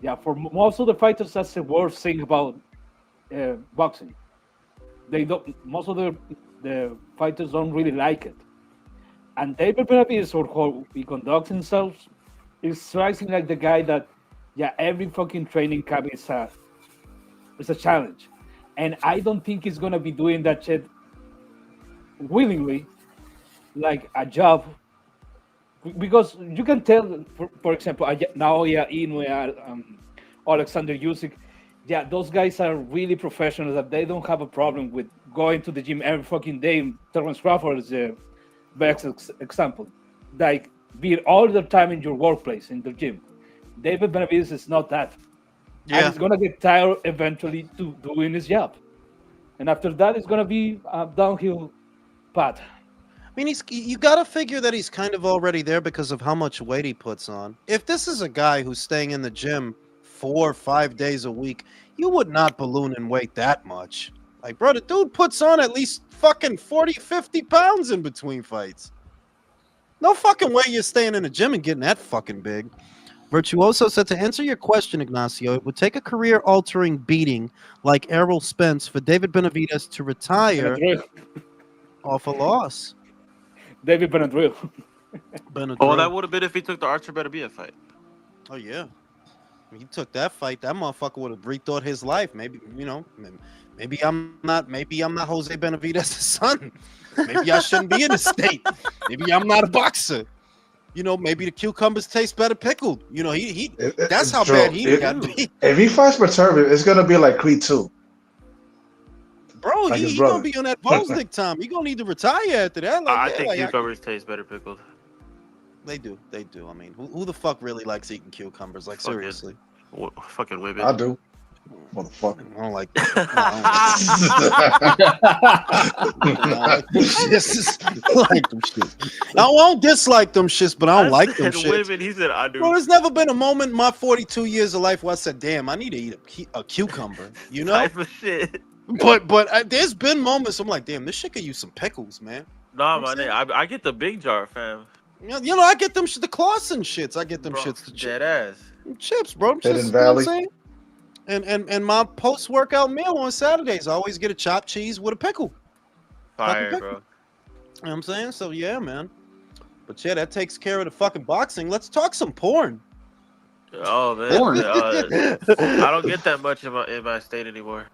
Yeah, for most of the fighters, that's the worst thing about boxing. They don't. Most of the fighters don't really like it. And David Benavidez, or how he conducts himself, is striking like the guy that, yeah, every fucking training camp is a challenge. And I don't think he's gonna be doing that shit willingly, like a job. Because you can tell, for example, Naoya Inoue, Alexander Usyk, yeah, those guys are really professionals, that they don't have a problem with going to the gym every fucking day. Terrence Crawford is the best example. Like, be all the time in your workplace, in the gym. David Benavidez is not that. Yeah. And he's going to get tired eventually to doing his job. And after that, it's going to be a downhill path. I mean, you got to figure that he's kind of already there because of how much weight he puts on. If this is a guy who's staying in the gym 4 or 5 days a week, you would not balloon in weight that much. Like, bro, the dude puts on at least fucking 40, 50 pounds in between fights. No fucking way you're staying in the gym and getting that fucking big. Virtuoso said, to answer your question, Ignacio, it would take a career-altering beating like Errol Spence for David Benavidez to retire off a loss. David Benadryl. Oh, that would have been if he took the Archer Beterbiev fight. Oh, yeah. He took that fight. That motherfucker would have rethought his life. Maybe, maybe I'm not Jose Benavidez's son. Maybe I shouldn't be in the state. Maybe I'm not a boxer. Maybe the cucumbers taste better pickled. That's how bad he got beat. If he fights Beterbiev, it's gonna be like Creed 2. Bro, like he's gonna be on that Bosnick time. He gonna need to retire after that. I think cucumbers taste better pickled. They do. I mean, who the fuck really likes eating cucumbers? Like, seriously. Fucking women. I do. Motherfucker. I don't like them. I won't dislike them shits, but I don't like them shits. Women, he said I do. Bro, there's never been a moment in my 42 years of life where I said, damn, I need to eat a cucumber. Type of shit. But there's been moments I'm like, damn, this shit could use some pickles, man. Nah, my nigga, I get the big jar, fam. I get them the Clausen shits. I get them shits to dead ass. Chips, bro. Hidden Valley. And my post-workout meal on Saturdays, I always get a chopped cheese with a pickle. Fire, bro. You know what I'm saying? So, yeah, man. But, yeah, that takes care of the fucking boxing. Let's talk some porn. Oh, man. Porn? I don't get that much in my state anymore.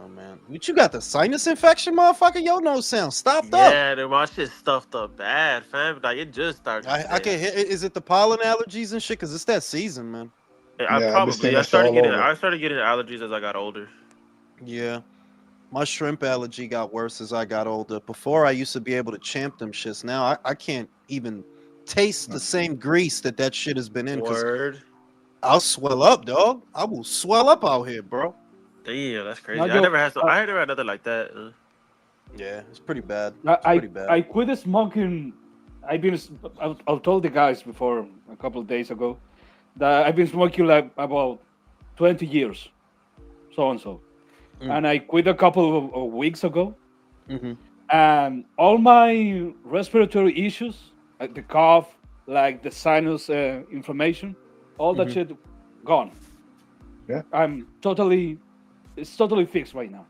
Oh, man. What, you got the sinus infection, motherfucker? Your nose sounds stopped up. Yeah, dude, my shit stuffed up bad, fam. Like, it just started. I can hit. Is it the pollen allergies and shit? Because it's that season, man. I started getting allergies as I got older. Yeah. My shrimp allergy got worse as I got older. Before, I used to be able to champ them shits. Now, I can't even taste the same grease that shit has been in. Word. I'll swell up, dog. I will swell up out here, bro. Damn, that's crazy. I never had nothing like that. Yeah, it's pretty bad. I quit smoking. I've told the guys before a couple of days ago that I've been smoking like about 20 years, so and so, and I quit a couple of weeks ago, and all my respiratory issues, like the cough, like the sinus inflammation, all that shit gone. Yeah, it's totally fixed right now.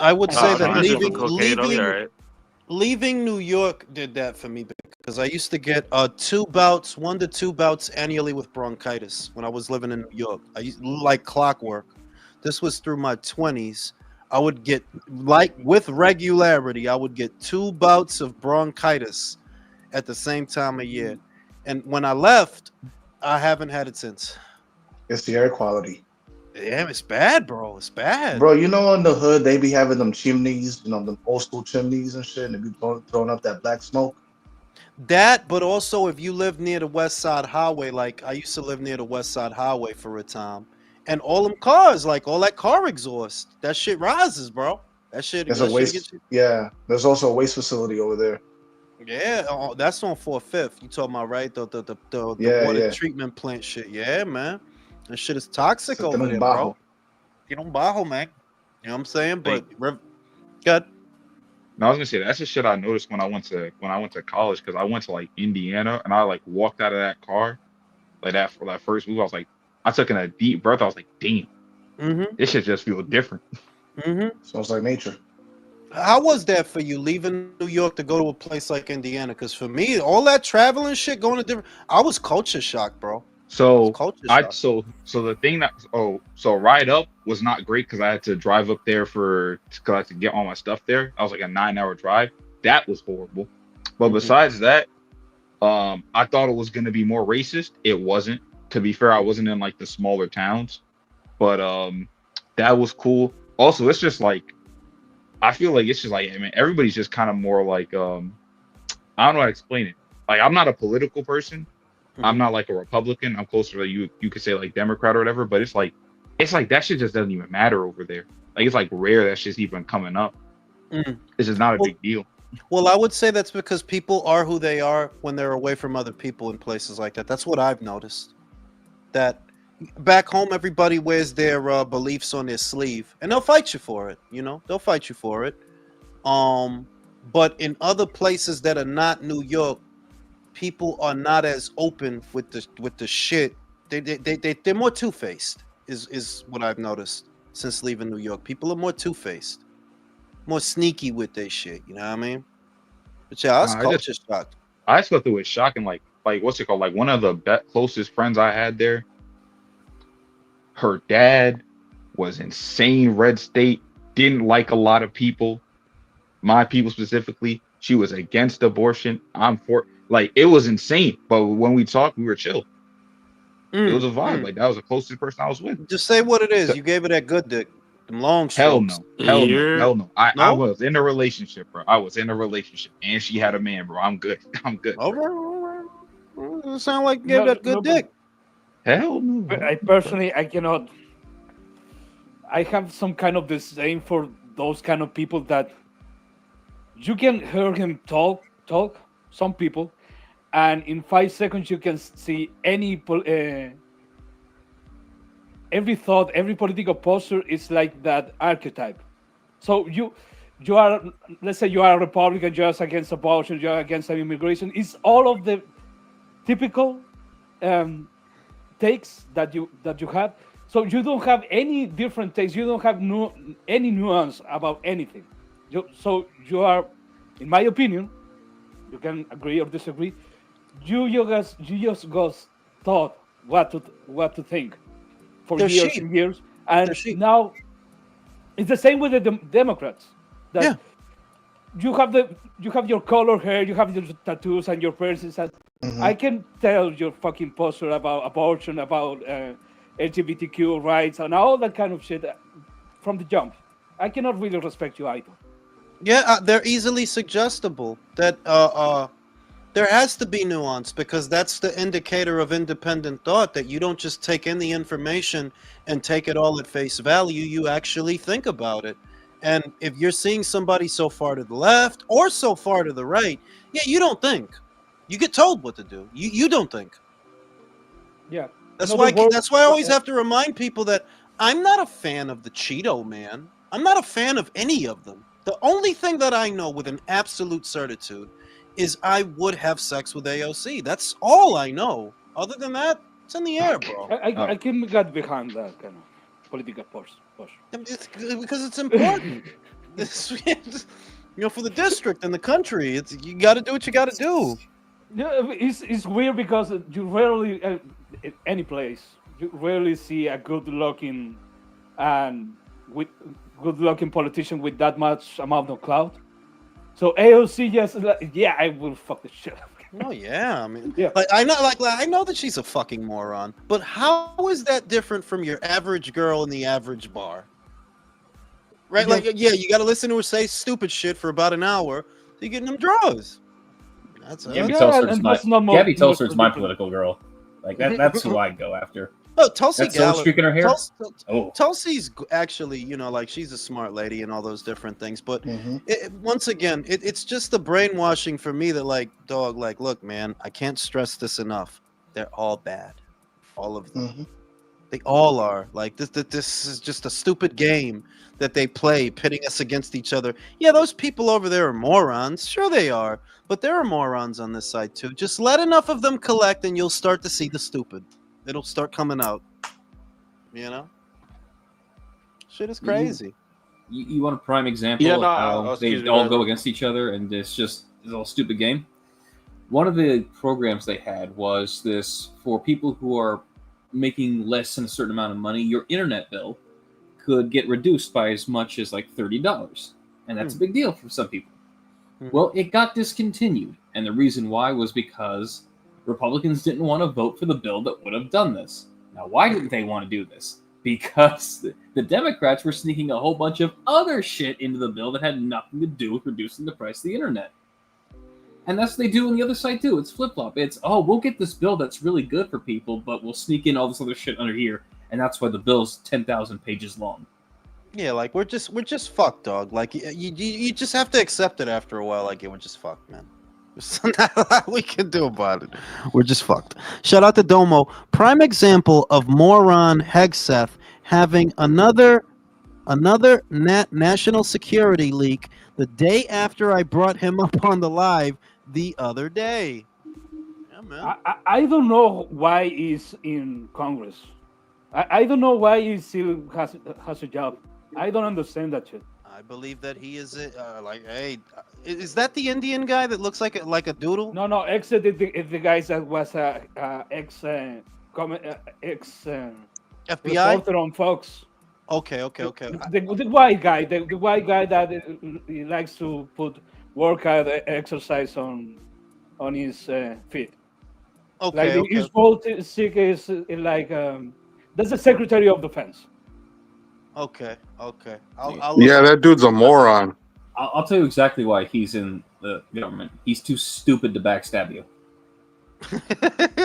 I would say Oh, that no, some cocaine, though, you're right. leaving New York did that for me because I used to get 1 to 2 bouts annually with bronchitis when I was living in New York. I used like clockwork. This was through my 20s. I would get like with regularity. I would get 2 bouts of bronchitis at the same time of year, and when I left, I haven't had it since. it's the air quality. Damn, it's bad, bro. It's bad. Bro, you know in the hood they be having them chimneys, them old school chimneys and shit, and they be throwing up that black smoke. That, but also if you live near the West Side Highway, like I used to live near the West Side Highway for a time, and all them cars, like all that car exhaust, that shit rises, bro. That shit. There's that a shit waste. gets you. Yeah, there's also a waste facility over there. Yeah, that's on 4th. You talking about right? The Yeah, water yeah. treatment plant shit. Yeah, man. That shit is toxic So, over there, bro. You don't bajo, man. You know what I'm saying? But good. No, I was gonna say that's the shit I noticed when I went to college, because I went to like Indiana and I like walked out of that car like that for that first move. I was like, I took in a deep breath. I was like, damn, this shit just feels different. Sounds like nature. How was that for you leaving New York to go to a place like Indiana? Because for me, all that traveling shit, going to different, I was culture shocked, bro. So so the thing that so ride up was not great because I had to drive up there because I had to get all my stuff there. I was like a 9-hour drive. That was horrible. But besides that, I thought it was gonna be more racist. It wasn't. To be fair, I wasn't in like the smaller towns, but that was cool. Also, it's just like I feel like it's just like, I mean, everybody's just kind of more like I don't know how to explain it. Like I'm not a political person. I'm not like a Republican. I'm closer to you could say like Democrat or whatever, but it's like that shit just doesn't even matter over there. Like it's like rare that shit's even coming up. It's just not a big deal. Well, I would say that's because people are who they are when they're away from other people in places like that. That's what I've noticed. That back home, everybody wears their beliefs on their sleeve, and they'll fight you for it. You know, they'll fight you for it. But in other places that are not New York, people are not as open with the shit. They're more two-faced. Is what I've noticed since leaving New York. People are more two-faced, more sneaky with their shit. You know what I mean? But yeah, I was culture shocked. I just thought it was shocking. Like what's it called? Like one of the closest friends I had there, her dad was insane red state. Didn't like a lot of people, my people specifically. She was against abortion. I'm for. Like it was insane, but when we talked, we were chill. It was a vibe. Like that was the closest person I was with. Just say what it is. You gave her that good dick. Them long strokes. Hell no. I was in a relationship, bro. I was in a relationship, and she had a man, bro. I'm good. I'm good. All right. It sound like you gave that good dick. Hell no. But I personally, I cannot. I have some kind of disdain for those kind of people that you can hear him talk. Some people. And in 5 seconds, you can see every thought, every political posture is like that archetype. So you are, let's say you are a Republican, just against abortion, you're against immigration. It's all of the typical takes that you have. So you don't have any different takes. You don't have any nuance about anything. So you are, in my opinion, you can agree or disagree. You just thought what to think for years and years, and now it's the same with the Democrats. That you have your color hair, you have your tattoos and your piercings. And I can tell your fucking posture about abortion, about LGBTQ rights, and all that kind of shit from the jump. I cannot really respect you either. Yeah, they're easily suggestible. That there has to be nuance because that's the indicator of independent thought, that you don't just take in the information and take it all at face value. You actually think about it. And if you're seeing somebody so far to the left or so far to the right, you don't think. You get told what to do. You don't think. Yeah. That's Another why. word- That's why I always have to remind people that I'm not a fan of the Cheeto Man. I'm not a fan of any of them. The only thing that I know with an absolute certitude is I would have sex with AOC. That's all I know. Other than that, it's in the air, bro. I can get behind that kind of political push. It's because it's important. For the district and the country, you got to do what you got to do. Yeah, it's weird because you rarely, in any place, you rarely see a good-looking politician with that much amount of clout. So AOC, yes, yeah, I will fuck the shit out. Oh yeah, I mean, Yeah. I know that she's a fucking moron, but how is that different from your average girl in the average bar? Right? Yeah. Like, yeah, you got to listen to her say stupid shit for about an hour to get them draws. That's Gabby Yeah, Telford's and my that's not Gabby most Telford's my political. political girl. Like that's who I'd go after. Oh, Tulsi That silver streak in her hair? Oh. Tulsi's actually, like she's a smart lady and all those different things. But once again, it's just the brainwashing for me that, like, dog, like, look, man, I can't stress this enough. They're all bad, all of them. They all are. Like this is just a stupid game that they play, pitting us against each other. Yeah, those people over there are morons. Sure they are, but there are morons on this side too. Just let enough of them collect, and you'll start to see the stupid. It'll start coming out. Shit is crazy. You want a prime example of how they all go against each other, and it's just a little stupid game? One of the programs they had was this for people who are making less than a certain amount of money. Your internet bill could get reduced by as much as like $30, and that's a big deal for some people. Well, it got discontinued, and the reason why was because Republicans didn't want to vote for the bill that would have done this. Now, why didn't they want to do this? Because the Democrats were sneaking a whole bunch of other shit into the bill that had nothing to do with reducing the price of the internet. And that's what they do on the other side too. It's flip-flop. It's, we'll get this bill that's really good for people, but we'll sneak in all this other shit under here, and that's why the bill's 10,000 pages long. Yeah, like we're just fucked, dog. Like you just have to accept it after a while. Like, we're just fucked, man. There's not a lot we can do about it. We're just fucked. Shout out to Domo. Prime example of moron Hegseth having another national security leak the day after I brought him up on the live the other day. Yeah, man. I don't know why he's in Congress. I don't know why he still has a job. I don't understand that shit. I believe that he is hey, is that the Indian guy that looks like a doodle? No, X is the guy that was ex FBI reporter on Fox. Okay. The white guy, the white guy that he likes to put workout exercise on his feet. Okay. Like his gold stick is like that's the Secretary of Defense. Okay. Yeah, that dude's a moron. I'll tell you exactly why he's in the government. He's too stupid to backstab you.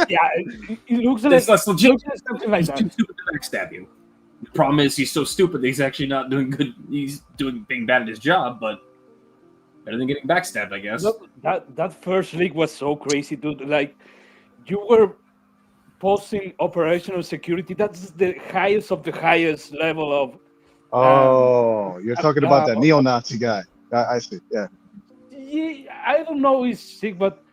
Yeah, he looks like That's legit. Something like He's that. too stupid to backstab you. The problem is he's so stupid that he's actually not doing good. He's being bad at his job, but better than getting backstabbed, I guess. Look, that first leak was so crazy, dude. Like, you were posting operational security. That's the highest of the highest level of. You're talking about that neo-Nazi guy. I see. Yeah. Yeah, I don't know if he's sick, but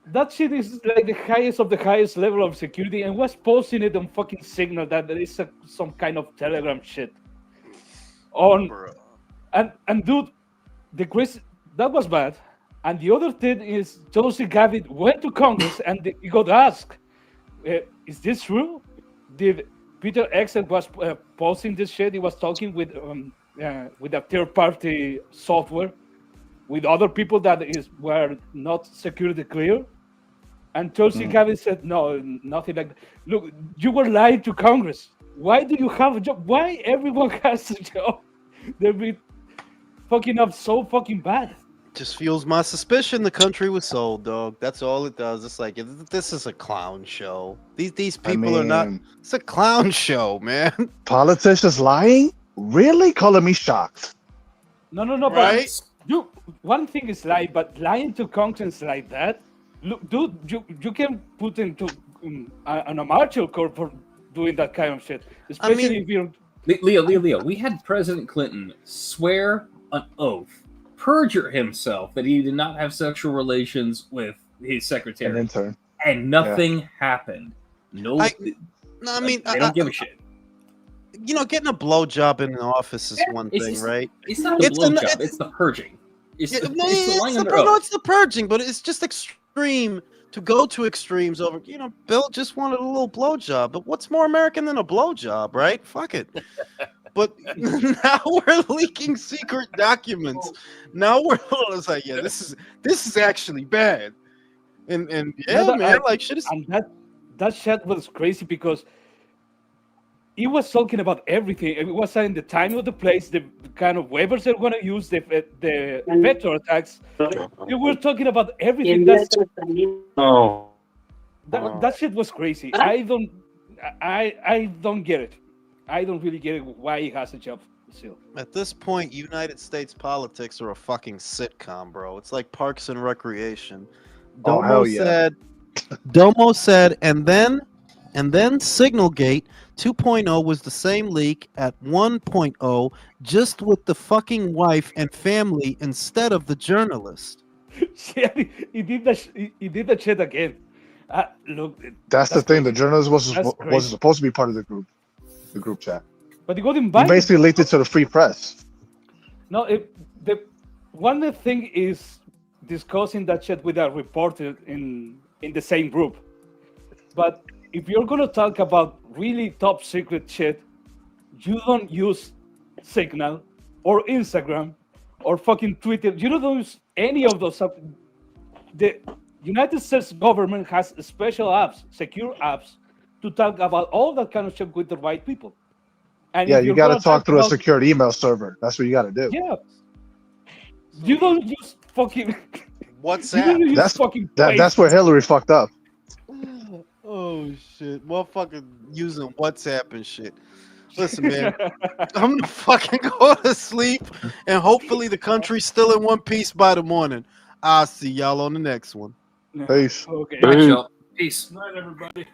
that shit is like the highest of the highest level of security, and was posting it on fucking Signal that there is some kind of Telegram shit. And dude, the Chris that was bad. And the other thing is Tulsi Gabbard went to Congress and he got asked, "Is this true? Did Peter X was posting this shit? He was talking with a third-party software with other people that were not security clear." And Tulsi Gabbard said, "No, nothing like that. Look, you were lying to Congress. Why do you have a job? Why everyone has a job? They'll be fucking up so fucking bad." Just fuels my suspicion the country was sold, dog. That's all it does. It's like, this is a clown show. These people are not. It's a clown show, man. Politicians lying? Really? Calling me shocked. No. Right? But one thing is lying, but lying to Congress like that, look, dude, you can put into on a martial court for doing that kind of shit. Especially if you're Leo. We had President Clinton swear an oath, perjure himself that he did not have sexual relations with his secretary, An intern. and nothing happened. They don't give a shit. You know, getting a blowjob in an office is one thing, right? It's not the blowjob; it's the purging. It's the purging, but it's just extreme to go to extremes over. You know, Bill just wanted a little blowjob, but what's more American than a blowjob, right? Fuck it. But now we're leaking secret documents. Now it's like, yeah, this is actually bad. And man, like shit is. And that shit was crazy because he was talking about everything. It was saying the time of the place, the kind of waivers they're going to use, the veto attacks. They were talking about everything. That shit was crazy. I don't get it. I don't really get it why he has a job still. At this point, United States politics are a fucking sitcom, bro. It's like Parks and Recreation. Domo said, and then Signalgate 2.0 was the same leak at 1.0, just with the fucking wife and family instead of the journalist. Yeah, he did that shit again. Look, that's the thing. The journalist was supposed to be part of the group chat. But he got invited. He basically linked it to the free press. No, the one thing is discussing that shit with a reporter in the same group. But if you're gonna talk about really top secret shit, you don't use Signal or Instagram or fucking Twitter. You don't use any of those. The United States government has special apps, secure apps, to talk about all that kind of shit with the right people. And yeah, you got to talk through a secured email server. That's what you got to do. Yeah. You don't use fucking WhatsApp. That's where Hillary fucked up. Oh shit, motherfucking using WhatsApp and shit. Listen, man, I'm gonna fucking go to sleep, and hopefully the country's still in one piece by the morning. I'll see y'all on the next one. Peace. Okay. Peace. Night, everybody.